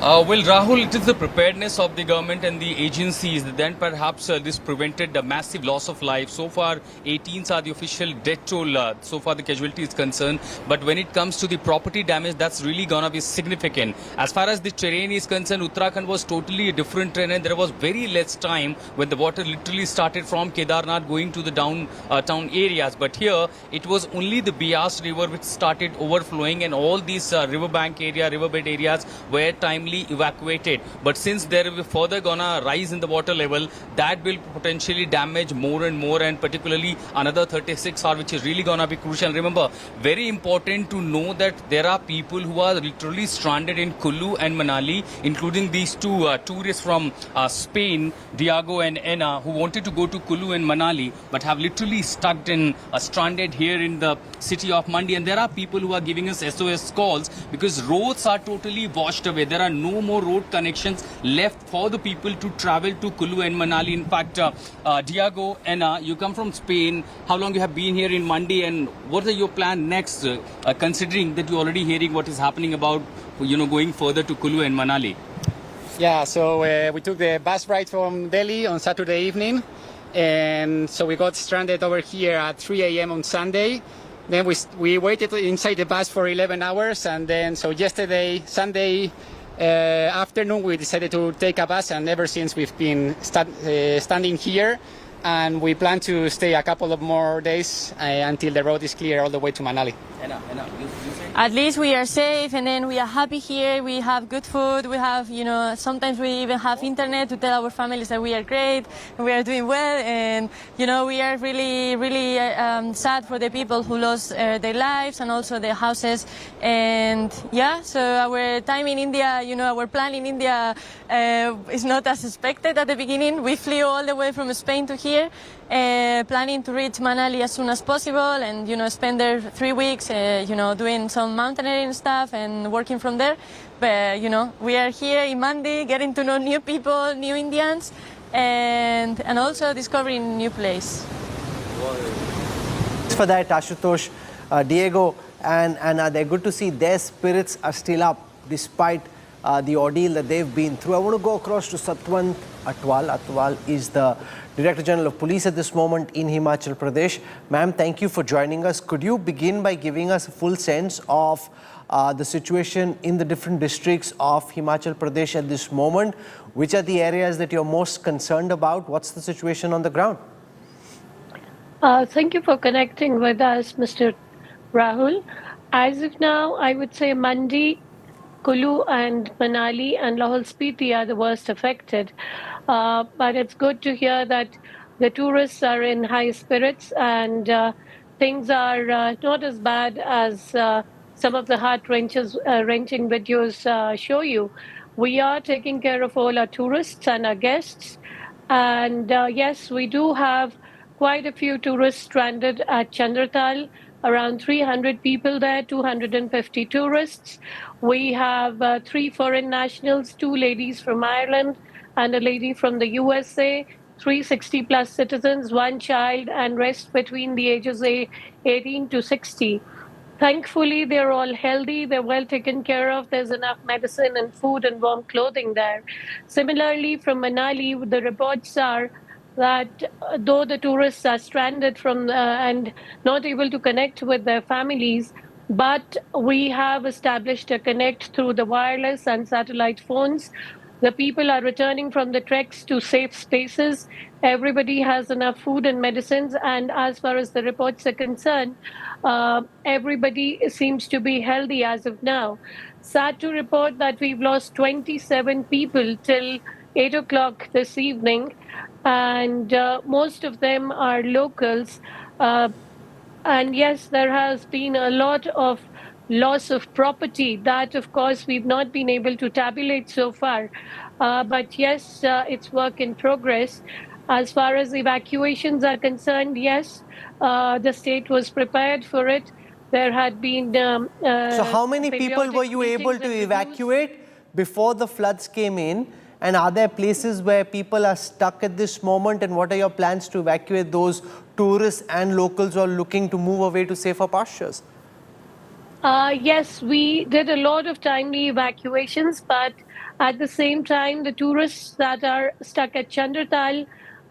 Well, Rahul, it is the preparedness of the government and the agencies that then perhaps this prevented a massive loss of life. So far, 18 are the official death toll, so far the casualty is concerned. But when it comes to the property damage, that's really going to be significant. As far as the terrain is concerned, Uttarakhand was totally a different terrain. There was very less time when the water literally started from Kedarnath going to the town areas. But here, it was only the Beas river which started overflowing, and all these riverbank area, riverbed areas were timely evacuated. But since there will further gonna rise in the water level, that will potentially damage more and more, and particularly another 36 hours, which is really gonna be crucial. Remember, very important to know that there are people who are literally stranded in Kullu and Manali, including these two tourists from Spain, Diego and Enna, who wanted to go to Kullu and Manali but have literally stuck in stranded here in the city of Mandi. And there are people who are giving us SOS calls because roads are totally washed away. There are no more road connections left for the people to travel to Kullu and Manali. In fact, Diego, Enna, you come from Spain. How long you have been here in Mandi, and what are your plan next, considering that you're already hearing what is happening about, going further to Kullu and Manali? Yeah, so we took the bus ride from Delhi on Saturday evening, and so we got stranded over here at 3 a.m. on Sunday. Then we waited inside the bus for 11 hours, and then so yesterday, Sunday afternoon, we decided to take a bus, and ever since we've been standing here, and we plan to stay a couple of more days until the road is clear all the way to Manali. At least we are safe, and then we are happy here. We have good food. We have, sometimes we even have internet to tell our families that we are great, and we are doing well. And, we are really, really sad for the people who lost their lives and also their houses. And yeah, so our time in India, our plan in India is not as expected at the beginning. We flew all the way from Spain to here, planning to reach Manali as soon as possible and, spend there 3 weeks, doing some mountaineering stuff and working from there. But, we are here in Mandi, getting to know new people, new Indians, and also discovering a new place. Thanks for that, Ashutosh. Diego and Anna, they're good to see their spirits are still up despite the ordeal that they've been through. I want to go across to Satwant Atwal. Atwal is the Director General of Police at this moment in Himachal Pradesh. Ma'am, thank you for joining us. Could you begin by giving us a full sense of the situation in the different districts of Himachal Pradesh at this moment? Which are the areas that you're most concerned about? What's the situation on the ground? Thank you for connecting with us, Mr. Rahul. As of now, I would say Mandi, Kullu and Manali and Lahore Spiti are the worst affected. But it's good to hear that the tourists are in high spirits and things are not as bad as some of the heart-wrenching videos show you. We are taking care of all our tourists and our guests. And yes, we do have quite a few tourists stranded at Chandratal, around 300 people there, 250 tourists. We have 3 foreign nationals, 2 ladies from Ireland and a lady from the USA, 360 plus citizens, 1 child, and rest between the ages 18 to 60. Thankfully, they're all healthy, they're well taken care of, there's enough medicine and food and warm clothing there. Similarly, from Manali, the reports are that though the tourists are stranded from and not able to connect with their families, but we have established a connect through the wireless and satellite phones. The people are returning from the treks to safe spaces. Everybody has enough food and medicines, and as far as the reports are concerned, everybody seems to be healthy as of now. Sad to report that we've lost 27 people till 8 o'clock this evening, and most of them are locals. And yes, there has been a lot of loss of property that, of course, we've not been able to tabulate so far. But yes, it's work in progress. As far as evacuations are concerned, yes, the state was prepared for it. There had been. So how many people were you able to evacuate before the floods came in? And are there places where people are stuck at this moment? And what are your plans to evacuate those tourists and locals who are looking to move away to safer pastures? Yes, we did a lot of timely evacuations, but at the same time, the tourists that are stuck at Chandratal,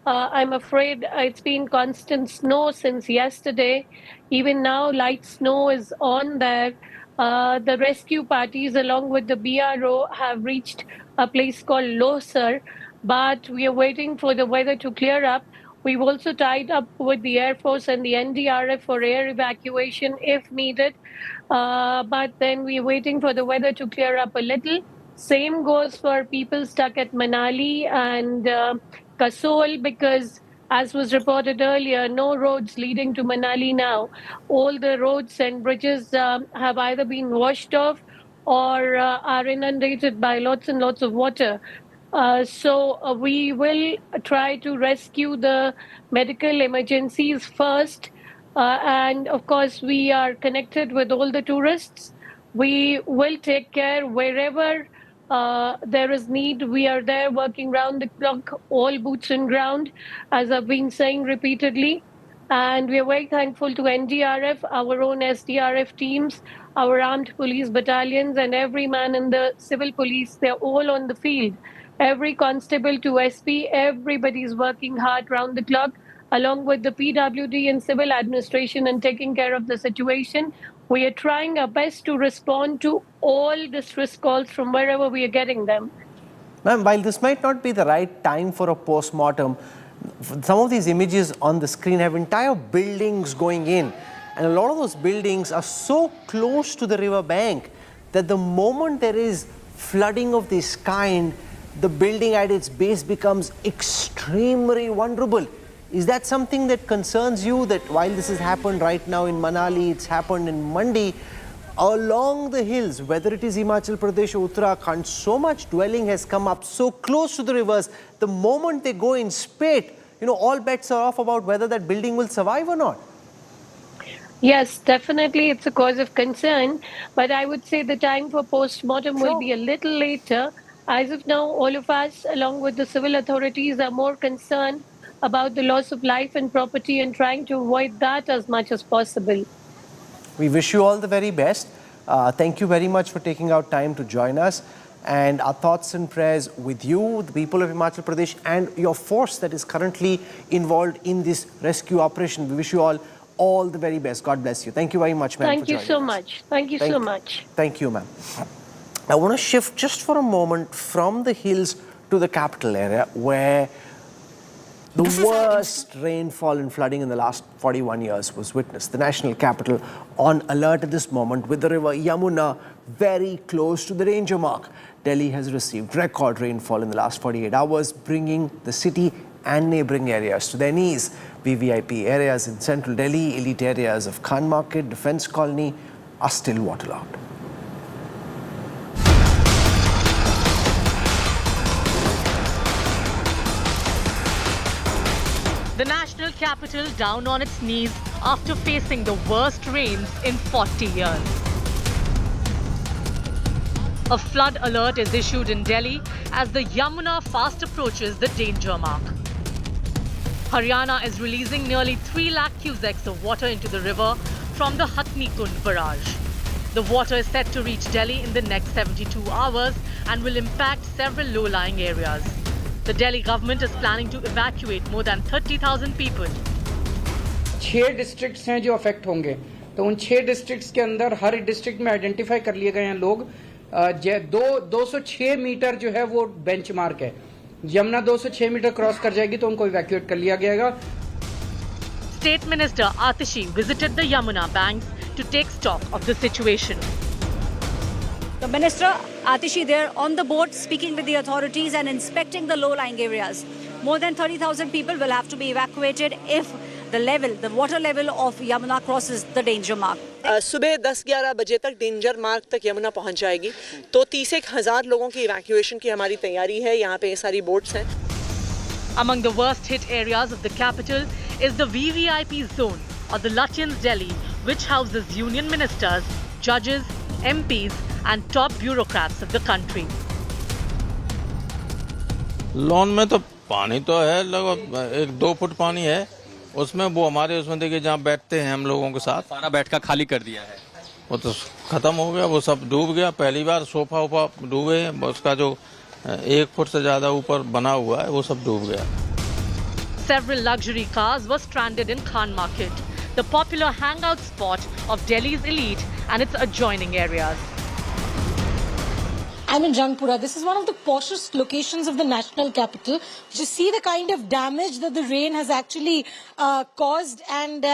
I'm afraid it's been constant snow since yesterday. Even now, light snow is on there. The rescue parties, along with the BRO, have reached a place called Losar, but we are waiting for the weather to clear up. We've also tied up with the Air Force and the NDRF for air evacuation if needed. But then we're waiting for the weather to clear up a little. Same goes for people stuck at Manali and Kasol, because as was reported earlier, no roads leading to Manali now. All the roads and bridges have either been washed off or are inundated by lots and lots of water. So we will try to rescue the medical emergencies first. And of course, we are connected with all the tourists. We will take care wherever there is need. We are there working round the clock, all boots on ground, as I've been saying repeatedly. And we are very thankful to NDRF, our own SDRF teams, our armed police battalions, and every man in the civil police. They're all on the field. Every constable to SP, everybody's working hard round the clock, along with the PWD and civil administration, and taking care of the situation. We are trying our best to respond to all distress calls from wherever we are getting them. Ma'am, while this might not be the right time for a post-mortem, some of these images on the screen have entire buildings going in. And a lot of those buildings are so close to the river bank that the moment there is flooding of this kind, the building at its base becomes extremely vulnerable. Is that something that concerns you, that while this has happened right now in Manali, it's happened in Mandi, along the hills, whether it is Himachal Pradesh or Uttarakhand, so much dwelling has come up so close to the rivers, the moment they go in spate, all bets are off about whether that building will survive or not. Yes, definitely it's a cause of concern, but I would say the time for post-mortem will be a little later. As of now, all of us, along with the civil authorities, are more concerned about the loss of life and property and trying to avoid that as much as possible. We wish you all the very best. Thank you very much for taking out time to join us. And our thoughts and prayers with you, the people of Himachal Pradesh, and your force that is currently involved in this rescue operation. We wish you all the very best. God bless you. Thank you very much, ma'am. Thank you so much. Thank you so much. Thank you, ma'am. I want to shift just for a moment from the hills to the capital area, where the worst rainfall and flooding in the last 41 years was witnessed. The national capital on alert at this moment, with the river Yamuna very close to the danger mark. Delhi has received record rainfall in the last 48 hours, bringing the city and neighbouring areas to their knees. VVIP areas in central Delhi, elite areas of Khan Market, Defence Colony are still waterlogged. The national capital down on its knees, after facing the worst rains in 40 years. A flood alert is issued in Delhi as the Yamuna fast approaches the danger mark. Haryana is releasing nearly 3 lakh cusecs of water into the river from the Hatni Kund barrage. The water is set to reach Delhi in the next 72 hours and will impact several low-lying areas. The Delhi government is planning to evacuate more than 30,000 people. 6 districts हैं जो affect होंगे, तो उन 6 districts के अंदर हर district में identify कर लिए गए हैं लोग। 206 मीटर जो है वो बेंचमार्क है। यमुना 206 मीटर क्रॉस कर जाएगी तो उनको इवैक्यूएट कर लिया जाएगा। State Minister Atishi visited the Yamuna banks to take stock of the situation. The Minister Atishi there on the boat speaking with the authorities and inspecting the low-lying areas. More than 30,000 people will have to be evacuated if the water level of Yamuna crosses the danger mark. सुबह 10-11 बजे तक danger mark तक यमुना पहुंच जाएगी, तो 30,000 लोगों की evacuation की हमारी तैयारी है। यहाँ पे सारी बोट्स हैं। Among the worst hit areas of the capital is the VVIP zone or the Lutyens Delhi, which houses union ministers, judges, MPs and top bureaucrats of the country. Lawn में तो पानी तो है, लगभग 1-2 फुट पानी है उसमें। वो हमारे उसमें देखिए जहाँ बैठते हैं हम लोगों के साथ, सारा बैठका खाली कर दिया है। वो तो खत्म हो गया, वो सब डूब गया। पहली बार सोफा वोफा डूबे हैं, उसका जो 1 फुट से ज्यादा ऊपर बना हुआ है वो सब डूब गया। Several luxury cars were stranded in Khan Market, the popular hangout spot of Delhi's elite and its adjoining areas. I'm in Rangpura. This is one of the poshest locations of the national capital. Just see the kind of damage that the rain has actually caused, and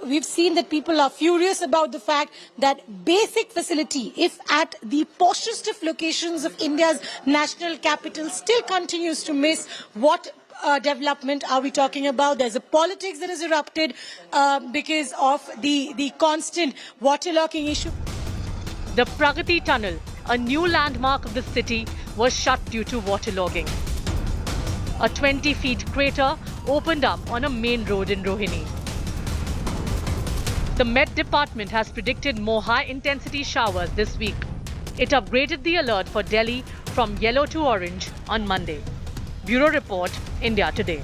we've seen that people are furious about the fact that basic facility, if at the poshest of locations of India's national capital, still continues to miss. What development are we talking about? There's a politics that has erupted because of the constant waterlogging issue. The Pragati Tunnel, a new landmark of the city, was shut due to waterlogging. A 20-feet crater opened up on a main road in Rohini. The Met Department has predicted more high-intensity showers this week. It upgraded the alert for Delhi from yellow to orange on Monday. Bureau Report, India Today.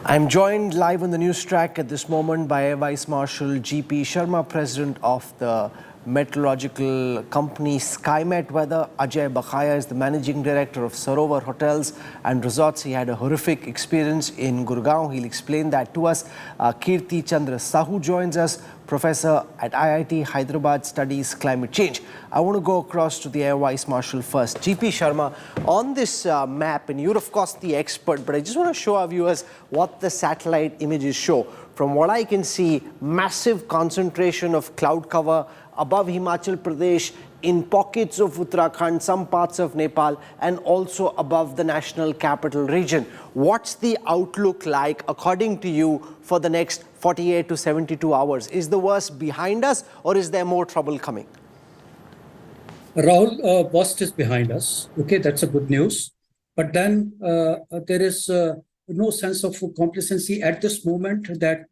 I'm joined live on the news track at this moment by Air Vice Marshal G.P. Sharma, President of the meteorological company SkyMet Weather. Ajay Bakhaya is the Managing Director of Sarovar Hotels and Resorts. He had a horrific experience in Gurgaon. He'll explain that to us. Kirti Chandra Sahu joins us, Professor at IIT Hyderabad, studies climate change. I want to go across to the Air Vice Marshal first. GP Sharma, on this map, and you're of course the expert, but I just want to show our viewers what the satellite images show. From what I can see, massive concentration of cloud cover above Himachal Pradesh, in pockets of Uttarakhand, some parts of Nepal, and also above the national capital region. What's the outlook like, according to you, for the next 48 to 72 hours? Is the worst behind us, or is there more trouble coming? Rahul, worst is behind us. Okay, that's a good news. But then there is no sense of complacency at this moment that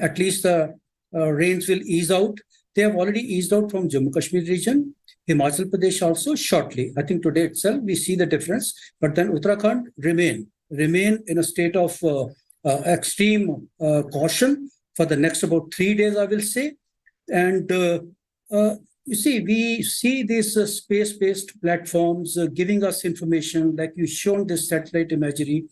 at least the rains will ease out. They have already eased out from Jammu Kashmir region, Himachal Pradesh also shortly. I think today itself we see the difference. But then Uttarakhand remain in a state of extreme caution for the next about 3 days, I will say. And you see, we see these space-based platforms giving us information, like you shown this satellite imagery.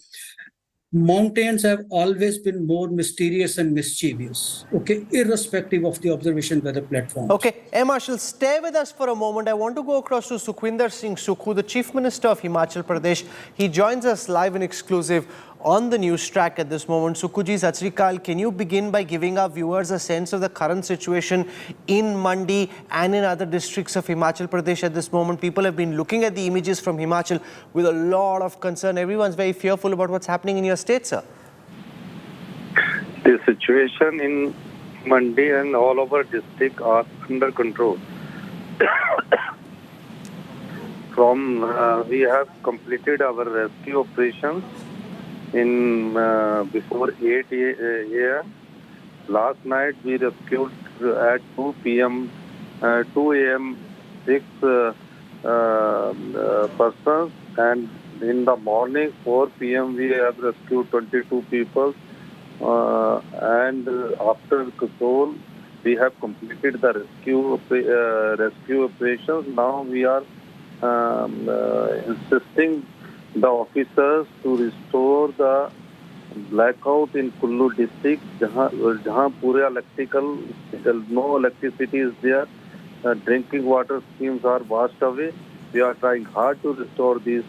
Mountains have always been more mysterious and mischievous, okay, irrespective of the observation weather platforms. Okay, Air Marshal, stay with us for a moment. I want to go across to Sukhvinder Singh Sukhu, the Chief Minister of Himachal Pradesh. He joins us live and exclusive on the news track at this moment. Sukhuji, Sat Sri Akal, can you begin by giving our viewers a sense of the current situation in Mandi and in other districts of Himachal Pradesh at this moment? People have been looking at the images from Himachal with a lot of concern. Everyone's very fearful about what's happening in your state, sir. The situation in Mandi and all over district are under control. We have completed our rescue operations in before 8 a.m. Last night we rescued at 2 p.m. 2 a.m. 6 persons, and in the morning 4 p.m. we have rescued 22 people. And after Kasol, we have completed the rescue operations. Now we are insisting the officers to restore the blackout in Kullu district, जहाँ पूरे electrical, no electricity is there. Drinking water schemes are washed away. We are trying hard to restore these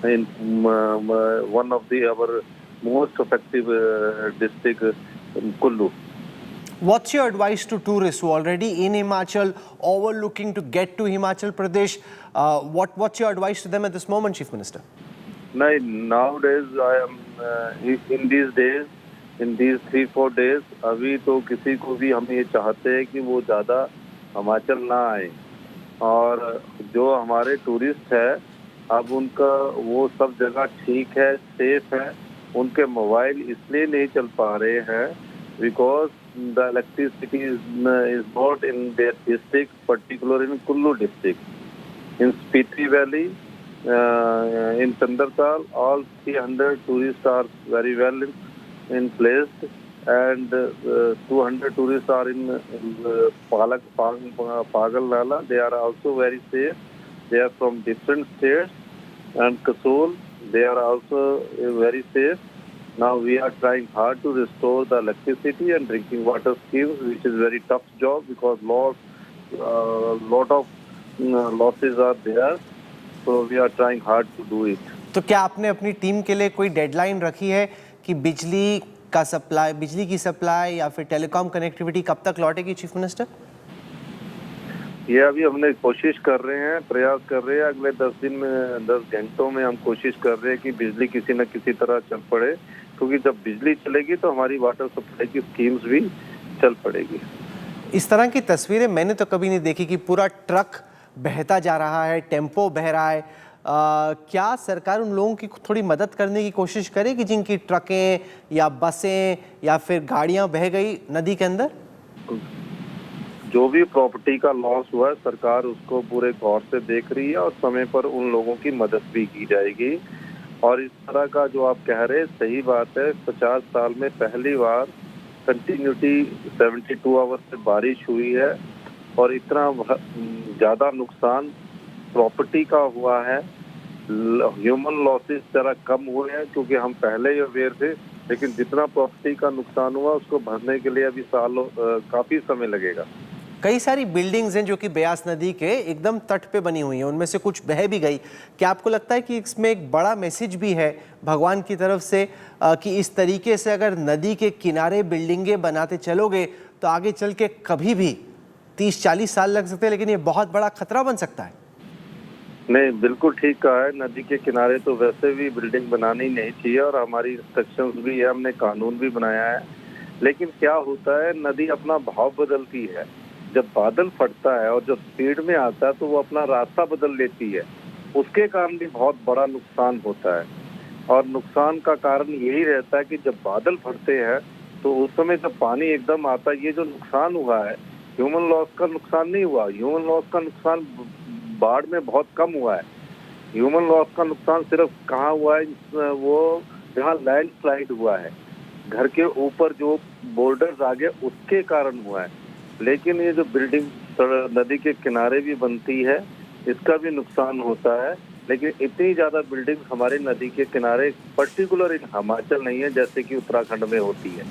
in one of our most effective district, Kullu. What's your advice to tourists who are already in Himachal or were looking to get to Himachal Pradesh? What's your advice to them at this moment, Chief Minister? Nowadays, I am in these days, in these 3-4 days, अभी तो किसी को भी हम ये चाहते हैं कि वो ज़्यादा हिमाचल ना आए, और जो हमारे टूरिस्ट है अब उनका वो सब जगह ठीक है, सेफ है, उनके मोबाइल इसलिए नहीं चल पा रहे हैं because the electricity is not in their district, particularly in Kullu district. In Spiti Valley, in Chandartal, all 300 tourists are very well in placed, and 200 tourists are in Pagal Nala. They are also very safe. They are from different states, and Kasol, they are also very safe. Now we are trying hard to restore the electricity and drinking water schemes, which is very tough job because lot of losses are there. So we are trying hard to do it. तो क्या आपने अपनी team के लिए कोई deadline रखी है कि बिजली की सप्लाई या फिर टेलीकॉम कनेक्टिविटी कब तक लौटेगी, चीफ मिनिस्टर? ये अभी हमने कोशिश कर रहे हैं, प्रयास कर रहे हैं, अगले 10 घंटों में हम कोशिश कर रहे हैं कि बिजली किसी न किसी तरह चल पड़े, क्योंकि जब बिजली चलेगी तो हमारी वाटर सप्लाई की स्कीम्स भी चल पड़ेगी। इस तरह की तस्वीरें मैंने तो कभी नहीं देखी कि पूरा ट्रक बहता जा रहा है, टेम्पो बह रहा है। क्या सरकार उन लोगों की थोड़ी मदद करने की कोशिश करेगी जिनकी ट्रकें या बसें या फिर गाड़ियां बह गई नदी के अंदर? जो भी प्रॉपर्टी का लॉस हुआ है, सरकार उसको पूरे गौर से देख रही है और समय पर उन लोगों की मदद भी की जाएगी। और इस तरह का जो आप कह रहे हैं सही बात है, 50 साल में पहली बार कंटिन्यूटी 72 आवर्स से बारिश हुई है और इतना ज़्यादा नुकसान प्रॉपर्टी का हुआ है। ह्यूमन लॉसेस जरा कम हुए हैं क्योंकि हम पहले ही अवेयर थे, लेकिन जितना प्रॉपर्टी का नुकसान हुआ उसको भरने के लिए अभी काफ़ी समय लगेगा। कई सारी बिल्डिंग्स हैं जो कि ब्यास नदी के एकदम तट पे बनी हुई हैं, उनमें से कुछ बह भी गई। क्या आपको लगता है कि इसमें एक बड़ा मैसेज भी है भगवान की तरफ से कि इस तरीके से अगर नदी के किनारे बिल्डिंगें बनाते चलोगे तो आगे चल के कभी भी 30-40 साल लग सकते हैं, लेकिन ये बहुत बड़ा खतरा बन सकता है? नहीं, बिल्कुल ठीक कहा है। नदी के किनारे तो वैसे भी बिल्डिंग बनानी नहीं चाहिए और हमारी इंस्ट्रक्शंस भी है, हमने कानून भी बनाया है। लेकिन क्या होता है, नदी अपना भाव बदलती है। जब बादल फटता है और जब स्पीड में आता है तो वो अपना रास्ता बदल लेती है, उसके कारण भी बहुत बड़ा नुकसान होता है। और नुकसान का कारण यही रहता है कि जब बादल फटते हैं तो उस समय जब पानी एकदम आता है, ये जो नुकसान हुआ है ह्यूमन लॉस का नुकसान नहीं हुआ। ह्यूमन लॉस का नुकसान बाढ़ में बहुत कम हुआ है। ह्यूमन लॉस का नुकसान सिर्फ कहाँ हुआ है, वो जहाँ लैंडस्लाइड हुआ है, घर के ऊपर जो बोर्डर्स आ गए उसके कारण हुआ है। लेकिन ये जो बिल्डिंग नदी के किनारे भी बनती है इसका भी नुकसान होता है। लेकिन इतनी ज़्यादा बिल्डिंग हमारे नदी के किनारे पर्टिकुलर इन हिमाचल नहीं है जैसे कि उत्तराखंड में होती है।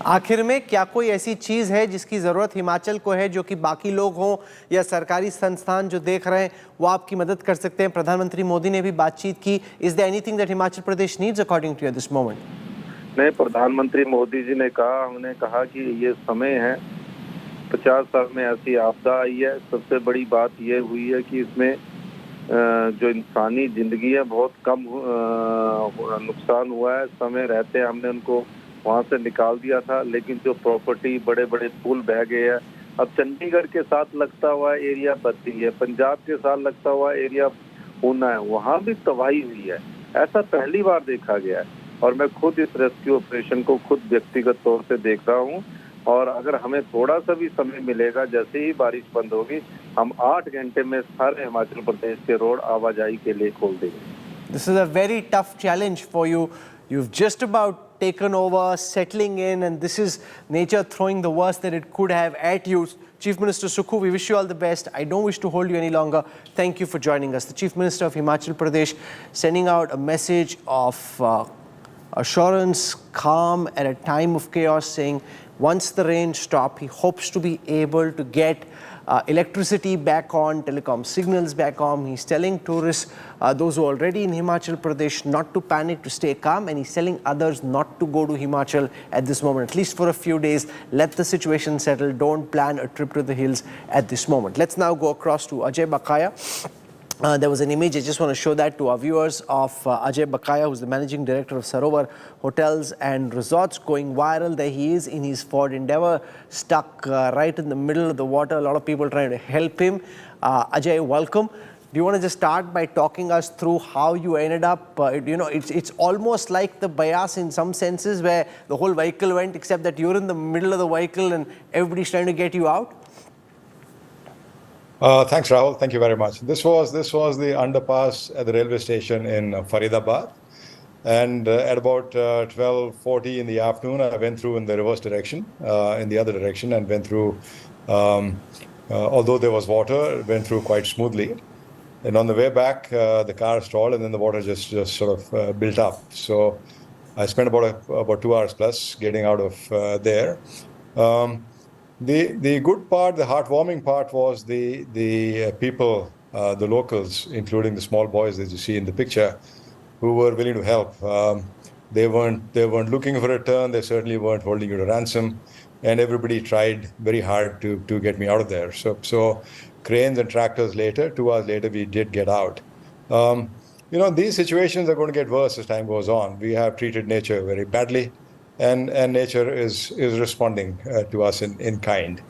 आखिर में क्या कोई ऐसी चीज़ है जिसकी ज़रूरत हिमाचल को है जो कि बाकी लोग हों या सरकारी संस्थान जो देख रहे हैं वो आपकी मदद कर सकते हैं? प्रधानमंत्री मोदी ने भी बातचीत की। Is there anything that Himachal Pradesh needs according to you at this moment? नहीं, प्रधानमंत्री मोदी जी ने कहा, हमने कहा कि ये समय है, 50 साल में ऐसी आपदा आई है। सबसे बड़ी बात ये हुई है कि इसमें जो इंसानी जिंदगी है बहुत कम नुकसान हुआ है। समय रहते हमने उनको वहाँ से निकाल दिया था, लेकिन जो प्रॉपर्टी, बड़े बड़े पुल बह गए हैं। अब चंडीगढ़ के साथ लगता हुआ एरिया बद्दी है, पंजाब के साथ लगता हुआ एरिया ऊना है, वहाँ भी तबाही हुई है। ऐसा पहली बार देखा गया है। और मैं खुद इस रेस्क्यू ऑपरेशन को खुद व्यक्तिगत तौर से देख रहा हूँ। और अगर हमें थोड़ा सा भी समय मिलेगा, जैसे ही बारिश बंद होगी, हम 8 घंटे में सारे हिमाचल प्रदेश के रोड आवाजाही के लिए खोल देंगे। This is a very tough challenge for you. You've just about taken over, settling in, and this is nature throwing the worst that it could have at you. Chief Minister Sukhu, we wish you all the best. I don't wish to hold you any longer. Thank you for joining us. The Chief Minister of Himachal Pradesh sending out a message of assurance, calm at a time of chaos, saying once the rain stops, he hopes to be able to get electricity back on, telecom signals back on. He's telling tourists, those who are already in Himachal Pradesh, not to panic, to stay calm, and he's telling others not to go to Himachal at this moment, at least for a few days. Let the situation settle. Don't plan a trip to the hills at this moment. Let's now go across to Ajay Bakaya. There was an image, I just want to show that to our viewers, of Ajay Bakaya, who's the Managing Director of Sarovar Hotels and Resorts, going viral. There he is in his Ford Endeavour, stuck right in the middle of the water. A lot of people trying to help him. Ajay, welcome. Do you want to just start by talking us through how you ended up, it's almost like the Bias in some senses, where the whole vehicle went, except that you're in the middle of the vehicle and everybody's trying to get you out? Thanks, Rahul. Thank you very much. This was the underpass at the railway station in Faridabad, and at about 12:40 in the afternoon, I went through in the reverse direction, in the other direction, and went through. Although there was water, went through quite smoothly. And on the way back, the car stalled, and then the water just sort of built up. So I spent about 2 hours plus getting out of there. The good part, the heartwarming part, was the people, the locals, including the small boys that you see in the picture, who were willing to help. They weren't looking for a return. They certainly weren't holding you to ransom, and everybody tried very hard to get me out of there. So cranes and tractors later, 2 hours later, we did get out. These situations are going to get worse as time goes on. We have treated nature very badly. And nature is responding to us in kind.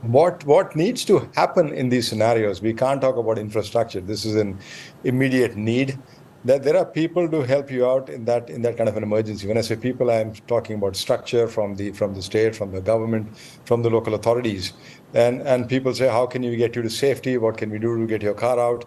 What needs to happen in these scenarios? We can't talk about infrastructure. This is an immediate need. That there are people to help you out in that kind of an emergency. When I say people, I'm talking about structure from the state, from the government, from the local authorities. And people say, how can we get you to safety? What can we do to get your car out?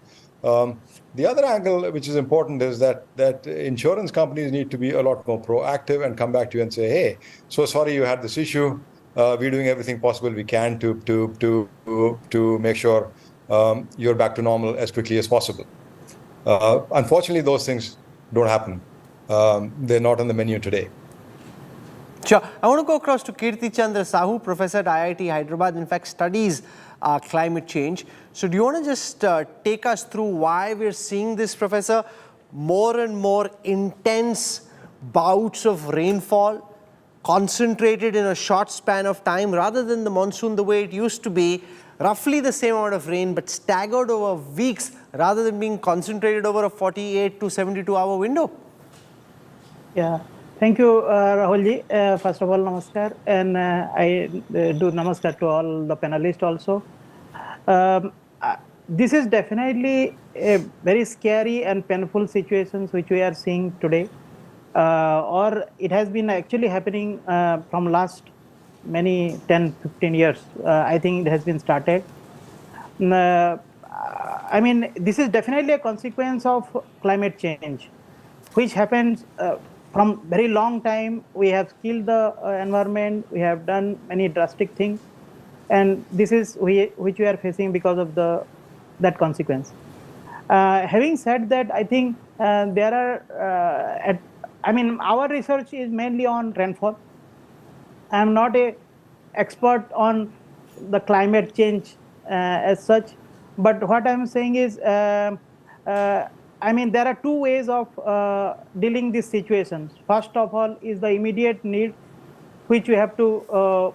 The other angle, which is important, is that insurance companies need to be a lot more proactive and come back to you and say, hey, so sorry you had this issue. We're doing everything possible we can to make sure you're back to normal as quickly as possible. Unfortunately, those things don't happen. They're not on the menu today. Sure. I want to go across to Kirti Chandra Sahu, professor at IIT Hyderabad, in fact studies climate change. So do you want to just take us through why we're seeing this, Professor, more and more intense bouts of rainfall concentrated in a short span of time, rather than the monsoon the way it used to be, roughly the same amount of rain but staggered over weeks rather than being concentrated over a 48 to 72 hour window? Yeah. Thank you, Rahulji. First of all, namaskar, and I do namaskar to all the panelists also. This is definitely a very scary and painful situation which we are seeing today, or it has been actually happening from last many 10-15 years. I think it has been started. I mean, this is definitely a consequence of climate change, which happens from very long time. We have killed the environment. We have done many drastic things, and this is which we are facing because of that consequence. Having said that, I think there are. Our research is mainly on rainfall. I am not an expert on the climate change as such, but what I am saying is, there are two ways of dealing these situations. First of all is the immediate need, which we have to,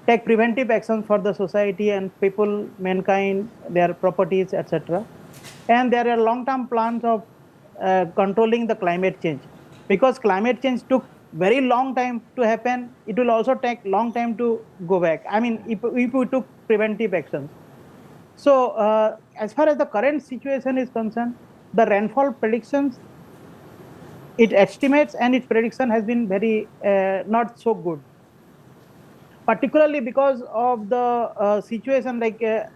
take preventive actions for the society and people, mankind, their properties, etc. And there are long-term plans of controlling the climate change. Because climate change took very long time to happen, it will also take long time to go back. If we took preventive actions. So as far as the current situation is concerned, the rainfall predictions its estimates and its prediction has been very not so good, particularly because of the situation.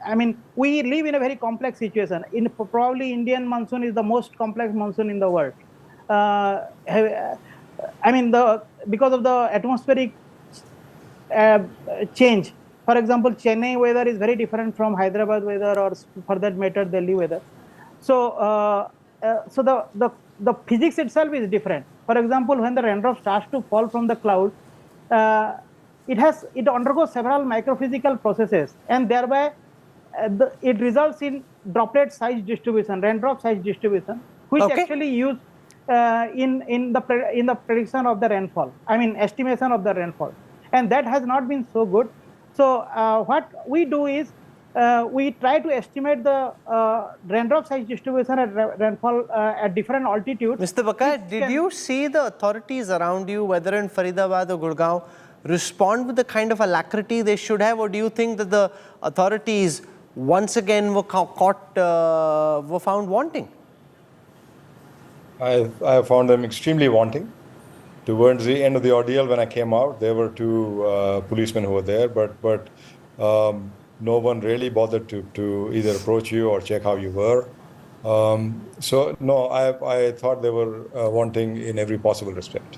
I mean, we live in a very complex situation. Probably Indian monsoon is the most complex monsoon in the world. I mean, because of the atmospheric change. For example, Chennai weather is very different from Hyderabad weather, or for that matter, Delhi weather. So, the physics itself is different. For example, when the raindrop starts to fall from the cloud, it undergoes several microphysical processes, and thereby it results in droplet size distribution, raindrop size distribution, which actually used in the prediction of the rainfall. I mean, estimation of the rainfall, and that has not been so good. So what we do is we try to estimate the raindrop size distribution at rainfall at different altitudes. Mr. Bakay, did you see the authorities around you, whether in Faridabad or Gurgaon, respond with the kind of alacrity they should have, or do you think that the authorities once again were found wanting? I found them extremely wanting. Towards the end of the ordeal, when I came out, there were two policemen who were there, but no one really bothered to either approach you or check how you were. So no, I thought they were wanting in every possible respect.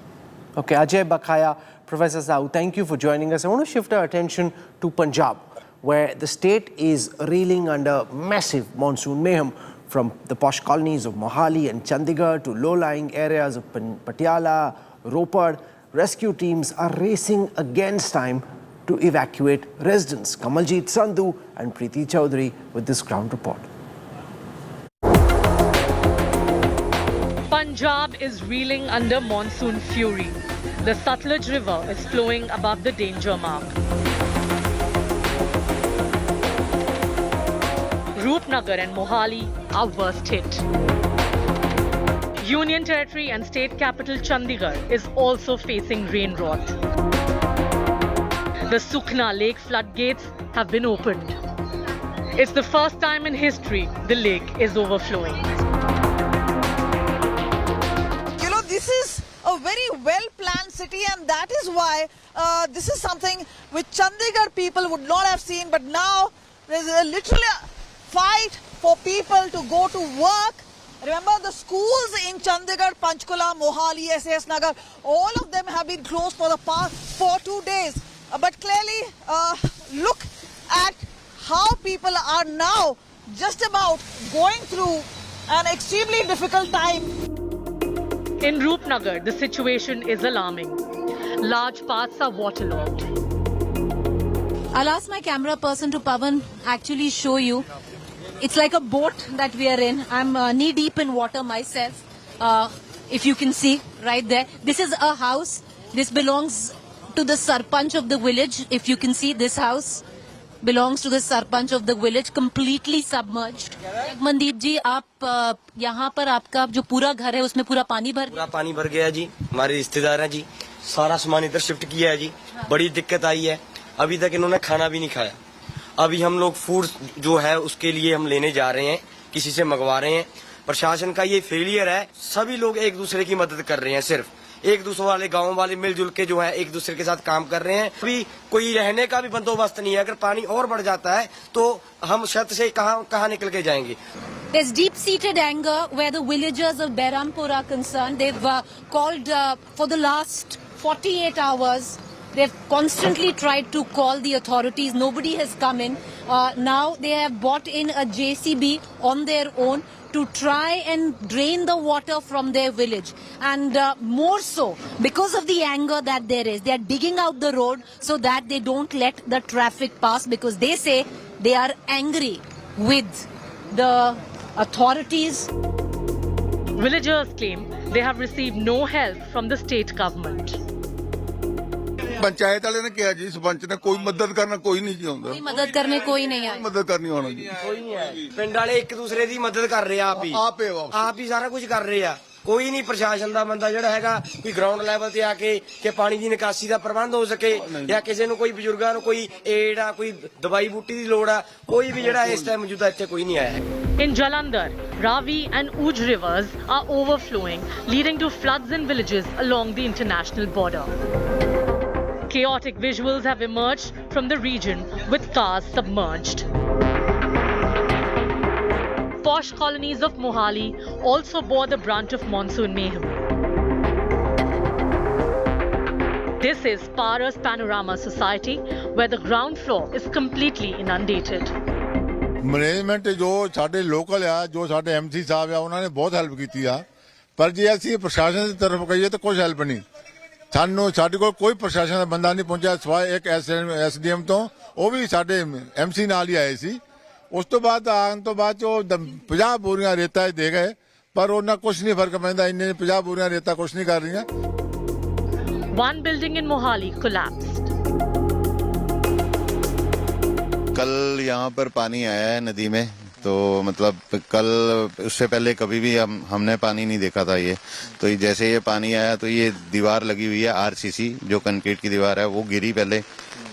Okay, Ajay Bakhaya, Professor Sahu, thank you for joining us. I want to shift our attention to Punjab, where the state is reeling under massive monsoon mayhem, from the posh colonies of Mohali and Chandigarh to low-lying areas of Patiala, Ropar. Rescue teams are racing against time to evacuate residents. Kamaljeet Sandhu and Preeti Chaudhary with this ground report. Punjab is reeling under monsoon fury. The Sutlej River is flowing above the danger mark. Roopnagar and Mohali are worst hit. Union Territory and state capital Chandigarh is also facing rain rot. The Sukhna Lake floodgates have been opened. It's the first time in history the lake is overflowing. You know, this is a very well-planned city, and that is why this is something which Chandigarh people would not have seen, but now there's literally a fight for people to go to work. Remember, the schools in Chandigarh, Panchkula, Mohali, SAS Nagar, all of them have been closed for the past 2 days. But clearly, look at how people are now just about going through an extremely difficult time. In Roopnagar, the situation is alarming. Large paths are waterlogged. I'll ask my camera person to Pavan actually show you. It's like a boat that we are in. I'm knee deep in water myself. If you can see right there. This is a house. This belongs to the Sarpanch of the village. If you can see, this house belongs to the Sarpanch of the village, completely submerged. Mandeep ji, आप यहाँ पर आपका जो पूरा घर है उसमें पूरा पानी भर गया जी. हमारे रिश्तेदार हैं जी. सारा सामान इधर शिफ्ट किया है जी. बड़ी दिक्कत आई है. अभी तक इन्होंने खाना भी नहीं खाया. अभी हम लोग फूड जो है उसके लिए हम लेने जा रहे हैं, किसी से मंगवा रहे हैं. प्रशासन का ये फेलियर है. सभी लोग एक दूसरे की मदद कर रहे हैं. सिर्फ एक दूसरे वाले गांव वाले मिलजुल के जो है एक दूसरे के साथ काम कर रहे हैं. अभी कोई रहने का भी बंदोबस्त नहीं है. अगर पानी और बढ़ जाता है तो हम छत से कहाँ निकल के जाएंगे. There's deep-seated anger where the villagers of Behrampur are concerned. They've called for the last 48 hours. They've constantly tried to call the authorities. Nobody has come in. Now they have bought in a JCB on their own to try and drain the water from their village. And more so, because of the anger that there is, they are digging out the road so that they don't let the traffic pass, because they say they are angry with the authorities. Villagers claim they have received no help from the state government. Panchayat वाले ने किया जी, सरपंच ने कोई मदद करना कोई नहीं चाहता. कोई मदद करने कोई नहीं आया. मदद करनी होना जी. कोई नहीं है. पिंड वाले एक दूसरे की मदद कर रहे हैं. आप ही सारा कुछ कर रहे हैं. ਕੋਈ ਨਹੀਂ ਪ੍ਰਸ਼ਾਸਨ ਦਾ ਬੰਦਾ ਜਿਹੜਾ ਹੈਗਾ ਕੋਈ ਗਰਾਊਂਡ ਲੈਵਲ ਤੇ ਆ ਕੇ ਕਿ ਪਾਣੀ ਦੀ ਨਿਕਾਸੀ ਦਾ ਪ੍ਰਬੰਧ ਹੋ ਸਕੇ ਜਾਂ ਕਿਸੇ ਨੂੰ ਕੋਈ ਬਜ਼ੁਰਗਾਂ ਨੂੰ ਕੋਈ ਏਡ ਆ ਕੋਈ ਦਵਾਈ ਬੂਟੀ ਦੀ ਲੋੜ ਆ ਕੋਈ ਵੀ ਜਿਹੜਾ ਇਸ ਟਾਈਮ ਮੌਜੂਦਾ ਇੱਥੇ ਕੋਈ ਨਹੀਂ ਆਇਆ ਹੈ। In Jalandhar, Ravi and Uj rivers are overflowing, leading to floods in villages along the international border. Chaotic visuals have emerged from the region with cars submerged. Posh colonies of Mohali also bore the brunt of monsoon mayhem. This is Paras Panorama Society, where the ground floor is completely inundated. Management ਜੋ ਸਾਡੇ local ਆ ਜੋ ਸਾਡੇ MC ਸਾਹਿਬ ਆ ਉਹਨਾਂ ਨੇ ਬਹੁਤ help ਕੀਤੀ ਆ ਪਰ ਜੇ ਅਸੀਂ ਪ੍ਰਸ਼ਾਸਨ ਦੀ ਤਰਫ ਕਹੀਏ ਤਾਂ ਕੁਝ ਹੈਲਪ ਨਹੀਂ ਸਾਡੇ ਕੋਲ ਕੋਈ ਪ੍ਰਸ਼ਾਸਨ ਦਾ ਬੰਦਾ ਨਹੀਂ ਪਹੁੰਚਿਆ ਸਿਵਾਏ ਇੱਕ ਐਸਡੀਐਮ ਤੋਂ ਉਹ ਵੀ ਸਾਡੇ ਐਮਸੀ ਨਾਲ ਹੀ ਆਏ ਸੀ ਉਸ ਤੋਂ ਬਾਅਦ ਆਉਣ ਤੋਂ ਬਾਅਦ ਉਹ 50 ਬੋਰੀਆਂ ਰੇਤਾ ਦੇ ਗਏ ਪਰ ਉਹਨਾਂ ਕੁਝ ਨਹੀਂ ਫਰਕ ਪੈਂਦਾ ਇੰਨੇ 50 ਬੋਰੀਆਂ ਰੇਤਾ ਕੁਝ ਨਹੀਂ ਕਰ ਰਹੀਆਂ। One building in Mohali collapsed. कल यहाँ पर पानी आया है नदी में तो मतलब कल उससे पहले कभी भी हमने पानी नहीं देखा था ये तो जैसे ये पानी आया तो ये दीवार लगी हुई है आरसीसी जो कंक्रीट की दीवार है वो गिरी पहले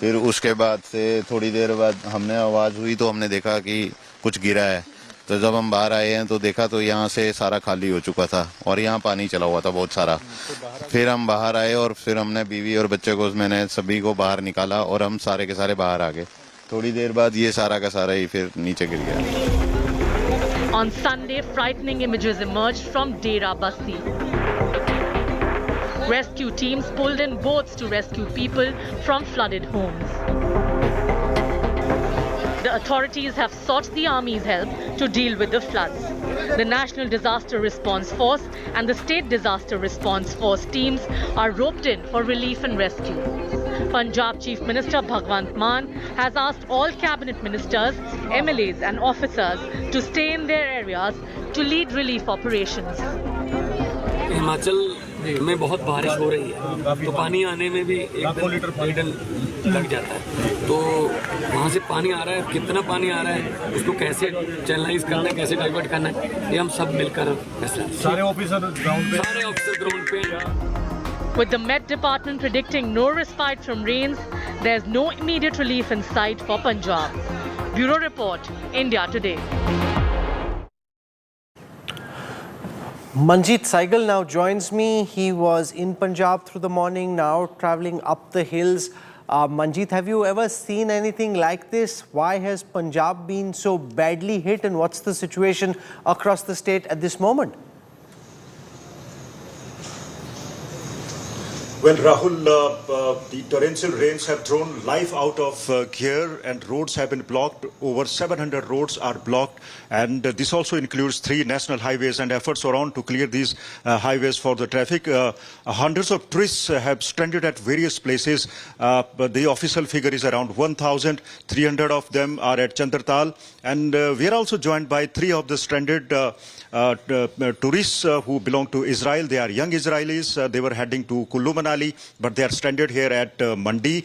फिर उसके बाद से थोड़ी देर बाद हमने आवाज हुई तो हमने देखा कि कुछ गिरा है तो जब हम बाहर आए हैं तो देखा तो यहाँ से सारा खाली हो चुका था और यहाँ पानी चला हुआ था बहुत सारा। फिर हम बाहर आए और फिर हमने बीवी और बच्चे को मैंने सभी को बाहर निकाला और हम सारे के सारे बाहर आ गए। थोड़ी देर बाद ये सारा का सारा ही फिर नीचे गिर गया। On Sunday, frightening images emerged from Dera Basti. Rescue teams pulled in boats to rescue people from flooded homes. The authorities have sought the army's help to deal with the floods. The National Disaster Response Force and the State Disaster Response Force teams are roped in for relief and rescue. Punjab Chief Minister Bhagwant Mann has asked all cabinet ministers, MLAs and officers to stay in their areas to lead relief operations. Himachal में बहुत बारिश हो रही है तो पानी आने में भी एक दिन लग जाता है तो वहाँ से पानी आ रहा है कितना पानी आ रहा है उसको कैसे चैनलाइज करना है कैसे डाइवर्ट करना है ये हम सब मिलकर सारे ऑफिसर ग्राउंड पे। With the Met Department predicting no respite from rains, there's no immediate relief in sight for Punjab. Bureau Report, India Today. Manjeet Saigal now joins me. He was in Punjab through the morning, now travelling up the hills. Manjeet, have you ever seen anything like this? Why has Punjab been so badly hit and what's the situation across the state at this moment? Well, Rahul, the torrential rains have thrown life out of gear and roads have been blocked. Over 700 roads are blocked and this also includes 3 national highways and efforts are on to clear these highways for the traffic. Hundreds of tourists have stranded at various places. But the official figure is around 1,300 of them are at Chandratal and we are also joined by 3 of the stranded tourists who belong to Israel. They are young Israelis. They were heading to Kullu Manali, but they are stranded here at Mandi.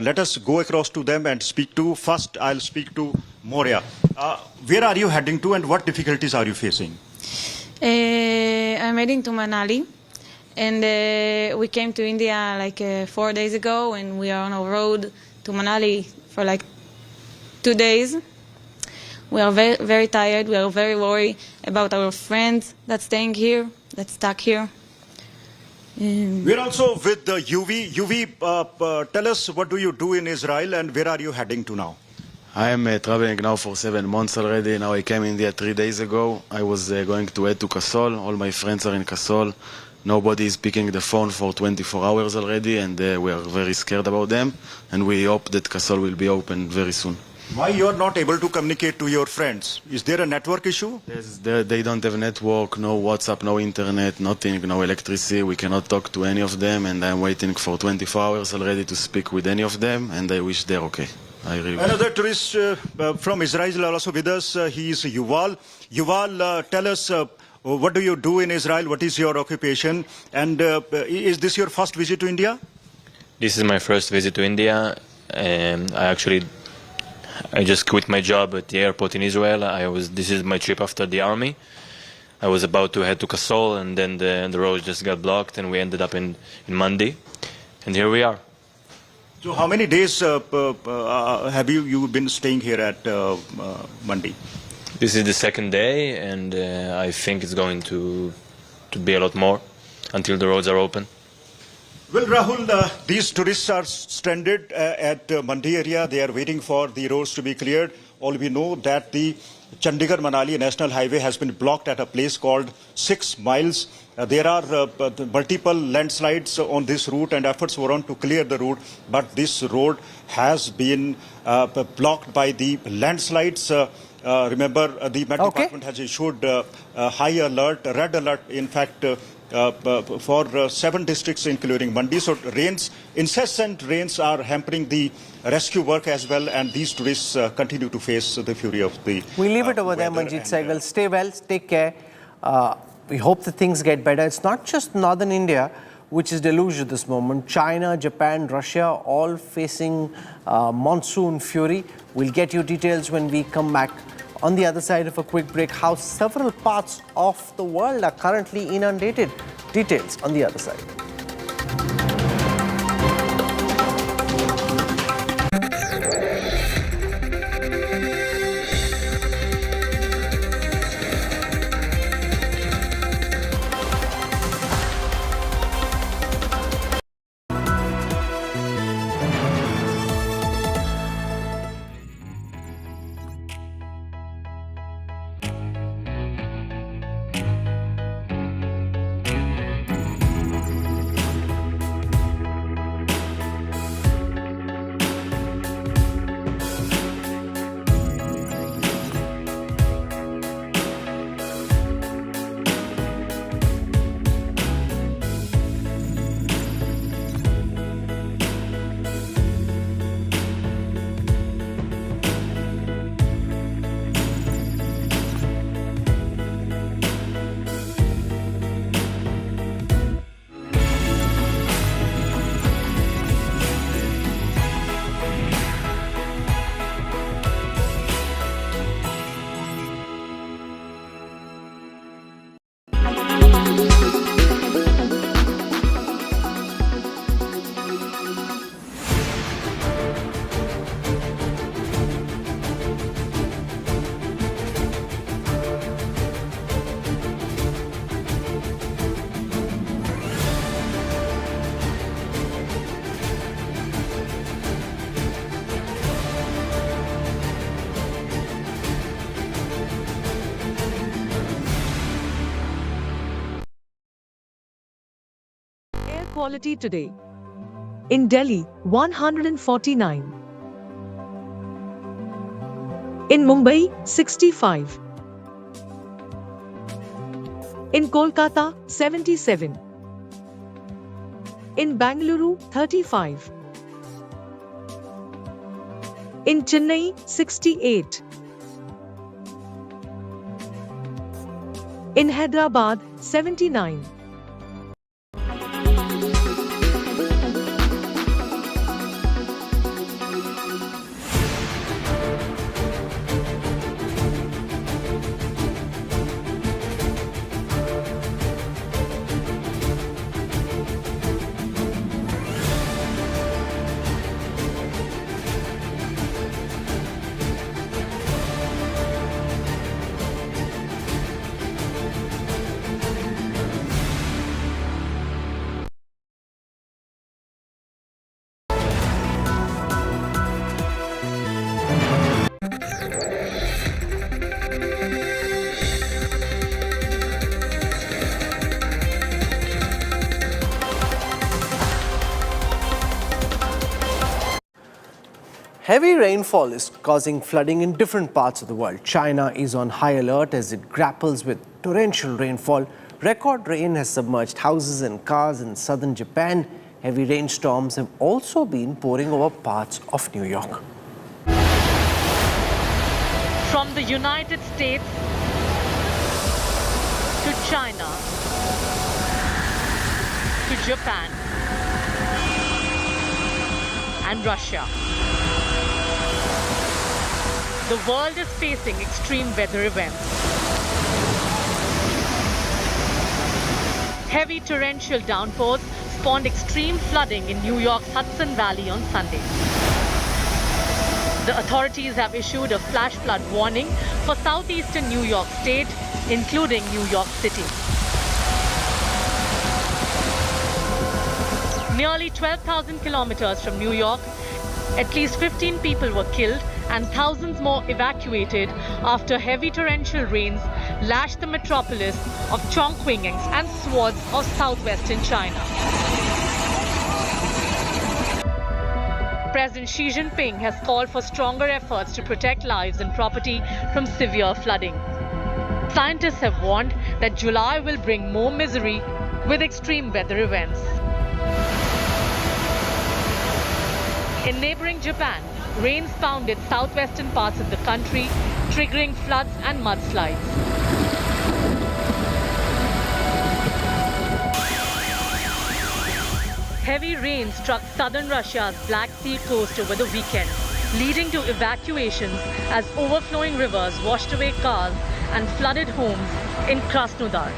Let us go across to them and speak to. First, I'll speak to Moria. Where are you heading to and what difficulties are you facing? I'm heading to Manali. And we came to India like 4 days ago and we are on a road to Manali for like 2 days. We are very, very tired. We are very worried about our friends that's staying here, that's stuck here. We're also with the UV. UV, tell us what do you do in Israel and where are you heading to now? I am traveling now for 7 months already. Now I came India 3 days ago. I was going to head to Kasol. All my friends are in Kasol. Nobody is picking the phone for 24 hours already and we are very scared about them and we hope that Kasol will be open very soon. Why you are not able to communicate to your friends? Is there a network issue? Yes, they don't have network, no WhatsApp, no internet, nothing, no electricity. We cannot talk to any of them and I'm waiting for 24 hours already to speak with any of them and I wish they're okay. Another tourist from Israel also with us. He is Yuval. Yuval, tell us what do you do in Israel? What is your occupation? And is this your first visit to India? This is my first visit to India. I just quit my job at the airport in Israel. This is my trip after the army. I was about to head to Kasol, and then the road just got blocked, and we ended up in Mandi, and here we are. So how many days have you been staying here at Mandi? This is the second day, and I think it's going to be a lot more until the roads are open. Well, Rahul, these tourists are stranded at Mandi area. They are waiting for the roads to be cleared. All we know that the Chandigarh-Manali National Highway has been blocked at a place called 6 Miles. There are multiple landslides on this route, and efforts were on to clear the route. But this road has been blocked by the landslides. Remember, the Met Department has issued high alert, red alert, in fact, for 7 districts, including Mandi. So incessant rains are hampering the rescue work as well, and these tourists continue to face the fury of the We leave it over there, Manjeet Sehgal. Stay well, take care. We hope that things get better. It's not just northern India which is deluged at this moment. China, Japan, Russia, all facing monsoon fury. We'll get you details when we come back on the other side of a quick break. How several parts of the world are currently inundated. Details on the other side. Quality today. In Delhi, 149. In Mumbai, 65. In Kolkata, 77. In Bangalore, 35. In Chennai, 68. In Hyderabad, 79. Heavy rainfall is causing flooding in different parts of the world. China is on high alert as it grapples with torrential rainfall. Record rain has submerged houses and cars in southern Japan. Heavy rainstorms have also been pouring over parts of New York. From the United States to China to Japan and Russia. The world is facing extreme weather events. Heavy torrential downpours spawned extreme flooding in New York's Hudson Valley on Sunday. The authorities have issued a flash flood warning for southeastern New York State, including New York City. Nearly 12,000 kilometers from New York, at least 15 people were killed and thousands more evacuated after heavy torrential rains lashed the metropolis of Chongqing and swaths of southwestern China. President Xi Jinping has called for stronger efforts to protect lives and property from severe flooding. Scientists have warned that July will bring more misery with extreme weather events. In neighboring Japan, rains pounded southwestern parts of the country, triggering floods and mudslides. Heavy rain struck southern Russia's Black Sea coast over the weekend, leading to evacuations as overflowing rivers washed away cars and flooded homes in Krasnodar.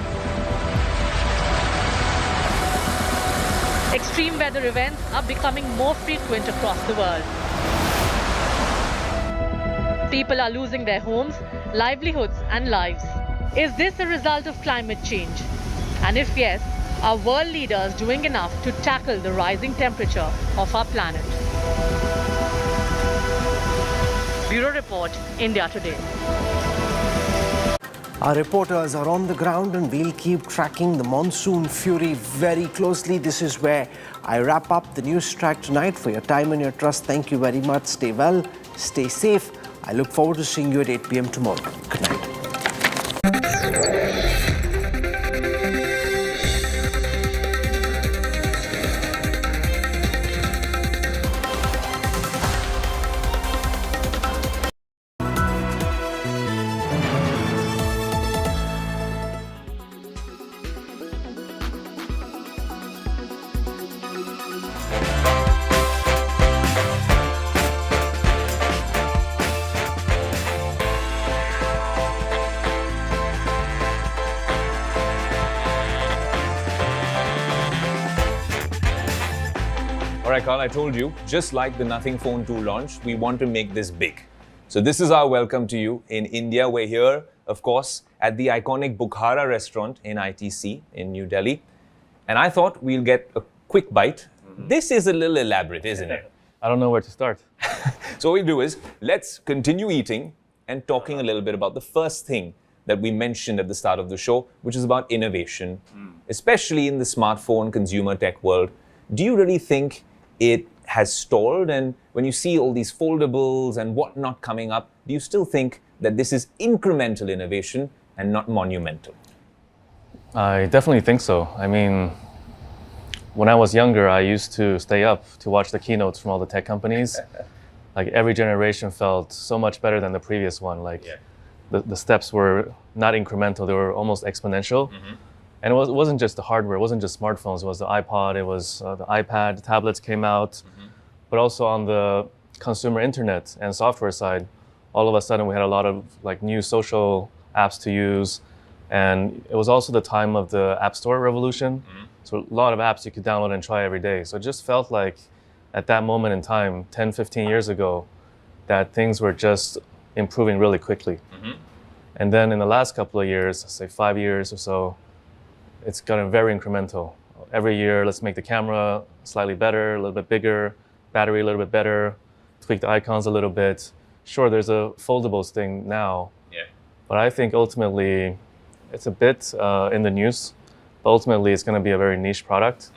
Extreme weather events are becoming more frequent across the world. People are losing their homes, livelihoods and lives. Is this a result of climate change? And if yes, are world leaders doing enough to tackle the rising temperature of our planet? Bureau Report, India Today. Our reporters are on the ground and we'll keep tracking the monsoon fury very closely. This is where I wrap up the news track tonight. For your time and your trust, thank you very much. Stay well, stay safe. I look forward to seeing you at 8 p.m. tomorrow. Good night. Alright Carl, I told you, just like the Nothing Phone 2 launch, we want to make this big. So this is our welcome to you in India. We're here, of course, at the iconic Bukhara restaurant in ITC in New Delhi. And I thought we'll get a quick bite. This is a little elaborate, isn't it? I don't know where to start. So what we'll do is, let's continue eating and talking a little bit about the first thing that we mentioned at the start of the show, which is about innovation, especially in the smartphone consumer tech world. Do you really think it has stalled? And when you see all these foldables and whatnot coming up, do you still think that this is incremental innovation and not monumental? I definitely think so. I mean, when I was younger, I used to stay up to watch the keynotes from all the tech companies. Like every generation felt so much better than the previous one. Like the steps were not incremental, they were almost exponential. And it wasn't just the hardware, it wasn't just smartphones, it was the iPod, it was the iPad, the tablets came out. But also on the consumer internet and software side, all of a sudden we had a lot of like new social apps to use. And it was also the time of the App Store revolution. So a lot of apps you could download and try every day. So it just felt like at that moment in time, 10, 15 years ago, that things were just improving really quickly. And then in the last couple of years, say 5 years or so, it's gotten very incremental. Every year, let's make the camera slightly better, a little bit bigger, battery a little bit better, tweak the icons a little bit. Sure, there's a foldables thing now, but I think ultimately it's a bit in the news, but ultimately it's going to be a very niche product.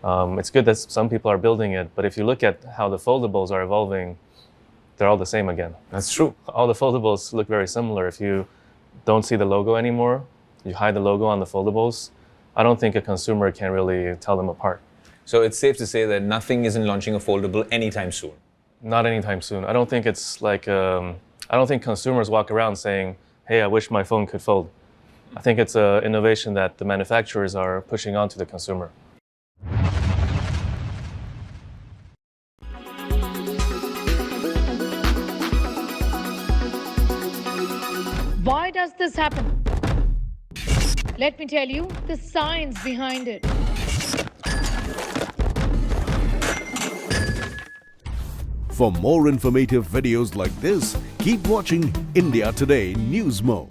It's good that some people are building it, but if you look at how the foldables are evolving, they're all the same again. That's true. All the foldables look very similar. If you don't see the logo anymore, you hide the logo on the foldables, I don't think a consumer can really tell them apart. So it's safe to say that nothing isn't launching a foldable anytime soon? Not anytime soon. I don't think it's like, I don't think consumers walk around saying, hey, I wish my phone could fold. I think it's an innovation that the manufacturers are pushing onto the consumer. Why does this happen? Let me tell you the science behind it. For more informative videos like this, keep watching India Today News Mo.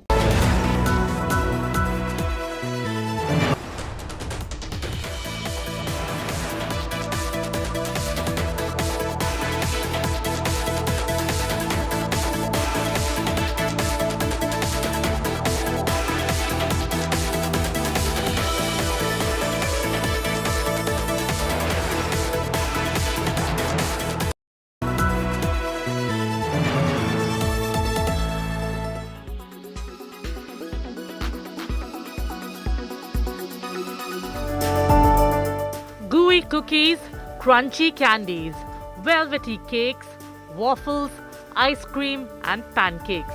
Gooey cookies, crunchy candies, velvety cakes, waffles, ice cream and pancakes.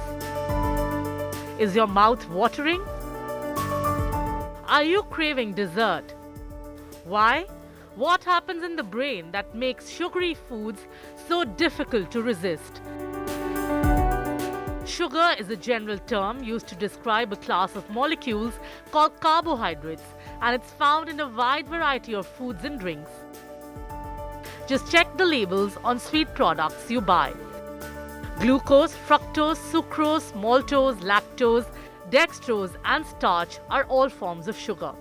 Is your mouth watering? Are you craving dessert? Why? What happens in the brain that makes sugary foods so difficult to resist? Sugar is a general term used to describe a class of molecules called carbohydrates, and it's found in a wide variety of foods and drinks. Just check the labels on sweet products you buy. Glucose, fructose, sucrose, maltose, lactose, dextrose and starch are all forms of sugar.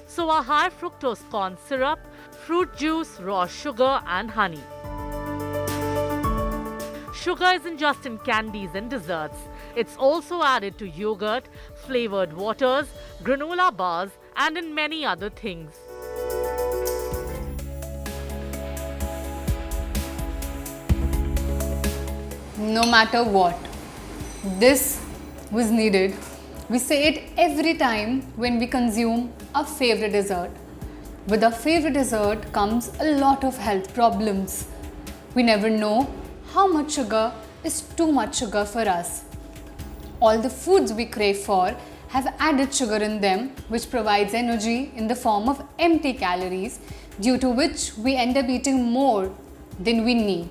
So are high fructose corn syrup, fruit juice, raw sugar and honey. Sugar isn't just in candies and desserts. It's also added to yogurt, flavored waters, granola bars and in many other things. No matter what, this was needed. We say it every time when we consume our favorite dessert. With our favorite dessert comes a lot of health problems. We never know how much sugar is too much sugar for us. All the foods we crave for have added sugar in them, which provides energy in the form of empty calories, due to which we end up eating more than we need.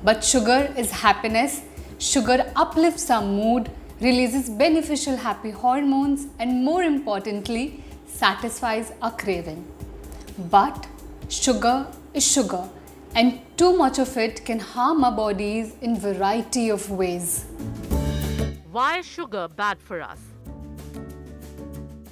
But sugar is happiness. Sugar uplifts our mood, releases beneficial happy hormones, and more importantly, satisfies our craving. But sugar is sugar, and too much of it can harm our bodies in variety of ways. Why is sugar bad for us?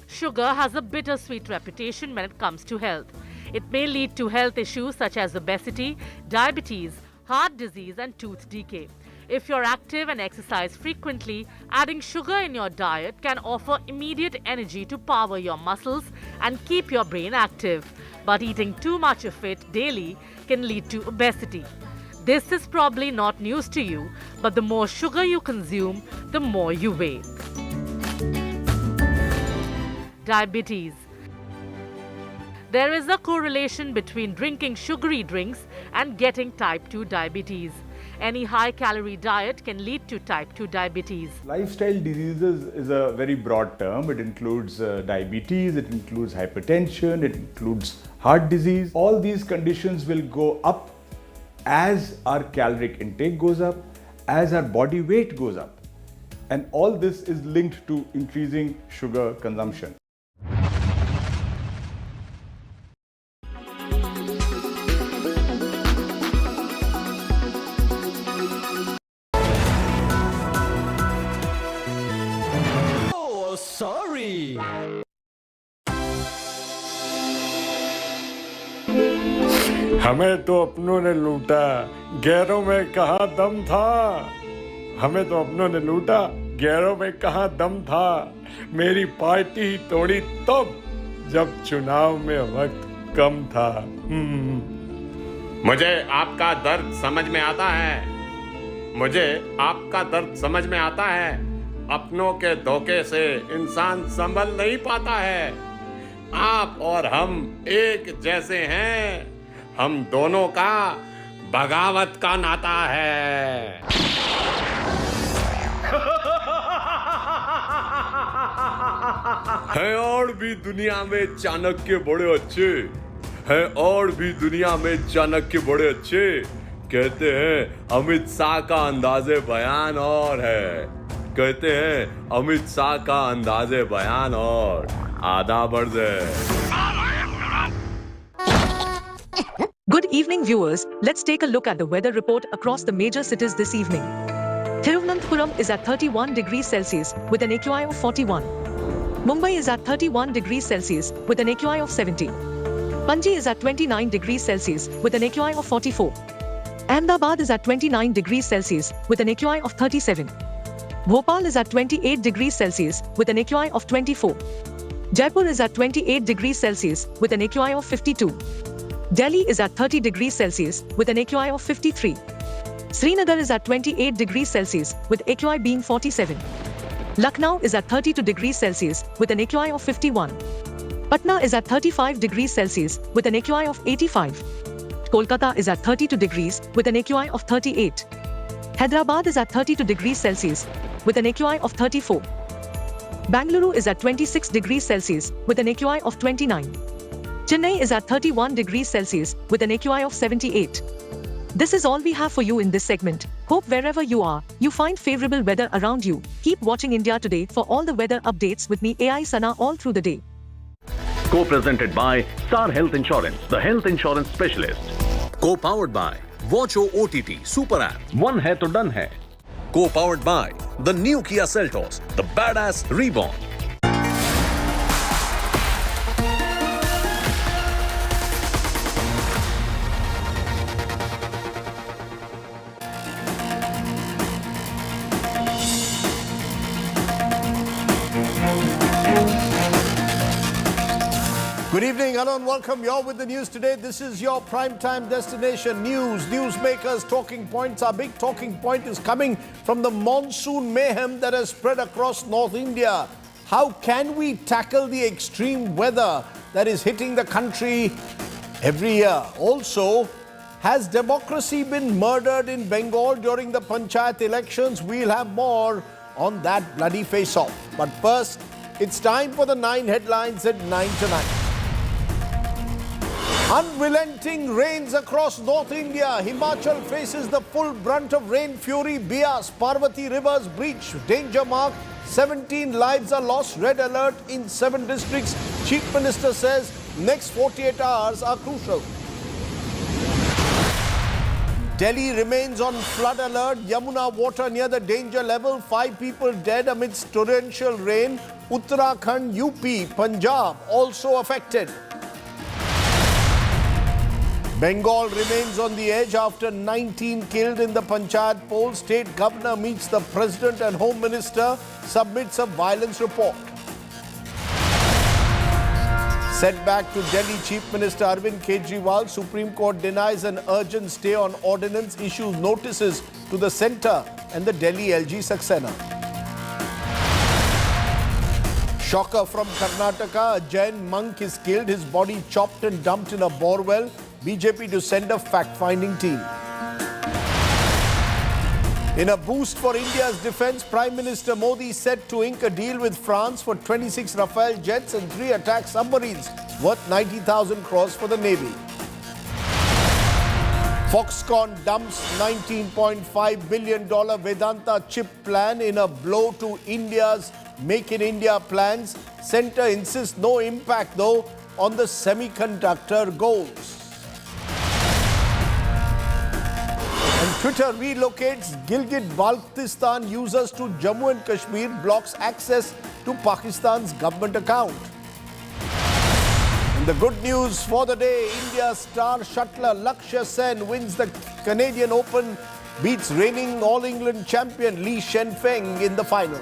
Sugar has a bittersweet reputation when it comes to health. It may lead to health issues such as obesity, diabetes, heart disease and tooth decay. If you're active and exercise frequently, adding sugar in your diet can offer immediate energy to power your muscles and keep your brain active. But eating too much of it daily can lead to obesity. This is probably not news to you, but the more sugar you consume, the more you weigh. Diabetes. There is a correlation between drinking sugary drinks and getting type 2 diabetes. Any high-calorie diet can lead to type 2 diabetes. Lifestyle diseases is a very broad term. It includes diabetes, it includes hypertension, it includes heart disease. All these conditions will go up as our caloric intake goes up, as our body weight goes up. And all this is linked to increasing sugar consumption. Sorry. हमें तो अपनों ने लूटा, गैरों में कहाँ दम था। हमें तो अपनों ने लूटा, गैरों में कहाँ दम था। मेरी पार्टी ही तोड़ी तब, जब चुनाव में वक्त कम था। मुझे आपका दर्द समझ में आता है। मुझे आपका दर्द समझ में आता है। अपनों के धोखे से इंसान संभल नहीं पाता है। आप और हम एक जैसे हैं। हम दोनों का बगावत का नाता है। है और भी दुनिया में चाणक्य बड़े अच्छे, है और भी दुनिया में चाणक्य बड़े अच्छे। कहते हैं अमित शाह का अंदाज़े बयान और है। कहते हैं अमित शाह का अंदाजे बयान और आधा बढ़ Good evening, viewers. Let's take a look at the weather report across the major cities this evening. Thiruvananthapuram is at 31 degrees Celsius with an AQI of 41. Mumbai is at 31 degrees Celsius with an AQI of 70. Panji is at 29 degrees Celsius with an AQI of 44. Ahmedabad is at 29 degrees Celsius with an AQI of 37. Bhopal is at 28 degrees Celsius with an AQI of 24. Jaipur is at 28 degrees Celsius with an AQI of 52. Delhi is at 30 degrees Celsius with an AQI of 53. Srinagar is at 28 degrees Celsius with AQI being 47. Lucknow is at 32 degrees Celsius with an AQI of 51. Patna is at 35 degrees Celsius with an AQI of 85. Kolkata is at 32 degrees with an AQI of 38. Hyderabad is at 32 degrees Celsius with an AQI of 34. Bangalore is at 26 degrees Celsius with an AQI of 29. Chennai is at 31 degrees Celsius with an AQI of 78. This is all we have for you in this segment. Hope wherever you are, you find favorable weather around you. Keep watching India Today for all the weather updates with me, AI Sana, all through the day. Co-presented by Star Health Insurance, the health insurance specialist. Co-powered by Watcho OTT Super App. One hai to done hai. Co-powered by the new Kia Seltos, the badass reborn. Good evening, hello and welcome. You're with the news today. This is your primetime destination. News, newsmakers, talking points. Our big talking point is coming from the monsoon mayhem that has spread across North India. How can we tackle the extreme weather that is hitting the country every year? Also, has democracy been murdered in Bengal during the Panchayat elections? We'll have more on that bloody face-off. But first, it's time for the 9 headlines at 9 tonight. Unrelenting rains across North India. Himachal faces the full brunt of rain fury. Bias, Parvati rivers breach danger mark. 17 lives are lost. Red alert in 7 districts. Chief Minister says next 48 hours are crucial. Delhi remains on flood alert. Yamuna water near the danger level. 5 people dead amidst torrential rain. Uttarakhand, UP, Punjab also affected. Bengal remains on the edge after 19 killed in the Panchayat poll. State governor meets the president and home minister, submits a violence report. Setback to Delhi Chief Minister Arvind Kejriwal. Supreme Court denies an urgent stay on ordinance, issues notices to the centre and the Delhi LG Saxena. Shocker from Karnataka. A Jain monk is killed, his body chopped and dumped in a borewell. BJP to send a fact-finding team. In a boost for India's defence, Prime Minister Modi set to ink a deal with France for 26 Rafale jets and 3 attack submarines worth 90,000 crores for the Navy. Foxconn dumps $19.5 billion Vedanta chip plan in a blow to India's Make in India plans. Centre insists no impact though on the semiconductor goals. And Twitter relocates Gilgit-Baltistan users to Jammu and Kashmir, blocks access to Pakistan's government account. And the good news for the day, India's star shuttler Lakshya Sen wins the Canadian Open, beats reigning All England champion Li Shenfeng in the finals.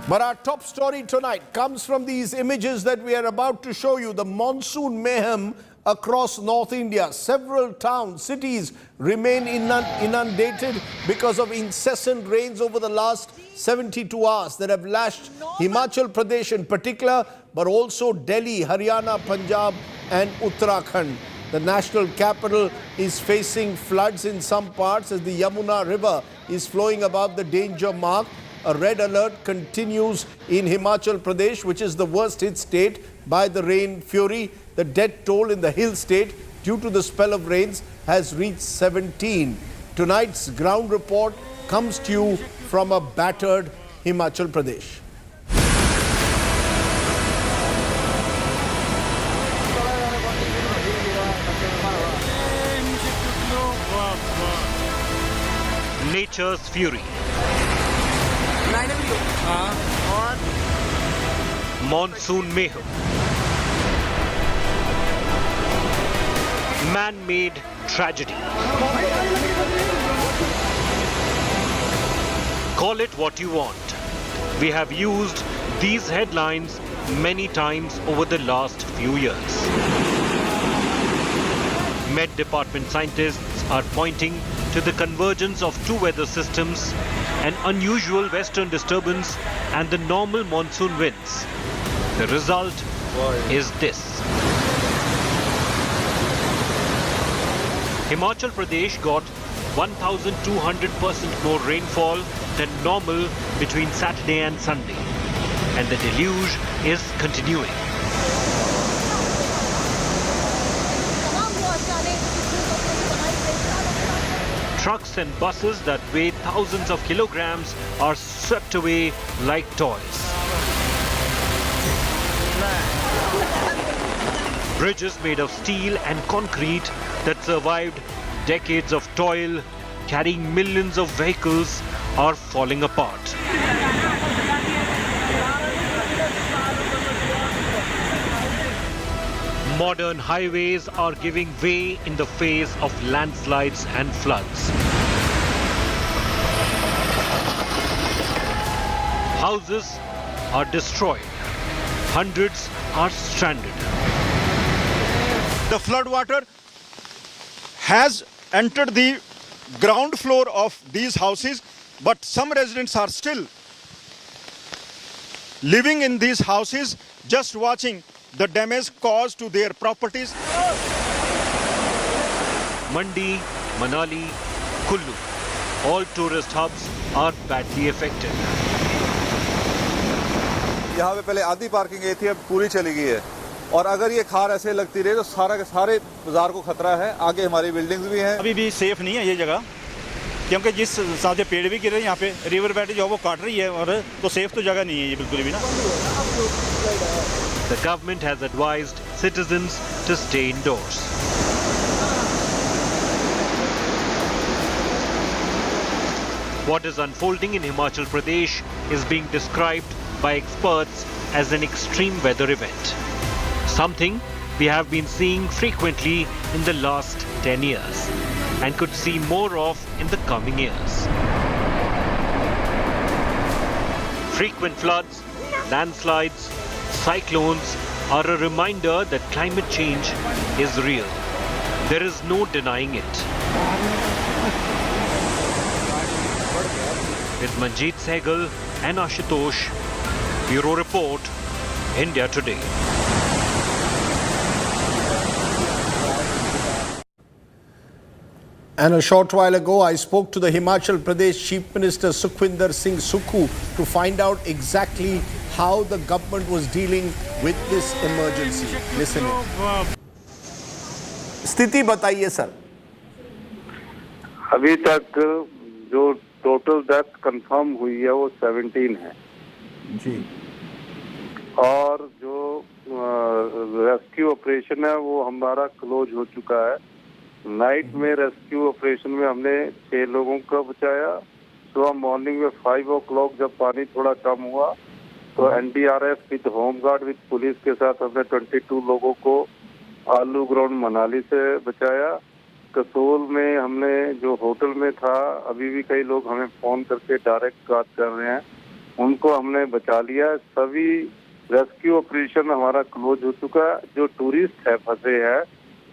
But our top story tonight comes from these images that we are about to show you. The monsoon mayhem across North India. Several towns, cities remain inundated because of incessant rains over the last 72 hours that have lashed Himachal Pradesh in particular, but also Delhi, Haryana, Punjab and Uttarakhand. The national capital is facing floods in some parts as the Yamuna river is flowing above the danger mark. A red alert continues in Himachal Pradesh, which is the worst hit state by the rain fury. The death toll in the hill state due to the spell of rains has reached 17. Tonight's ground report comes to you from a battered Himachal Pradesh. Nature's fury. Monsoon mayhem. Man-made tragedy. Call it what you want. We have used these headlines many times over the last few years. Met Department scientists are pointing to the convergence of two weather systems, an unusual western disturbance and the normal monsoon winds. The result is this. Himachal Pradesh got 1,200% more rainfall than normal between Saturday and Sunday, and the deluge is continuing. Trucks and buses that weigh thousands of kilograms are swept away like toys. Bridges made of steel and concrete that survived decades of toil, carrying millions of vehicles, are falling apart. Modern highways are giving way in the face of landslides and floods. Houses are destroyed. Hundreds are stranded. The flood water has entered the ground floor of these houses, but some residents are still living in these houses, just watching the damage caused to their properties. Mandi, Manali, Kullu, all tourist hubs are badly affected. यहाँ पे पहले आधी parking गई थी, अब पूरी चली गई है और अगर ये खार ऐसे लगती रही तो सारा के सारे बाजार को खतरा है। आगे हमारी बिल्डिंग्स भी हैं। अभी भी सेफ नहीं है ये जगह, क्योंकि जिस हिसाब से पेड़ भी गिर रहे हैं यहाँ पे, रिवर बेड जो वो काट रही है, और तो सेफ तो जगह नहीं है ये बिल्कुल भी ना। The government has advised citizens to stay indoors. What is unfolding in Himachal Pradesh is being described by experts as an extreme weather event. Something we have been seeing frequently in the last 10 years and could see more of in the coming years. Frequent floods, landslides, cyclones are a reminder that climate change is real. There is no denying it. With Manjeet Sehgal and Ashutosh, Bureau Report, India Today. And a short while ago, I spoke to the Himachal Pradesh Chief Minister Sukhvinder Singh Sukhu to find out exactly how the government was dealing with this emergency. Listen in. स्थिति बताइए sir. अभी तक जो total death confirm हुई है वो 17 है जी, और जो रेस्क्यू ऑपरेशन है वो हमारा क्लोज हो चुका है। नाइट में रेस्क्यू ऑपरेशन में हमने 6 लोगों को बचाया। सुबह मॉर्निंग में 5 o'clock जब पानी थोड़ा कम हुआ तो NDRF with home guard with police के साथ हमने 22 लोगों को आलू ग्राउंड मनाली से बचाया। कसोल में हमने जो होटल में था, अभी भी कई लोग हमें फोन करके डायरेक्ट बात कर रहे हैं, उनको हमने बचा लिया। सभी रेस्क्यू ऑपरेशन हमारा क्लोज हो चुका है। जो टूरिस्ट है फंसे हैं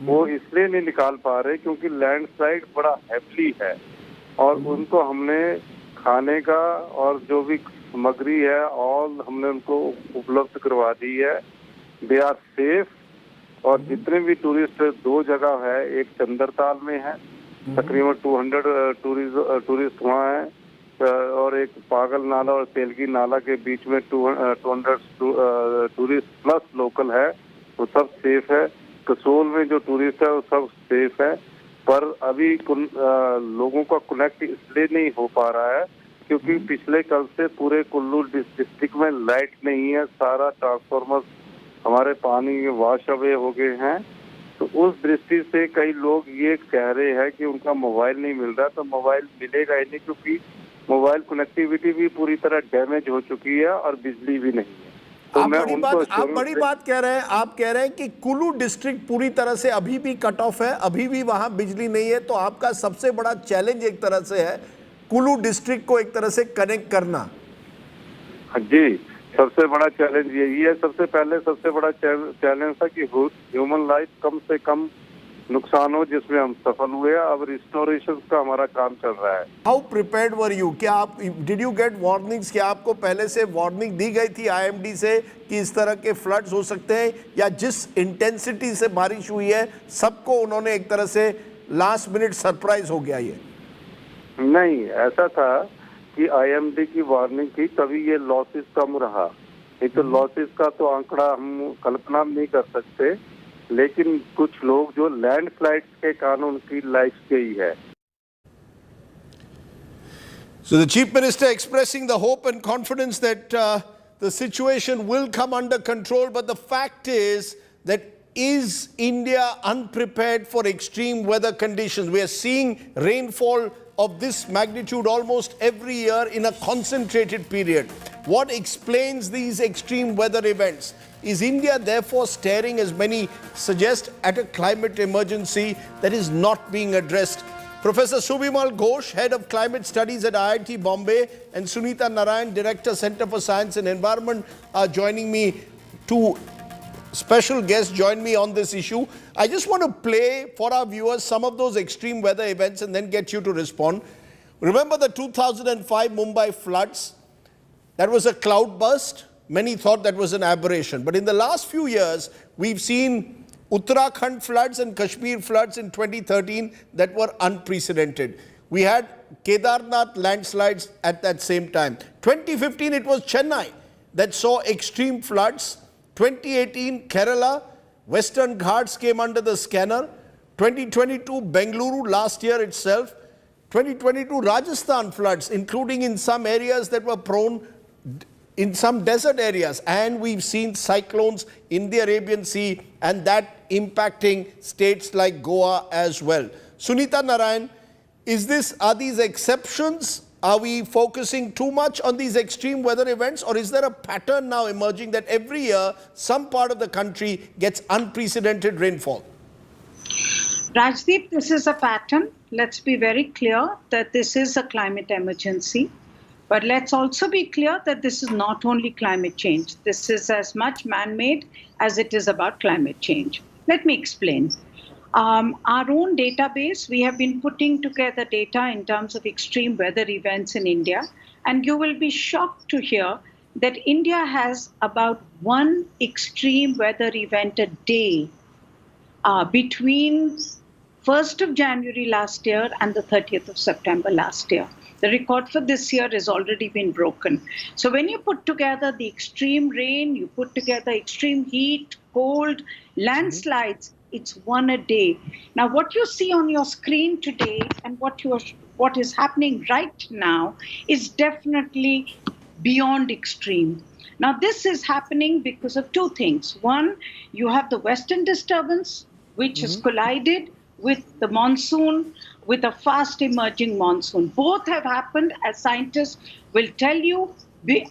वो इसलिए नहीं निकाल पा रहे क्योंकि लैंडस्लाइड बड़ा हैवी है, और उनको हमने खाने का और जो भी सामग्री है ऑल हमने उनको उपलब्ध करवा दी है। They are safe. और जितने भी टूरिस्ट 2 जगह है, एक चंदरताल में है, तकरीबन 200 टूरिस्ट वहाँ है, और एक पागल नाला और तेलगी नाला के बीच में 200 टूरिस्ट प्लस लोकल है, वो सब सेफ है। कसोल में जो टूरिस्ट है वो सब सेफ है, पर अभी लोगों का कनेक्ट इसलिए नहीं हो पा रहा है क्योंकि पिछले कल से पूरे कुल्लू डिस्ट्रिक्ट में लाइट नहीं है, सारा ट्रांसफार्मर हमारे पानी में वॉश अवे हो गए हैं। तो उस दृष्टि से कई लोग ये कह रहे हैं कि उनका मोबाइल नहीं मिल रहा, तो मोबाइल मिलेगा ही नहीं क्योंकि मोबाइल कनेक्टिविटी भी पूरी तरह डैमेज हो चुकी है और बिजली भी नहीं है। तो आप बड़ी बात कह रहे हैं। आप कह रहे हैं कि कुल्लू डिस्ट्रिक्ट पूरी तरह से अभी भी कट ऑफ है, अभी भी वहां बिजली नहीं है। तो आपका सबसे बड़ा चैलेंज एक तरह से है कुल्लू डिस्ट्रिक्ट को एक तरह से कनेक्ट करना। जी, सबसे बड़ा चैलेंज यही है। सबसे बड़ा चैलेंज था कि ह्यूमन लाइफ कम से कम नुकसान हो, जिसमें हम सफल हुए। अब रिस्टोरेशन का हमारा काम चल रहा है। How prepared were you? क्या आप डिड यू गेट वार्निंग्स? क्या आपको पहले से वार्निंग दी गई थी IMD से कि इस तरह के फ्लड्स हो सकते हैं, या जिस इंटेंसिटी से बारिश हुई है सबको उन्होंने एक तरह से लास्ट मिनट सरप्राइज हो गया? ये नहीं, ऐसा था कि IMD की वार्निंग थी तभी ये लॉसेस कम रहा। नहीं तो लॉसेस का तो आंकड़ा हम कल्पना नहीं कर सकते, लेकिन कुछ लोग जो लैंडस्लाइड्स के कारण उनकी लाइफ गई है। So the Chief Minister expressing the hope and confidence that the situation will come under control, but the fact is that is India unprepared for extreme weather conditions? We are seeing rainfall of this magnitude almost every year in a concentrated period. What explains these extreme weather events? Is India therefore staring, as many suggest, at a climate emergency that is not being addressed? Professor Subhimal Ghosh, Head of Climate Studies at IIT Bombay, and Sunita Narayan, Director, Center for Science and Environment, are joining me. Two special guests join me on this issue. I just want to play for our viewers some of those extreme weather events and then get you to respond. Remember the 2005 Mumbai floods? That was a cloud burst. Many thought that was an aberration. But in the last few years, we've seen Uttarakhand floods and Kashmir floods in 2013 that were unprecedented. We had Kedarnath landslides at that same time. 2015, it was Chennai that saw extreme floods. 2018, Kerala, Western Ghats came under the scanner. 2022, Bengaluru last year itself. 2022, Rajasthan floods, including in some areas that were prone in some desert areas. And we've seen cyclones in the Arabian Sea, and that impacting states like Goa as well. Sunita Narayan, are these exceptions? Are we focusing too much on these extreme weather events, or is there a pattern now emerging that every year some part of the country gets unprecedented rainfall? Rajdeep, this is a pattern. Let's be very clear that this is a climate emergency. But let's also be clear that this is not only climate change. This is as much man-made as it is about climate change. Let me explain. Our own database, we have been putting together data in terms of extreme weather events in India. And you will be shocked to hear that India has about one extreme weather event a day between 1st of January last year and the 30th of September last year. The record for this year has already been broken. So when you put together the extreme rain, you put together extreme heat, cold, landslides, it's one a day. Now, what you see on your screen today and what is happening right now is definitely beyond extreme. Now, this is happening because of two things. One, you have the western disturbance, which has collided with the monsoon, with a fast emerging monsoon. Both have happened, as scientists will tell you,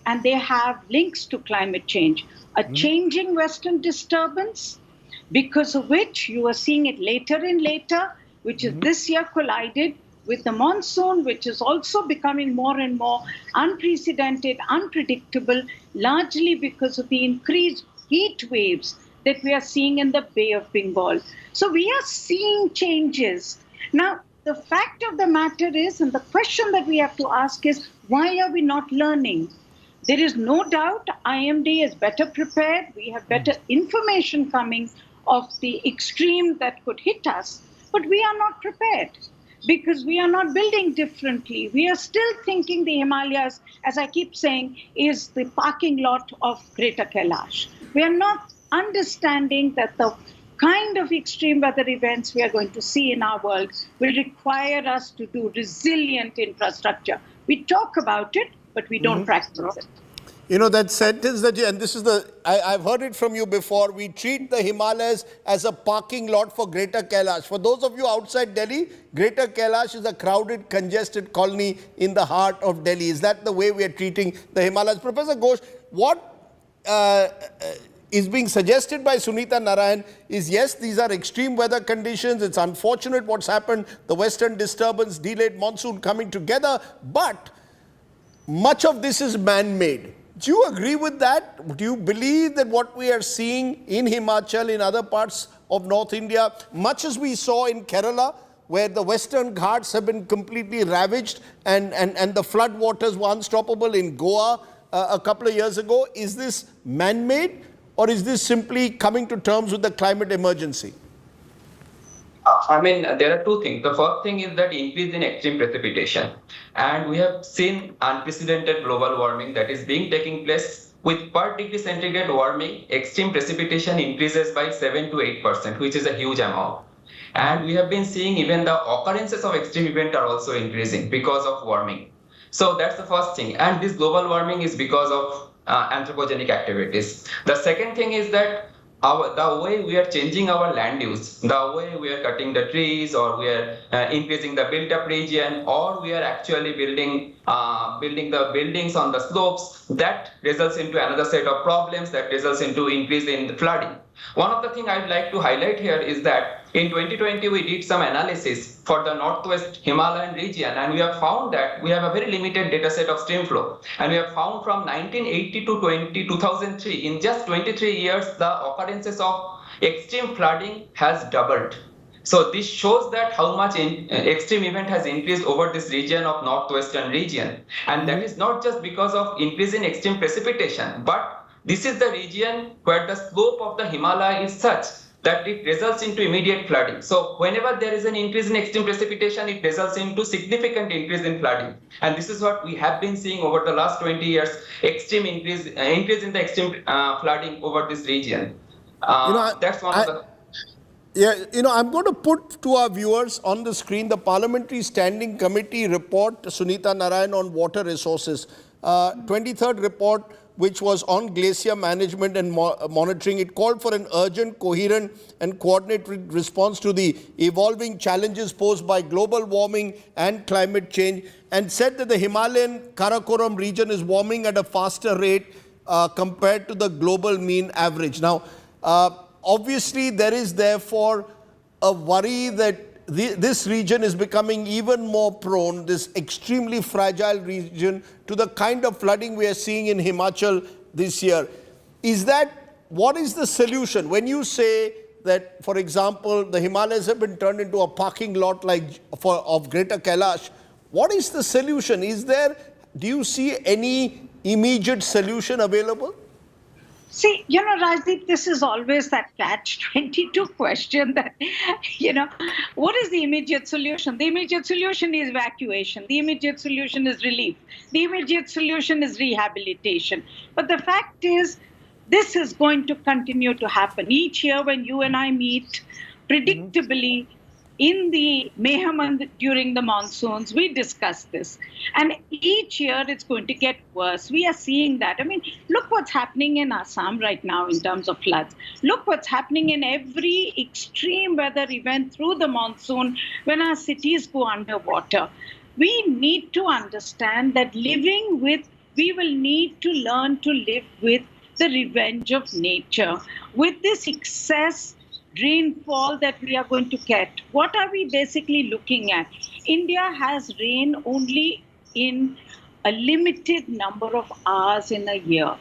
and they have links to climate change. A changing western disturbance, because of which you are seeing it later and later, which is this year collided with the monsoon, which is also becoming more and more unprecedented, unpredictable, largely because of the increased heat waves that we are seeing in the Bay of Bengal. So we are seeing changes. Now, the fact of the matter is, and the question that we have to ask is, why are we not learning? There is no doubt IMD is better prepared. We have better information coming of the extreme that could hit us, but we are not prepared. because we are not building differently. We are still thinking the Himalayas, as I keep saying, is the parking lot of Greater Kailash. We are not understanding that the kind of extreme weather events we are going to see in our world will require us to do resilient infrastructure. We talk about it, but we don't practice it. You know, that sentence that and this is I've heard it from you before, we treat the Himalayas as a parking lot for Greater Kailash. For those of you outside Delhi, Greater Kailash is a crowded, congested colony in the heart of Delhi. Is that the way we are treating the Himalayas? Professor Ghosh, what is being suggested by Sunita Narayan is, yes, these are extreme weather conditions. It's unfortunate what's happened, the western disturbance, delayed monsoon coming together, but much of this is man-made. Do you agree with that? Do you believe that what we are seeing in Himachal, in other parts of North India, much as we saw in Kerala, where the western ghats have been completely ravaged and the flood waters were unstoppable in Goa a couple of years ago, is this man-made or is this simply coming to terms with the climate emergency? I mean, there are two things. The first thing is that increase in extreme precipitation. And we have seen unprecedented global warming that is taking place. With per degree centigrade warming, extreme precipitation increases by 7 to 8%, which is a huge amount. And we have been seeing even the occurrences of extreme events are also increasing because of warming. So that's the first thing. And this global warming is because of anthropogenic activities. The second thing is that the way we are changing our land use, the way we are cutting the trees, or we are increasing the built-up region, or we are actually building the buildings on the slopes, that results into another set of problems that results into increase in the flooding. One of the things I'd like to highlight here is that in 2020 we did some analysis for the northwest Himalayan region, and we have found that we have a very limited data set of stream flow, and we have found from 1980 to 2003, in just 23 years, the occurrences of extreme flooding has doubled. So this shows that how much extreme event has increased over this region of northwestern region, and that is not just because of increase in extreme precipitation, but this is the region where the slope of the Himalaya is such that it results into immediate flooding. So whenever there is an increase in extreme precipitation, it results into significant increase in flooding. And this is what we have been seeing over the last 20 years, extreme increase in the extreme flooding over this region. That's one of the... Yeah, I'm going to put to our viewers on the screen the Parliamentary Standing Committee report, Sunita Narayan, on water resources. 23rd report, which was on glacier management and monitoring. It called for an urgent, coherent and coordinated response to the evolving challenges posed by global warming and climate change, and said that the Himalayan Karakoram region is warming at a faster rate compared to the global mean average. Now, obviously, there is therefore a worry that this region is becoming even more prone, this extremely fragile region, to the kind of flooding we are seeing in Himachal this year. What is the solution? When you say that, for example, the Himalayas have been turned into a parking lot of Greater Kailash, what is the solution? Do you see any immediate solution available? See, Rajdeep, this is always that catch-22 question that, what is the immediate solution? The immediate solution is evacuation. The immediate solution is relief. The immediate solution is rehabilitation. But the fact is, this is going to continue to happen. Each year when you and I meet, predictably, in the mayhem during the monsoons, we discuss this. And each year it's going to get worse. We are seeing that. I mean, look what's happening in Assam right now in terms of floods. Look what's happening in every extreme weather event through the monsoon when our cities go underwater. We need to understand that we will need to learn to live with the revenge of nature, with this excess rainfall that we are going to get. What are we basically looking at? India has rain only in a limited number of hours in a year.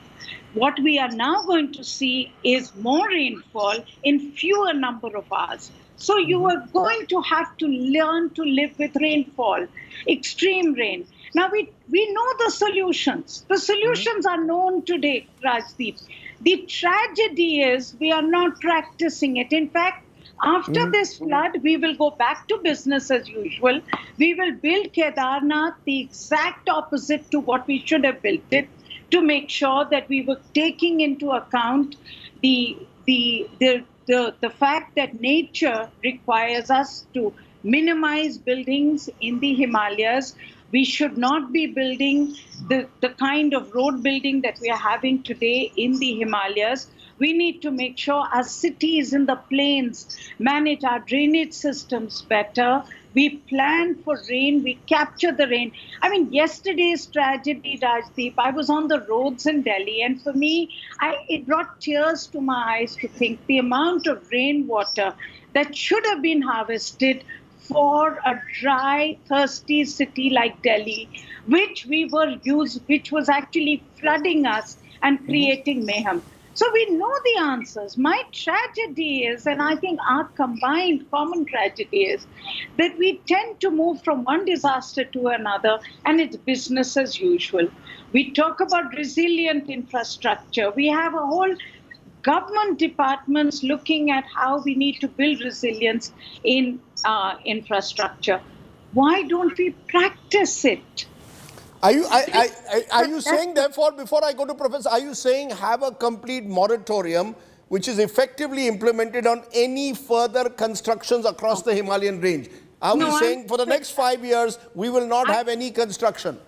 What we are now going to see is more rainfall in fewer number of hours. So you are going to have to learn to live with rainfall, extreme rain. Now we know the solutions. The solutions are known today, Rajdeep. The tragedy is we are not practicing it. In fact, After this flood, we will go back to business as usual. We will build Kedarnath the exact opposite to what we should have built it, to make sure that we were taking into account the fact that nature requires us to minimize buildings in the Himalayas. We should not be building the kind of road building that we are having today in the Himalayas. We need to make sure our cities in the plains manage our drainage systems better. We plan for rain, we capture the rain. I mean, yesterday's tragedy, Rajdeep, I was on the roads in Delhi, and for me, it brought tears to my eyes to think the amount of rainwater that should have been harvested for a dry, thirsty city like Delhi, which was actually flooding us and creating mayhem. So we know the answers. My tragedy is, and I think our combined common tragedy is, that we tend to move from one disaster to another, and it's business as usual. We talk about resilient infrastructure. We have a whole government departments looking at how we need to build resilience in infrastructure. Why don't we practice it? Are you saying, therefore, before I go to Professor, are you saying have a complete moratorium which is effectively implemented on any further constructions across the Himalayan range? Are we saying for the next 5 years, we will not have any construction?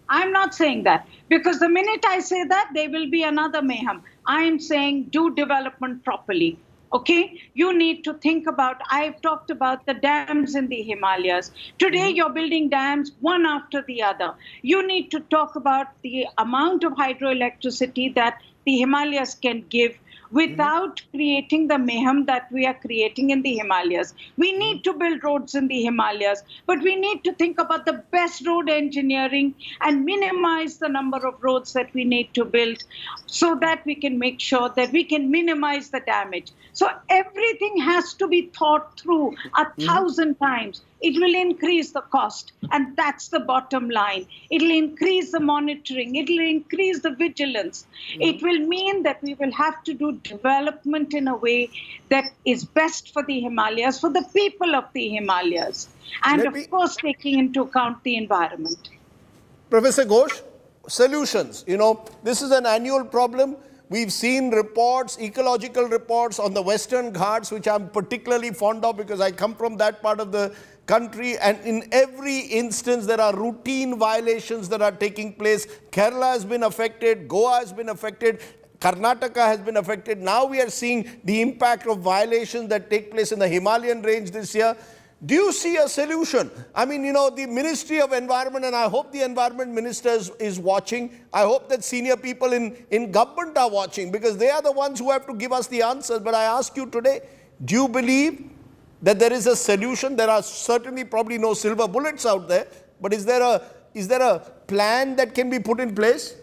I'm not saying that, because the minute I say that, there will be another mayhem. I'm saying do development properly. Okay, you need to think about, I've talked about the dams in the Himalayas. Today you're building dams one after the other. You need to talk about the amount of hydroelectricity that the Himalayas can give without creating the mayhem that we are creating in the Himalayas. We need to build roads in the Himalayas, but we need to think about the best road engineering and minimize the number of roads that we need to build so that we can make sure that we can minimize the damage. So everything has to be thought through 1,000 times. It will increase the cost, and that's the bottom line. It will increase the monitoring. It will increase the vigilance. It will mean that we will have to do development in a way that is best for the Himalayas, for the people of the Himalayas, and of course taking into account the environment. Professor Ghosh, solutions. You know, this is an annual problem. We've seen reports, ecological reports on the Western Ghats, which I'm particularly fond of because I come from that part of the country, and in every instance there are routine violations that are taking place. Kerala has been affected, Goa has been affected, Karnataka has been affected. Now we are seeing the impact of violations that take place in the Himalayan range this year. Do you see a solution? I mean, you know, the Ministry of Environment, and I hope the Environment Minister is watching. I hope that senior people in government are watching, because they are the ones who have to give us the answers. But I ask you today, do you believe that there is a solution? There are certainly probably no silver bullets out there, but is there a plan that can be put in place?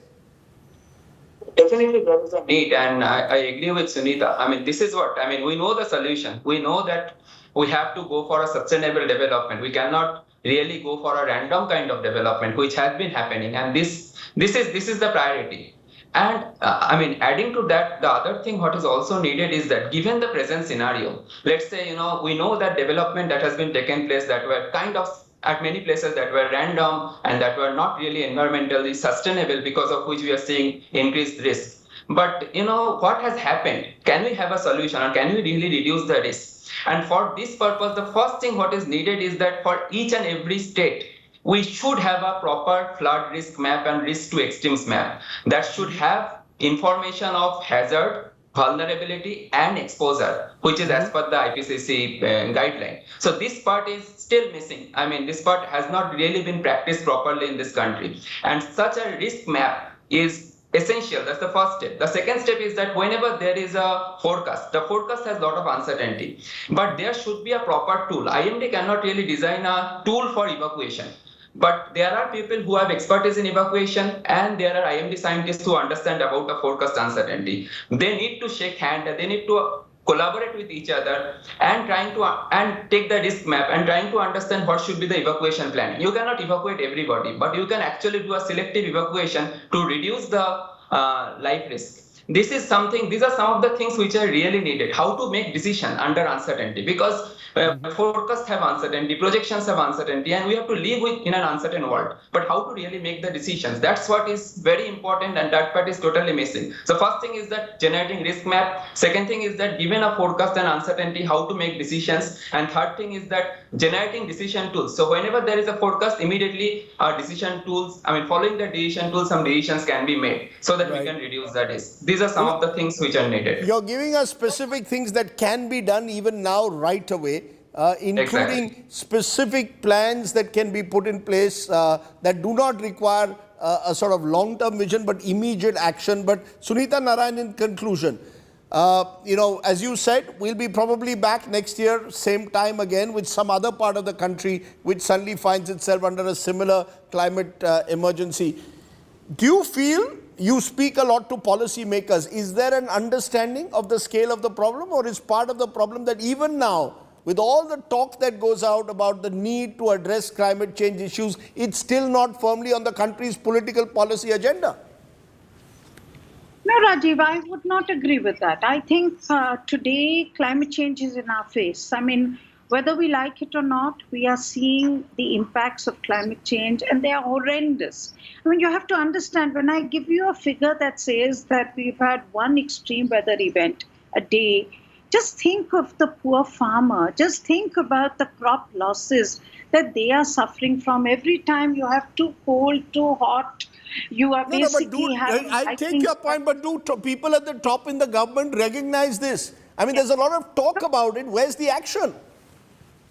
Definitely there is a need, and I agree with Sunita. I mean, this is what, I mean, we know the solution. We know that we have to go for a sustainable development. We cannot really go for a random kind of development, which has been happening. And this is the priority. And I mean, adding to that, the other thing what is also needed is that given the present scenario, let's say, you know, we know that development that has been taken place that were kind of at many places that were random and that were not really environmentally sustainable, because of which we are seeing increased risk. But, you know, what has happened? Can we have a solution, or can we really reduce the risk? And for this purpose, the first thing what is needed is that for each and every state, we should have a proper flood risk map and risk to extremes map that should have information of hazard, vulnerability and exposure, which is as per the IPCC guideline. So this part is still missing. I mean, this part has not really been practiced properly in this country. And such a risk map is essential. That's the first step. The second step is that whenever there is a forecast, the forecast has a lot of uncertainty, but there should be a proper tool. IMD cannot really design a tool for evacuation, but there are people who have expertise in evacuation, and there are IMD scientists who understand about the forecast uncertainty. They need to shake hands, they need to collaborate with each other and take the risk map and trying to understand what should be the evacuation plan. You cannot evacuate everybody, but you can actually do a selective evacuation to reduce the life risk. these are some of the things which are really needed. How to make decision under uncertainty, because forecasts have uncertainty, projections have uncertainty, and we have to live in an uncertain world. But how to really make the decisions? That's what is very important, and that part is totally missing. So first thing is that generating risk map. Second thing is that given a forecast and uncertainty, how to make decisions. And third thing is that generating decision tools. So whenever there is a forecast, immediately decision tools, following the decision tools, some decisions can be made so that we can reduce the risk. These are some of the things which are needed. You're giving us specific things that can be done even now, right away, including specific plans that can be put in place that do not require a sort of long-term vision but immediate action. But Sunita Narayan, in conclusion, as you said, we'll be probably back next year, same time again, with some other part of the country which suddenly finds itself under a similar climate emergency. Do you feel, you speak a lot to policymakers, is there an understanding of the scale of the problem, or is part of the problem that even now, with all the talk that goes out about the need to address climate change issues, it's still not firmly on the country's political policy agenda? No, Rajiv, I would not agree with that. I think today climate change is in our face. Whether we like it or not, we are seeing the impacts of climate change, and they are horrendous. You have to understand, when I give you a figure that says that we've had one extreme weather event a day, just think of the poor farmer. Just think about the crop losses that they are suffering from. Every time you have too cold, too hot, you are I take your point, but do people at the top in the government recognize this? There's a lot of talk about it. Where's the action?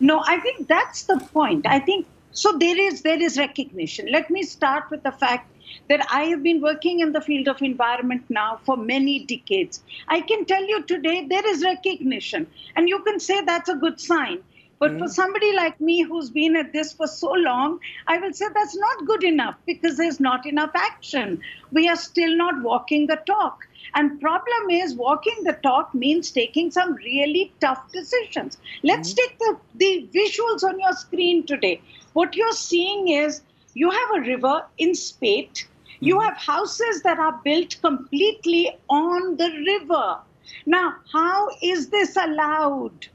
No, I think that's the point. I think so. There is recognition. Let me start with the fact that I have been working in the field of environment now for many decades. I can tell you today there is recognition, and you can say that's a good sign. But for somebody like me who's been at this for so long, I will say that's not good enough, because there's not enough action. We are still not walking the talk. And problem is, walking the talk means taking some really tough decisions. Let's take the visuals on your screen today. What you're seeing is, you have a river in Spate. You have houses that are built completely on the river. Now, how is this allowed?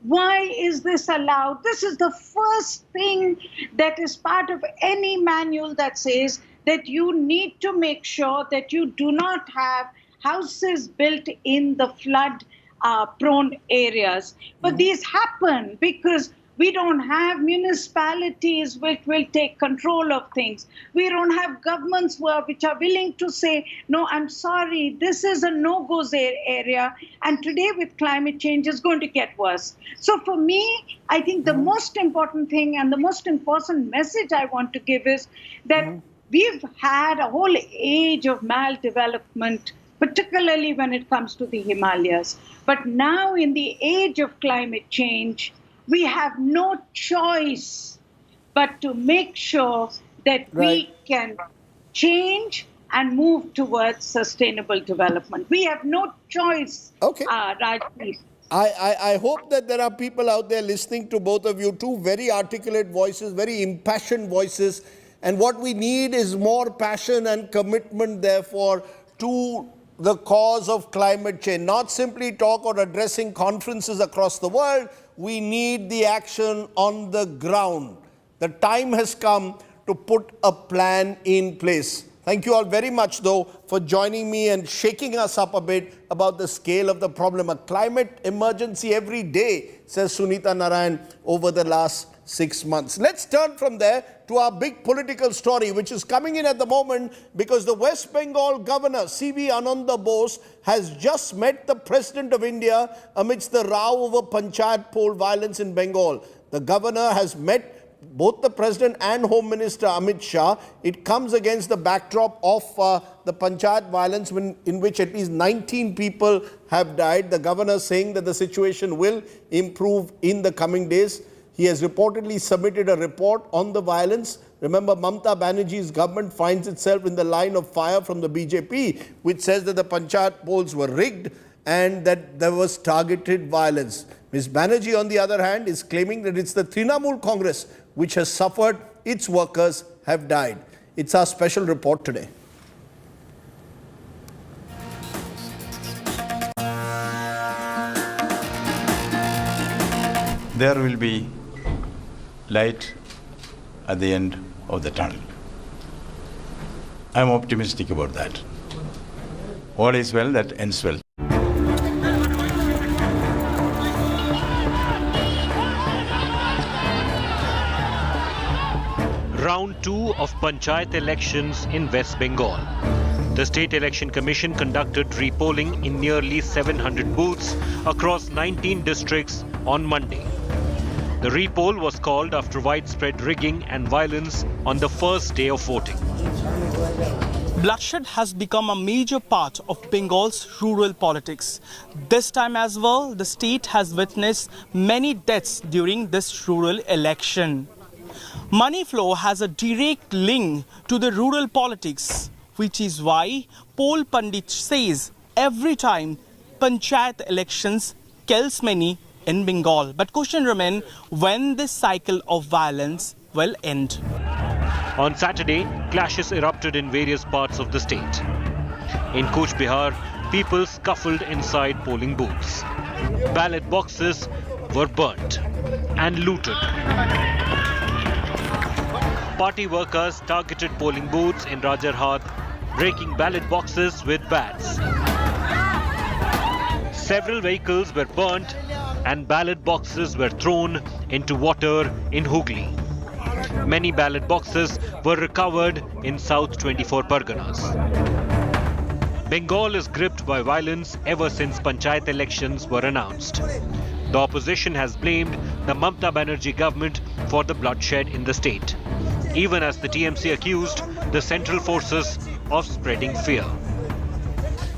Why is this allowed? This is the first thing that is part of any manual that says that you need to make sure that you do not have houses built in the flood-prone areas. But these happen because we don't have municipalities which will take control of things. We don't have governments which are willing to say, no, I'm sorry, this is a no-go area, and today with climate change is going to get worse. So for me, I think the most important thing and the most important message I want to give is that we've had a whole age of maldevelopment, particularly when it comes to the Himalayas. But now in the age of climate change, we have no choice but to make sure that we can change and move towards sustainable development. We have no choice, Rajneesh. I hope that there are people out there listening to both of you, two very articulate voices, very impassioned voices. And what we need is more passion and commitment, therefore, to the cause of climate change. Not simply talk or addressing conferences across the world. We need the action on the ground. The time has come to put a plan in place. Thank you all very much, though, for joining me and shaking us up a bit about the scale of the problem. A climate emergency every day, says Sunita Narayan, over the last 6 months. Let's turn from there to our big political story, which is coming in at the moment because the West Bengal governor, C.V. Ananda Bose, has just met the President of India amidst the row over Panchayat poll violence in Bengal. The governor has met both the President and Home Minister Amit Shah. It comes against the backdrop of the Panchayat violence in which at least 19 people have died. The governor saying that the situation will improve in the coming days. He has reportedly submitted a report on the violence. Remember, Mamata Banerjee's government finds itself in the line of fire from the BJP, which says that the Panchayat polls were rigged and that there was targeted violence. Ms. Banerjee, on the other hand, is claiming that it's the Trinamool Congress which has suffered, its workers have died. It's our special report today. there will be light at the end of the tunnel. I'm optimistic about that. All is well that ends well. Round 2 of Panchayat elections in West Bengal. The State Election Commission conducted repolling in nearly 700 booths across 19 districts on Monday. The repoll was called after widespread rigging and violence on the first day of voting. Bloodshed has become a major part of Bengal's rural politics. This time as well, the state has witnessed many deaths during this rural election. Money flow has a direct link to the rural politics, which is why Poll Pandit says every time Panchayat elections kills many in Bengal. But question remains when this cycle of violence will end. On Saturday, clashes erupted in various parts of the state. In Cooch Behar, people scuffled inside polling booths. Ballot boxes were burnt and looted. Party workers targeted polling booths in Rajarhat, breaking ballot boxes with bats. Several vehicles were burnt and ballot boxes were thrown into water in Hooghly. Many ballot boxes were recovered in South 24 Parganas. Bengal is gripped by violence ever since Panchayat elections were announced. The opposition has blamed the Mamata Banerjee government for the bloodshed in the state, even as the TMC accused the central forces of spreading fear.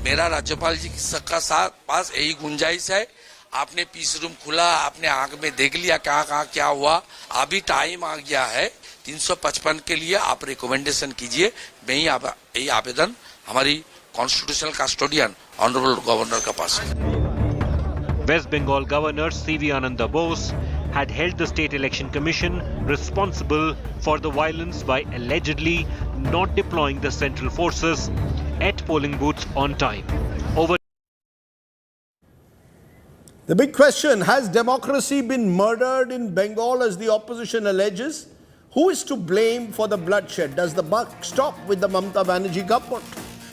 मेरा राज्यपाल जी का पास यही गुंजाइश है, आपने piece room खुला, आपने आंख में देख लिया कहाँ क्या हुआ, अभी टाइम आ गया है 355 के लिए आप रिकमेंडेशन कीजिए। मैं यही आवेदन हमारी कॉन्स्टिट्यूशनल कस्टोडियन ऑनरेबल गवर्नर का पास है। West Bengal Governor C.V. Ananda Bose had held the State Election Commission responsible for the violence by allegedly not deploying the central forces at polling booths on time. The big question, has democracy been murdered in Bengal as the opposition alleges? Who is to blame for the bloodshed? Does the buck stop with the Mamata Banerjee government?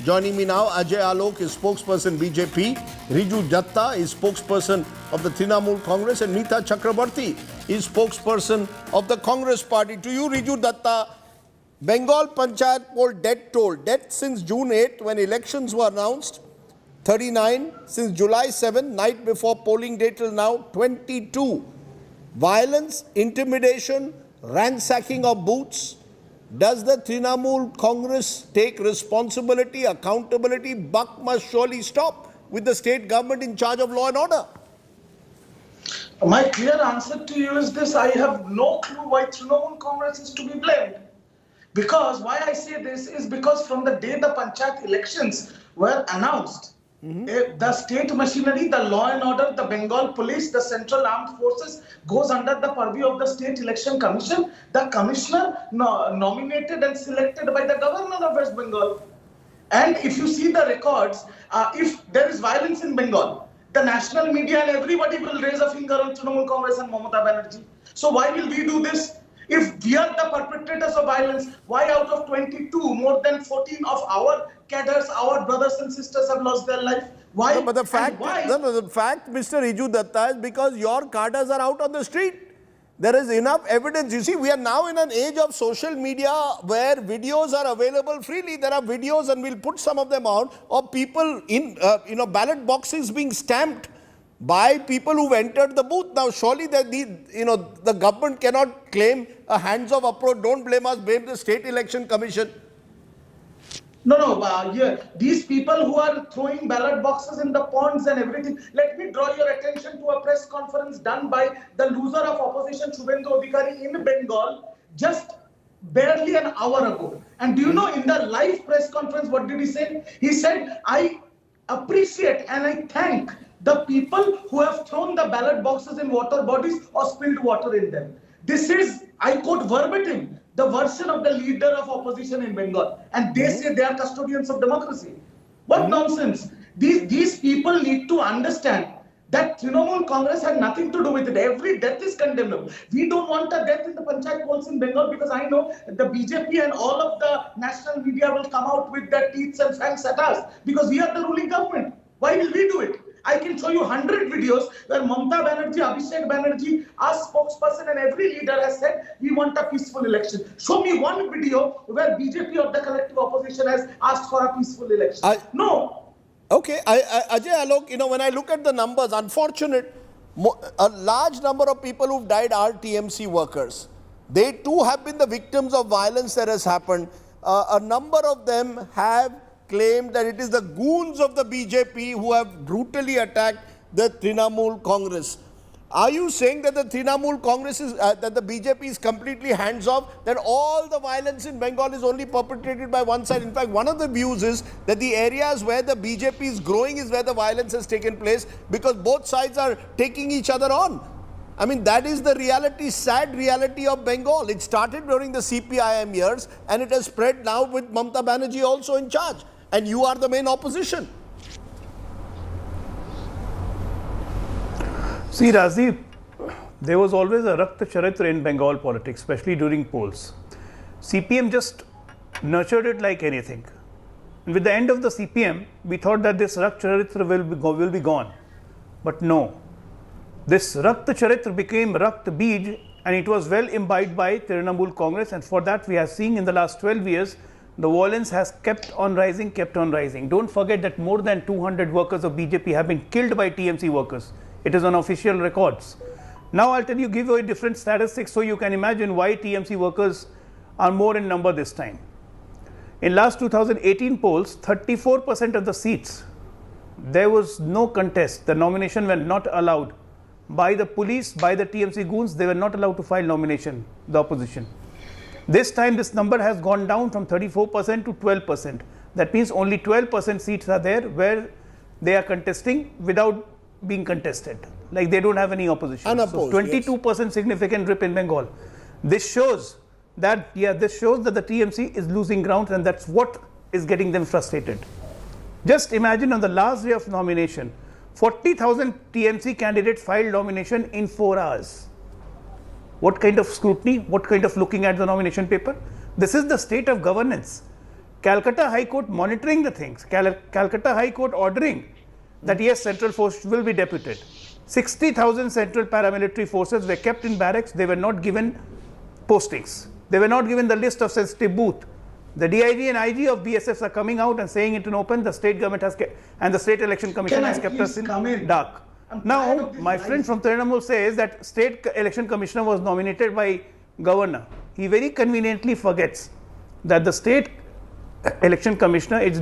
Joining me now, Ajay Alok is spokesperson BJP, Riju Datta is spokesperson of the Trinamool Congress, and Meeta Chakrabarti is spokesperson of the Congress Party. To you, Riju Datta, Bengal Panchayat poll death toll, death since June 8 when elections were announced, 39, since July 7, night before polling day till now, 22. Violence, intimidation, ransacking of booths. Does the Trinamool Congress take responsibility, accountability? Buck must surely stop with the state government in charge of law and order. My clear answer to you is this: I have no clue why Trinamool Congress is to be blamed. Because why I say this is because from the day the Panchayat elections were announced, the state machinery, the law and order, the Bengal police, the central armed forces goes under the purview of the State Election Commission, the commissioner nominated and selected by the governor of West Bengal. And if you see the records, if there is violence in Bengal, the national media and everybody will raise a finger on Trinamool Congress and Mamata Banerjee. So why will we do this? If we are the perpetrators of violence, why out of 22, more than 14 of our cadres, our brothers and sisters have lost their life? Why? No, but the fact, Mr. Riju Datta, is because your cadres are out on the street. There is enough evidence. You see, we are now in an age of social media where videos are available freely. There are videos, and we'll put some of them out, of people in, ballot boxes being stamped by people who've entered the booth. Now, surely the government cannot claim a hands-off approach. Don't blame us, blame the State Election Commission. These people who are throwing ballot boxes in the ponds and everything. Let me draw your attention to a press conference done by the loser of opposition, Shubhendu Adhikari, in Bengal, just barely an hour ago. And do you know, in the live press conference, what did he say? He said, I appreciate and I thank the people who have thrown the ballot boxes in water bodies or spilled water in them. This is, I quote verbatim, the version of the leader of opposition in Bengal. And they say they are custodians of democracy. What nonsense. These people need to understand That Trinamool Congress had nothing to do with it. Every death is condemnable. We don't want a death in the Panchayat polls in Bengal because I know the BJP and all of the national media will come out with their teeth and fangs at us because we are the ruling government. Why will we do it? I can show you 100 videos where Mamata Banerjee, Abhishek Banerjee, our spokesperson and every leader has said, we want a peaceful election. Show me one video where BJP or the collective opposition has asked for a peaceful election. No. Okay, Ajay Alok, when I look at the numbers, a large number of people who've died are TMC workers. They too have been the victims of violence that has happened. A number of them have claimed that it is the goons of the BJP who have brutally attacked the Trinamool Congress. Are you saying that the Trinamool Congress is, that the BJP is completely hands-off, that all the violence in Bengal is only perpetrated by one side? In fact, one of the views is that the areas where the BJP is growing is where the violence has taken place because both sides are taking each other on. I mean, that is the reality, sad reality of Bengal. It started during the CPIM years and it has spread now with Mamata Banerjee also in charge. And you are the main opposition. See, Rajdeep, there was always a Rakta Charitra in Bengal politics, especially during polls. CPM just nurtured it like anything. And with the end of the CPM, we thought that this Rakta Charitra will be gone. But no. This Rakta Charitra became Rakta Bij and it was well imbibed by Trinamool Congress, and for that we are seeing in the last 12 years, the violence has kept on rising. Don't forget that more than 200 workers of BJP have been killed by TMC workers. It is on official records. Now I'll give you a different statistics so you can imagine why TMC workers are more in number this time. In last 2018 polls, 34% of the seats, there was no contest. The nomination were not allowed. By the police, by the TMC goons, they were not allowed to file nomination, the opposition. This time this number has gone down from 34% to 12%. That means only 12% seats are there where they are contesting without being contested. Like they don't have any opposition. Unopposed, so 22% significant dip in Bengal. This shows that, the TMC is losing ground and that's what is getting them frustrated. Just imagine on the last day of nomination, 40,000 TMC candidates filed nomination in 4 hours. What kind of scrutiny? What kind of looking at the nomination paper? This is the state of governance. Calcutta High Court monitoring the things. Calcutta High Court ordering that yes, central force will be deputed. 60,000 central paramilitary forces were kept in barracks. They were not given postings. They were not given the list of sensitive booth. The DIG and IG of BSFs are coming out and saying it in open. The state government has and the state election commission has kept us in dark. Now, my friend from Trinamool says that state election commissioner was nominated by governor. He very conveniently forgets that the state election commissioner is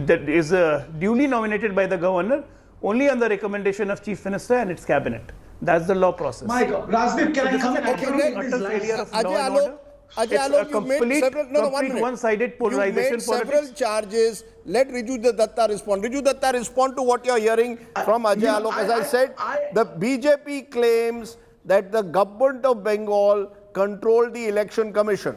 duly nominated by the governor only on the recommendation of chief minister and its cabinet. That's the law process. My God, Rajdeep, can I come in? Ajay Alok, you made several, one-sided polarization. You made several charges. Let Riju Datta respond. Riju Datta, respond to what you're hearing from Ajay Alok. As I said, the BJP claims that the government of Bengal controlled the election commission.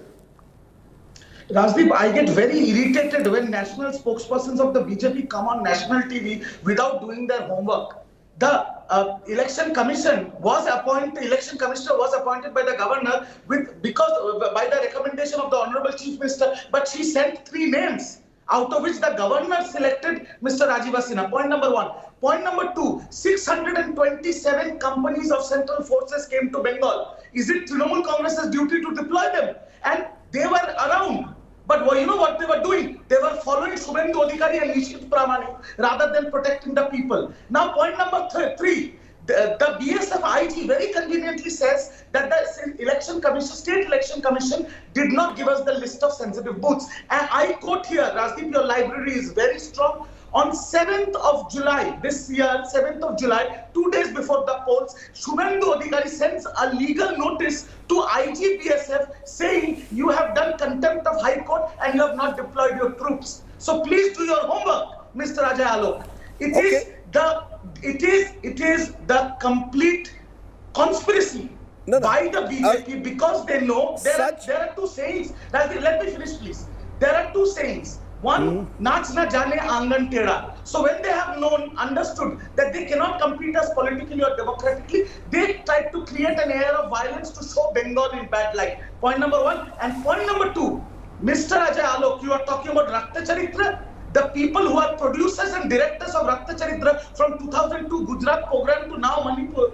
Rajdeep, I get very irritated when national spokespersons of the BJP come on national TV without doing their homework. The election commission was appointed. Election commissioner was appointed by the governor by the recommendation of the honorable chief minister. But she sent 3 names, out of which the governor selected Mr. Rajiv Sinha. Point number 1. Point number 2. 627 companies of central forces came to Bengal. Is it Trinamool Congress's duty to deploy them? And they were around. But you know what they were doing? They were following Sukhvinder Adhikari and Nishit Pramanik rather than protecting the people. Now, point number 3. The BSF IG very conveniently says that the state election commission did not give us the list of sensitive booths. And I quote here, Rajdeep, your library is very strong. On 7th of July, this year, 7th of July, 2 days before the polls, Sukhvinder Adhikari sends a legal notice to IGBSF saying you have done contempt of High Court and you have not deployed your troops. So please do your homework, Mr. Ajay Alok. It is the complete conspiracy by the BJP because they know there are 2 sayings. Let me finish, please. There are 2 sayings. One, naach na jane angan tera. So when they have understood that they cannot compete us politically or democratically, they tried to create an air of violence to show Bengal in bad light. Point number one. And point number two, Mr. Ajay Alok, you are talking about Rakta Charitra. The people who are producers and directors of Rakta Charitra from 2002 Gujarat program to now Manipur,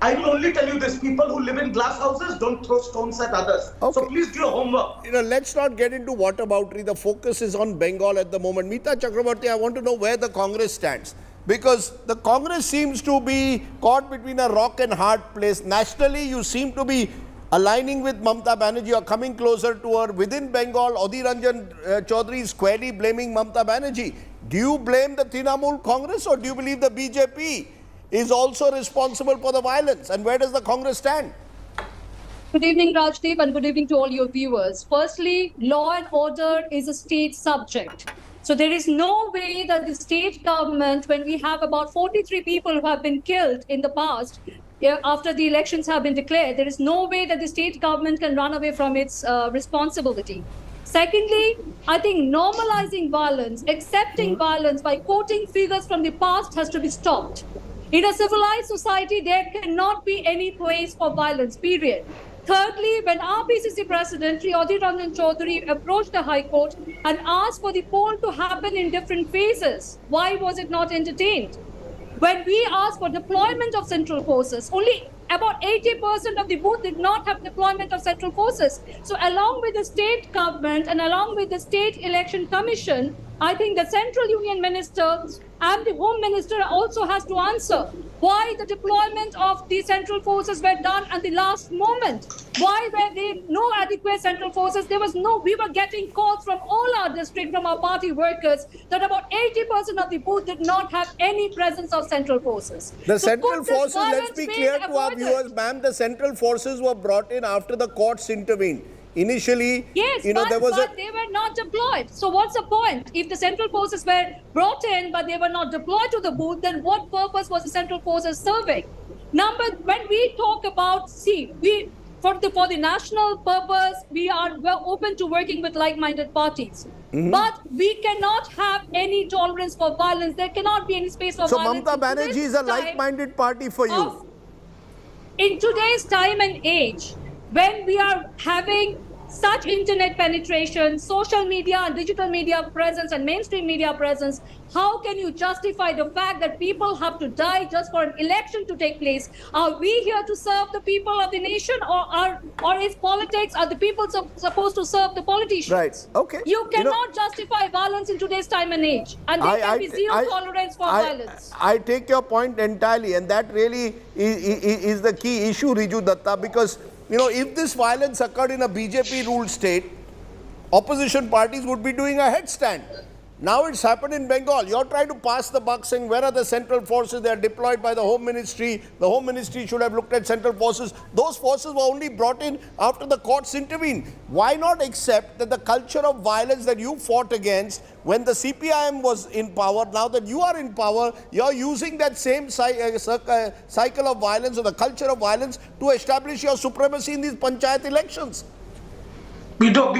I will only tell you this, people who live in glass houses don't throw stones at others. Okay. So please do your homework. Let's not get into whataboutery. The focus is on Bengal at the moment. Meeta Chakrabarti, I want to know where the Congress stands. Because the Congress seems to be caught between a rock and hard place. Nationally, you seem to be aligning with Mamata Banerjee or coming closer to her. Within Bengal, Adhir Ranjan Chaudhary is squarely blaming Mamata Banerjee. Do you blame the Trinamool Congress or do you believe the BJP is also responsible for the violence? And where does the Congress stand? Good evening, Rajdeep, and good evening to all your viewers. Firstly, law and order is a state subject. So there is no way that the state government, when we have about 43 people who have been killed in the past, after the elections have been declared, there is no way that the state government can run away from its responsibility. Secondly, I think normalizing violence, accepting violence by quoting figures from the past has to be stopped. In a civilized society, there cannot be any place for violence, period. Thirdly, when our PCC President, Adhir Ranjan Chaudhary, approached the High Court and asked for the poll to happen in different phases, why was it not entertained? When we asked for deployment of central forces, only about 80% of the booth did not have deployment of central forces. So along with the state government and along with the state election commission, I think the central union minister and the home minister also has to answer why the deployment of the central forces were done at the last moment. Why were there no adequate central forces? We were getting calls from all our district, from our party workers, that about 80% of the booth did not have any presence of central forces. The central forces, let's be clear to our viewers, ma'am, the central forces were brought in after the courts intervened. Initially, yes, there was but they were not deployed. So what's the point? If the central forces were brought in, but they were not deployed to the booth, then what purpose was the central forces serving? When we talk about, for the national purpose, we're open to working with like-minded parties. But we cannot have any tolerance for violence. There cannot be any space for violence. So Mamata Banerjee is a like-minded party for you? In today's time and age, when we are having such internet penetration, social media and digital media presence and mainstream media presence, how can you justify the fact that people have to die just for an election to take place? Are we here to serve the people of the nation, or is politics, are the people supposed to serve the politicians? Right, okay. You cannot justify violence in today's time and age, and there can be zero tolerance for violence. I take your point entirely, and that really is the key issue, Riju Datta, because if this violence occurred in a BJP-ruled state, opposition parties would be doing a headstand. Now it's happened in Bengal. You're trying to pass the buck saying, where are the central forces? They are deployed by the Home Ministry. The Home Ministry should have looked at central forces. Those forces were only brought in after the courts intervened. Why not accept that the culture of violence that you fought against when the CPIM was in power, now that you are in power, you're using that same cycle of violence or the culture of violence to establish your supremacy in these panchayat elections? We don't,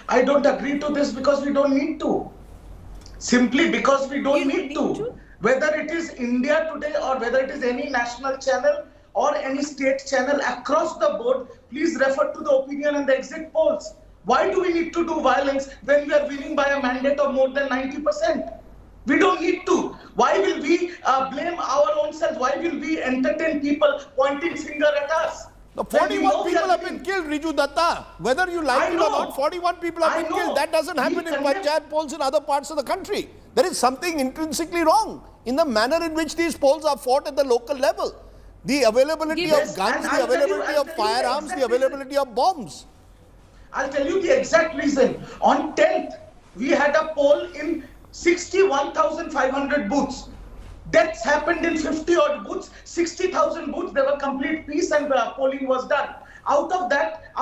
I don't agree to this because we don't need to. Simply because we don't need to. Whether it is India Today or whether it is any national channel or any state channel across the board, please refer to the opinion and the exit polls. Why do we need to do violence when we are winning by a mandate of more than 90%? We don't need to. Why will we blame our own selves? Why will we entertain people pointing finger at us? The 41 people have been killed, Riju Datta. Whether you like it or not, 41 people have been killed. That doesn't happen in panchayat polls in other parts of the country. There is something intrinsically wrong in the manner in which these polls are fought at the local level. The availability of guns, the availability of firearms, the availability of bombs. I'll tell you the exact reason. On 10th, we had a poll in 61,500 booths. Deaths happened in 50 odd booths, 60,000 booths. There were complete peace and polling was done. Out of that,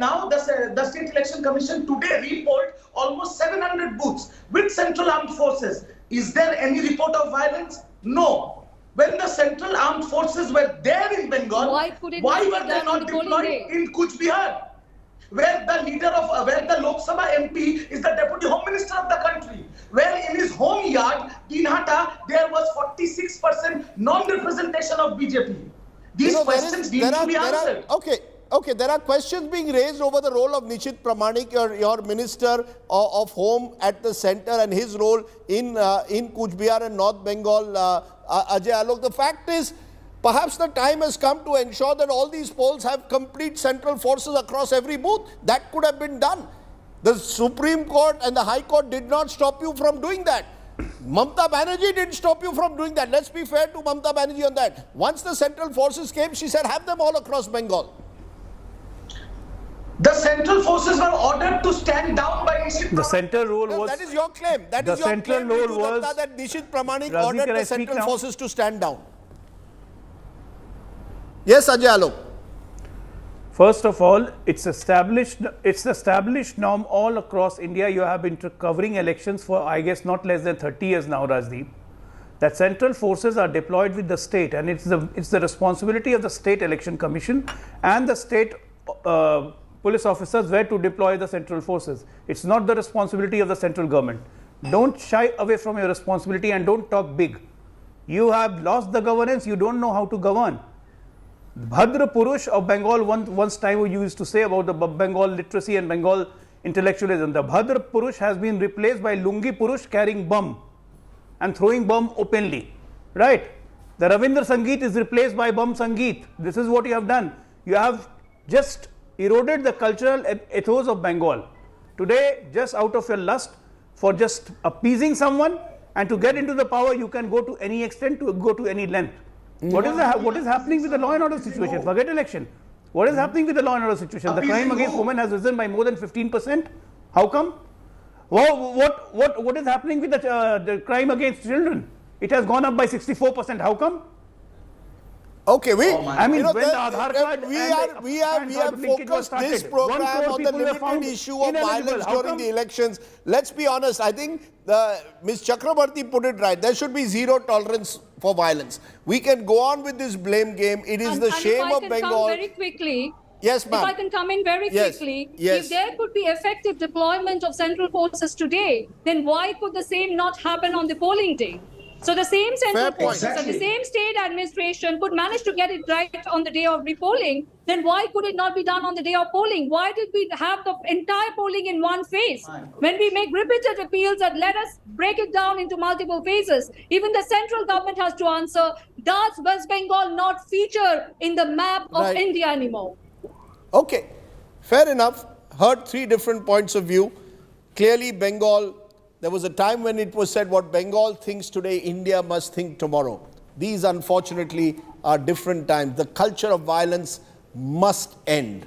now the State Election Commission today repolled almost 700 booths with Central Armed Forces. Is there any report of violence? No. When the Central Armed Forces were there in Bengal, why were they not deployed in Kuch Bihar? where the Lok Sabha MP is the Deputy Home Minister of the country, where in his home yard, Dinhata, there was 46% non-representation of BJP. These questions need to be answered. Okay, there are questions being raised over the role of Nishit Pramanik, your Minister of Home at the center, and his role in Kuch Bihar and North Bengal, Ajay Alok. The fact is, perhaps the time has come to ensure that all these polls have complete central forces across every booth. That could have been done. The Supreme Court and the High Court did not stop you from doing that. Mamata Banerjee didn't stop you from doing that. Let's be fair to Mamata Banerjee on that. Once the central forces came, she said, have them all across Bengal. The central forces were ordered to stand down by Nishit Pramanik. The central role was... That is your claim. That is your claim, Riju Datta, that Nishit Pramanik ordered the central forces to stand down. Yes, Ajay Alok. First of all, it's established norm all across India. You have been covering elections for, I guess, not less than 30 years now, Rajdeep. That central forces are deployed with the state, and it's the responsibility of the State Election Commission and the state police officers where to deploy the central forces. It's not the responsibility of the central government. Don't shy away from your responsibility and don't talk big. You have lost the governance, you don't know how to govern. Bhadra Purush of Bengal, once time we used to say about the Bengal literacy and Bengal intellectualism. The Bhadra Purush has been replaced by Lungi Purush carrying bomb and throwing bomb openly. Right? The Ravindra Sangeet is replaced by Bam Sangeet. This is what you have done. You have just eroded the cultural ethos of Bengal. Today, just out of your lust for just appeasing someone and to get into the power, you can go to any extent, to go to any length. What is happening with the law and order situation? Forget election. What is happening with the law and order situation? The crime against women has risen by more than 15%. How come? What is happening with the crime against children? It has gone up by 64%. How come? Okay, we have focused this program on the limited issue of violence during the elections. Let's be honest, I think Ms. Chakrabarti put it right. There should be zero tolerance for violence. We can go on with this blame game. It is the shame of Bengal. Very quickly. Yes, ma'am. If I can come in very quickly, if there could be effective deployment of central forces today, then why could the same not happen on the polling day? So the same central forces and the same state administration could manage to get it right on the day of repolling, then why could it not be done on the day of polling? Why did we have the entire polling in one phase? When we make repeated appeals that let us break it down into multiple phases, even the central government has to answer, does West Bengal not feature in the map of India anymore? Okay, fair enough. Heard three different points of view. Clearly, Bengal, there was a time when it was said what Bengal thinks today, India must think tomorrow. These, unfortunately, are different times. The culture of violence must end.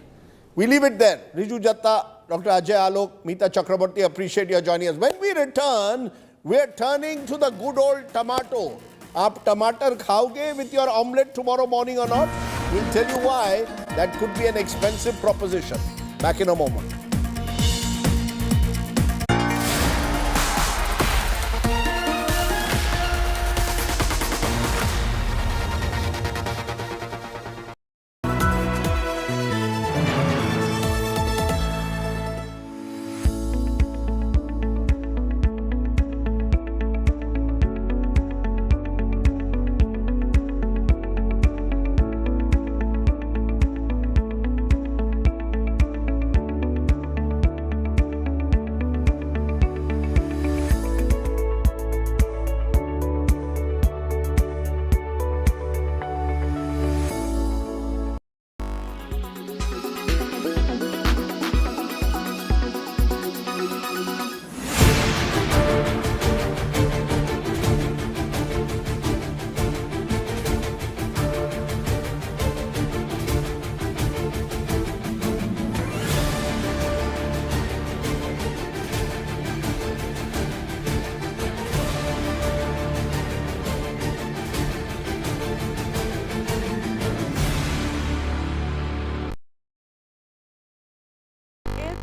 We leave it there. Riju Datta, Dr. Ajay Alok, Meeta Chakrabarti, appreciate your joining us. When we return, we're turning to the good old tomato. Aap tomato khaoge with your omelette tomorrow morning or not? We'll tell you why that could be an expensive proposition. Back in a moment.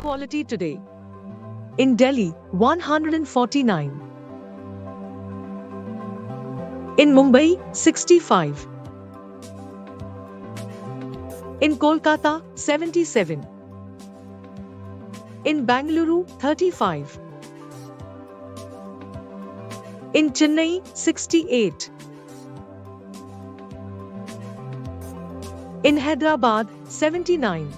Quality today. In Delhi, 149. In Mumbai, 65. In Kolkata, 77. In Bangalore, 35. In Chennai, 68. In Hyderabad, 79.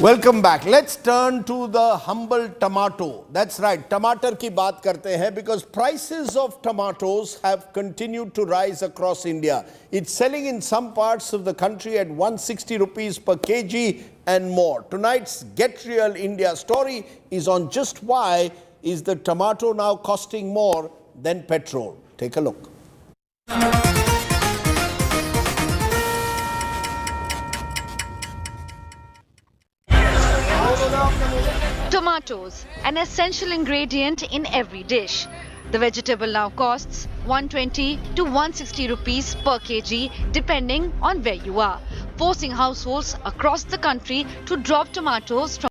Welcome back. Let's turn to the humble tomato. That's right, टमाटर की बात करते हैं because prices of tomatoes have continued to rise across India. It's selling in some parts of the country at 160 rupees per kg and more. Tonight's Get Real India story is on just why is the tomato now costing more than petrol. Take a look. Tomatoes, an essential ingredient in every dish. The vegetable now costs 120 to 160 rupees per kg depending on where you are, forcing households across the country to drop tomatoes from